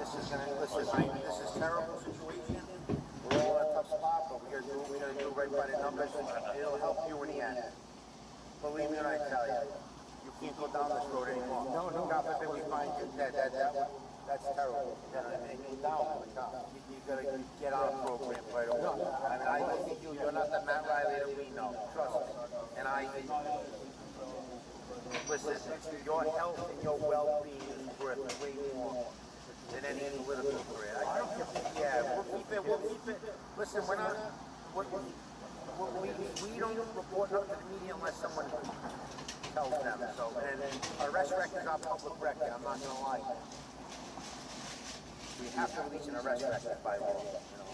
This is a terrible situation. We're all in a tough spot, but we're gonna do right by the numbers, and it'll help you in the end. Believe me when I tell you. you can't go down this road anymore. No. God forbid we find you dead. That's terrible. You know what I mean? You're down. You gotta get on a program right away. I mean, I look at you. You're not the Matt Riley that we know. Trust me. And listen, your health and your well-being is worth way more than any political career. We'll keep it. Listen, we don't report nothing to the media unless someone tells them. So, and arrest record is our public record. I'm not gonna lie. We have to release an arrest record by law. You know.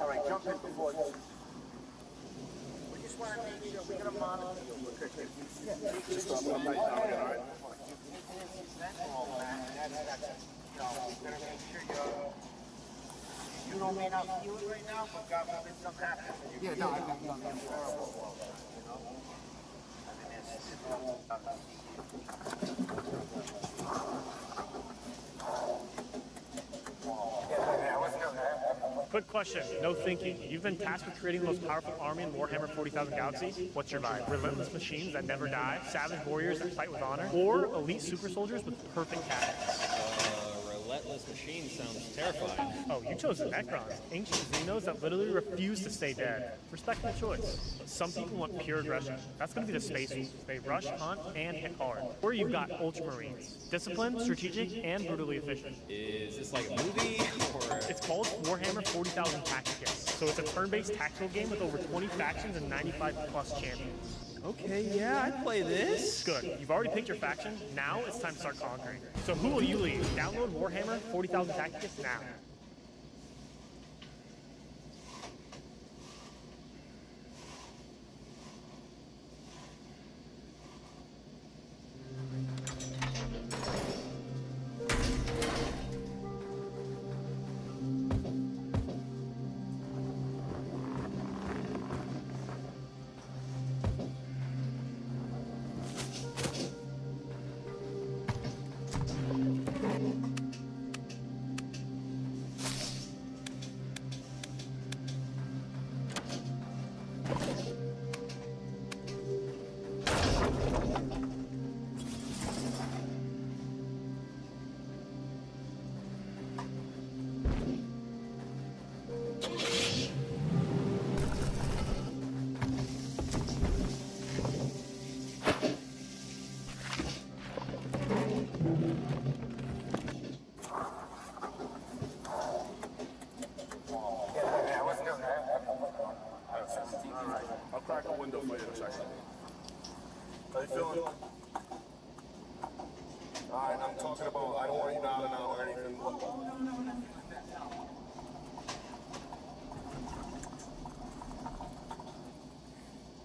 All right, jump in before you. We just want to make sure we're gonna monitor you. Just stop it right now, all right? You don't may not feel it right now, but God forbid something happens. Yeah, no, I got nothing terrible. You know? Quick question, no thinking. You've been tasked with creating the most powerful army in Warhammer 40,000 Galaxy. What's your vibe? Relentless machines that never die, savage warriors that fight with honor, or elite super soldiers with perfect tactics? Relentless machine sounds terrifying. Oh, you chose the Necrons, ancient Xenos that literally refuse to stay dead. Respectable choice. But some people want pure aggression. That's going to be the Space Wolves. They rush, hunt, and hit hard. Or you've got Ultramarines. Disciplined, strategic, and brutally efficient. Is this like a movie? Or... It's called Warhammer 40,000 Tacticus. So it's a turn-based tactical game with over 20 factions and 95+ champions. Okay, yeah, I'd play this. Good. You've already picked your faction. Now it's time to start conquering. So who will you lead? Download Warhammer 40,000 Tacticus now. I'll crack a window for you in a second. How you feeling? Alright, I'm talking about, I don't want you down and out or anything.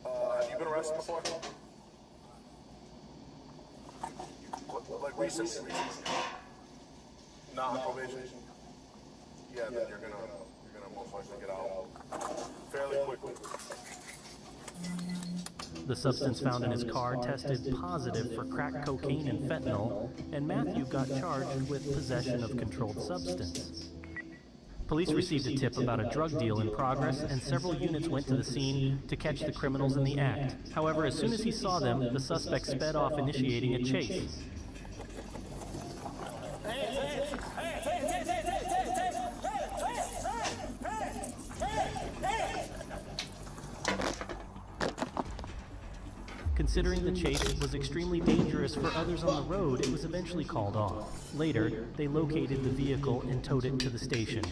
Have you been arrested before? Like recently? Nah, probation. Yeah, then you're gonna most likely get out fairly quickly. The substance found in his car tested positive for crack cocaine and fentanyl, and Matthew got charged with possession of controlled substance. Police received a tip about a drug deal in progress, and several units went to the scene to catch the criminals in the act. However, as soon as he saw them, the suspect sped off, initiating a chase. Considering the chase was extremely dangerous for others on the road, it was eventually called off. Later, they located the vehicle and towed it to the station.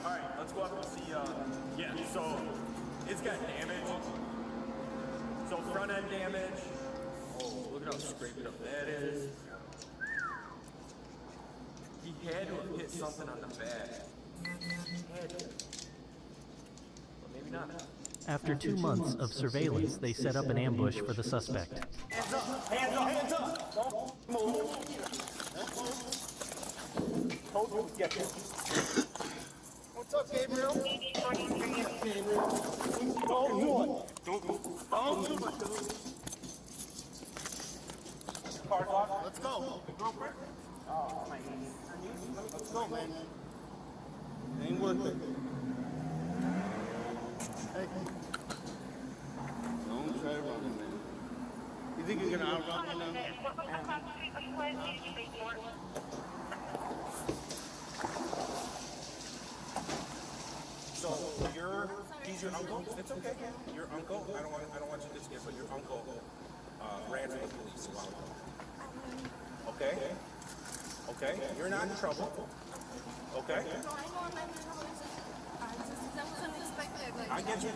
Alright, let's go up and see, yeah, so it's got damage. So front end damage. Oh, look at how scraped up that is. He had to have hit something on the back. Had to. But maybe not. After 2 months of surveillance, they set up an ambush for the suspect. Hands up! Hands up! Hands up! Don't move. Told you to get this. What's up, Gabriel? Gabriel. Don't do it. Don't do it. Car's locked. Let's go. Girlfriend? Oh, my niece. Let's go, man. It ain't worth it. Hey. Don't try running, man. You think you're gonna outrun me now? So he's your uncle? It's okay. Your uncle? I don't want you to skip, but your uncle ran from the police a while ago. Okay? Okay? You're not in trouble. Okay? I get you.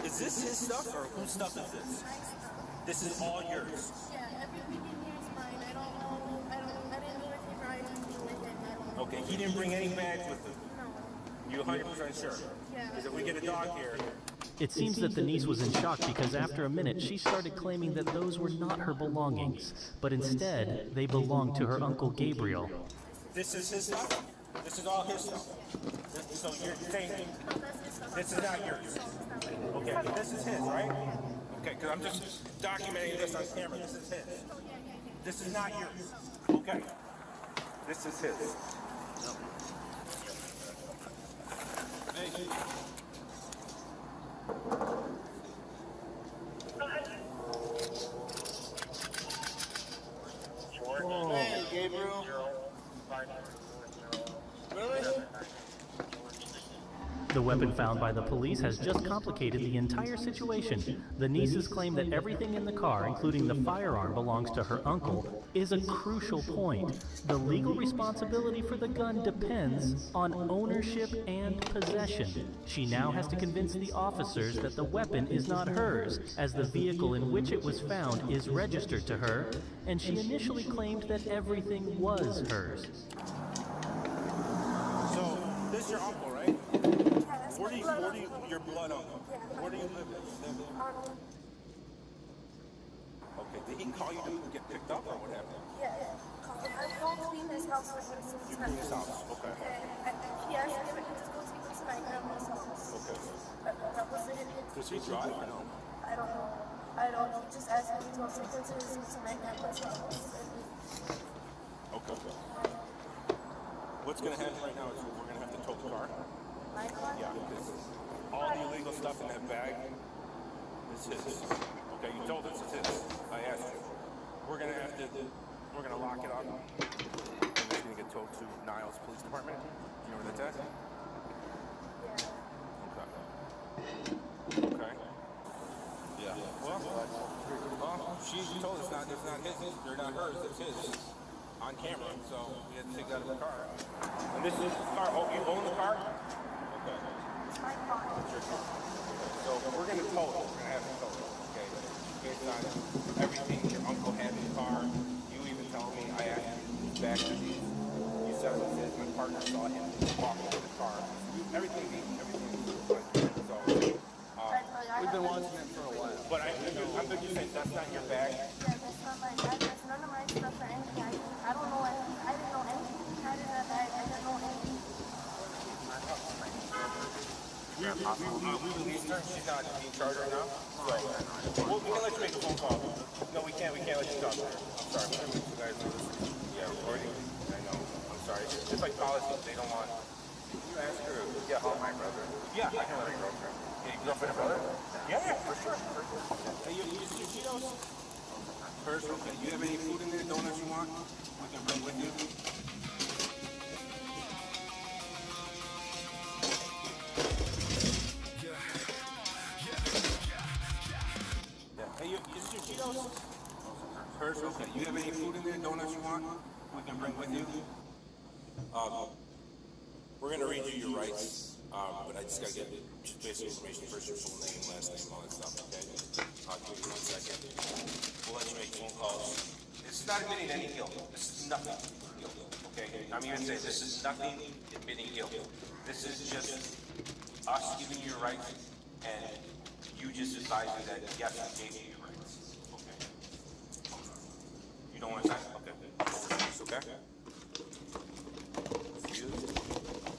Is this his stuff or whose stuff is this? This is all yours. Yeah, everything in here is mine. I don't know. I didn't know if he brought anything with him. I don't know. Okay, he didn't bring any bags with him. No. You 100% sure? Yeah. Because if we get a dog here. It seems that the niece was in shock because after a minute she started claiming that those were not her belongings, but instead they belonged to her Uncle Gabriel. This is his stuff? This is all his stuff? So you're saying this is not yours? Okay, this is his, right? Okay, because I'm just documenting this on camera. This is his. This is not yours. Okay. This is his. Hey. Hey, Gabriel. Really? The weapon found by the police has just complicated the entire situation. The nieces claim that everything in the car, including the firearm, belongs to her uncle, is a crucial point. The legal responsibility for the gun depends on ownership and possession. She now has to convince the officers that the weapon is not hers, as the vehicle in which it was found is registered to her, and she initially claimed that everything was hers. So, this is your uncle, right? Where do you, your blood uncle? Where do you live? Okay, did he call you to get picked up or what happened? Yeah. I don't clean his house for him. You clean his house, okay. He asked me if I could just go take him to my grandma's house. Okay. That was it. Does he drive or no? I don't know. He just asked me to go take him to my grandma's house. Okay. What's going to happen right now is we're going to have to tow the car. My car? Yeah, because all the illegal stuff in that bag is his. Okay, you told us it's his. I asked you. We're going to lock it up. And it's going to get towed to Niles Police Department. Do you know where that's at? Yeah. Okay. Yeah. Well, she told us it's not his. They're not hers. It's his. On camera, so we had to take that out of the car. And this is his car. Oh, you own the car? Okay. It's my car. It's your car. So we're going to tow it. We're going to have it towed. Okay. Based on everything your uncle had in the car. You even tell me, I asked you back to these. You said it was his. My partner saw him walking to the car. Everything. So, we've been watching it for a while. But I'm just saying, that's not your bag. Yeah, that's not my bag. That's none of my stuff or anything. I don't know anything. I didn't know anything he had in that bag. I didn't know anything. We released her. She's not being charged right now. So, we can let you make a phone call. No, we can't let you talk to her. I'm sorry. We're going to make you guys listen. Yeah, recording. I know. I'm sorry. It's like policy. They don't want. You ask her. Yeah, call my brother. Yeah, I can let her girlfriend. Yeah, your girlfriend and brother? Yeah, for sure. Hey, you Cheetos? First, okay. You have any food in there, donuts you want? We can bring with you. Hey, is this your Cheetos? First, okay. You have any food in there, donuts you want? We can bring with you. We're going to read you your rights, but I just got to get just basic information first, your full name, last name, all that stuff, okay? I'll give you 1 second. We'll let you make phone calls. This is not admitting any guilt. This is nothing guilt, okay? I'm even saying this is nothing admitting guilt. This is just us giving you your rights, and you just advising that, yes, I gave you your rights, okay? You don't want to sign? Okay. Okay?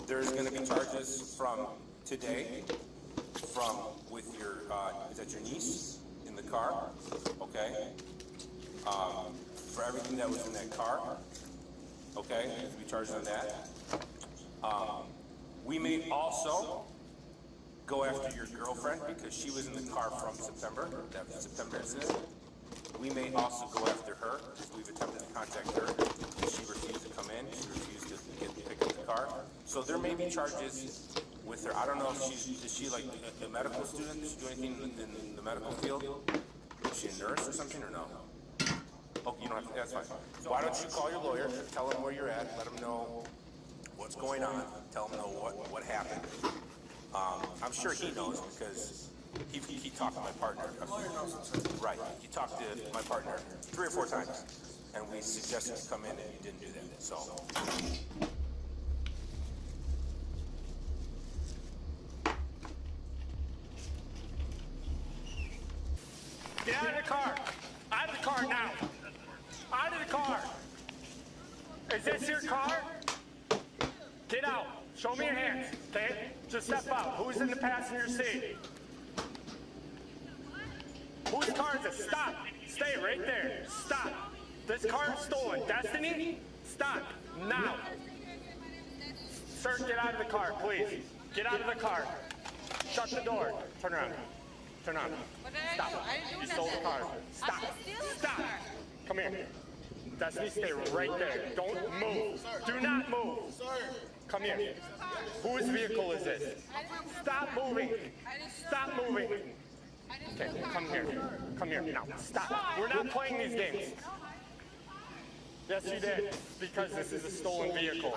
There's going to be charges from today, with your, is that your niece in the car? Okay. For everything that was in that car, Okay, you'll be charged on that. We may also go after your girlfriend because she was in the car from September, that September incident. We may also go after her because we've attempted to contact her. She refused to come in. She refused to pick up the car. So there may be charges with her. I don't know if is she like a medical student? Does she do anything in the medical field? Is she a nurse or something or no? Oh, you don't have to, that's fine. So why don't you call your lawyer, tell him where you're at, let him know what's going on, tell him know what happened. I'm sure he knows because he talked to my partner. Right, he talked to my partner 3 or 4 times, and we suggested you come in and you didn't do that, so. Get out of the car! Out of the car now! Out of the car! Is this your car? Get out! Show me your hands, okay? Just step out. Who's in the passenger seat? Whose car is it? Stop! Stay right there. Stop! This car is stolen. Destiny? Stop! Now! Sir, get out of the car, please. Get out of the car. Shut the door. Turn around. Turn on. Stop. You stole the car. Stop. Stop. Come here. Destiny, stay right there. Don't move. Do not move. Come here. Whose vehicle is this? Stop moving. Stop moving. Okay, come here. Come here. Now, stop. We're not playing these games. Yes, you did. Because this is a stolen vehicle.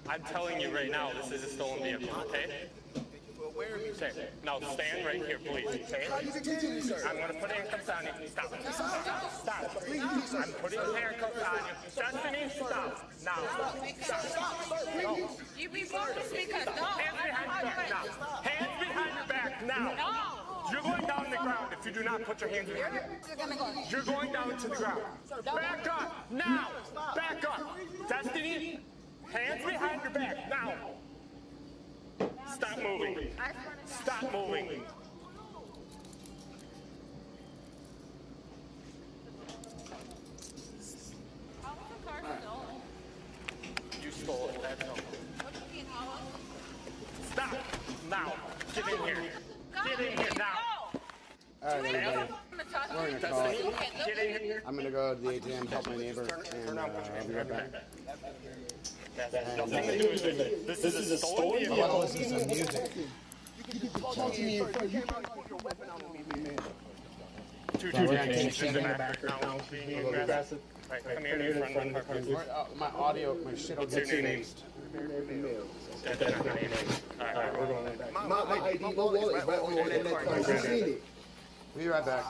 I'm telling you right now, this is a stolen vehicle, okay? Okay, now stand right here, please, okay? I'm going to put handcuffs on you. Stop. Stop. I'm putting handcuffs on you. Destiny, stop. Now. Stop. No. You before the speaker. No. Hands behind your back now. Hands behind your back now. No. You're going down to the ground if you do not put your hands behind your back. You're going down to the ground. Back up. Now. Back up. Destiny, hands behind your back now. Stop moving. Stop moving. You stole it. That's all. Stop. Now. Get in here. Get in here now. All right, everybody. We're gonna call it. Get in here. I'm gonna go to the ATM, help my neighbor, and I'll be right back. Nothing to do with it. This is a stolen vehicle. I want to listen to some music. Talk to me. Two detectives in the background being aggressive. Right, come here in front of the car. My audio, my shit will get changed. That's not my name. All right, we're going. My ID, my wallet is right on that car. You seen it. We'll be right back.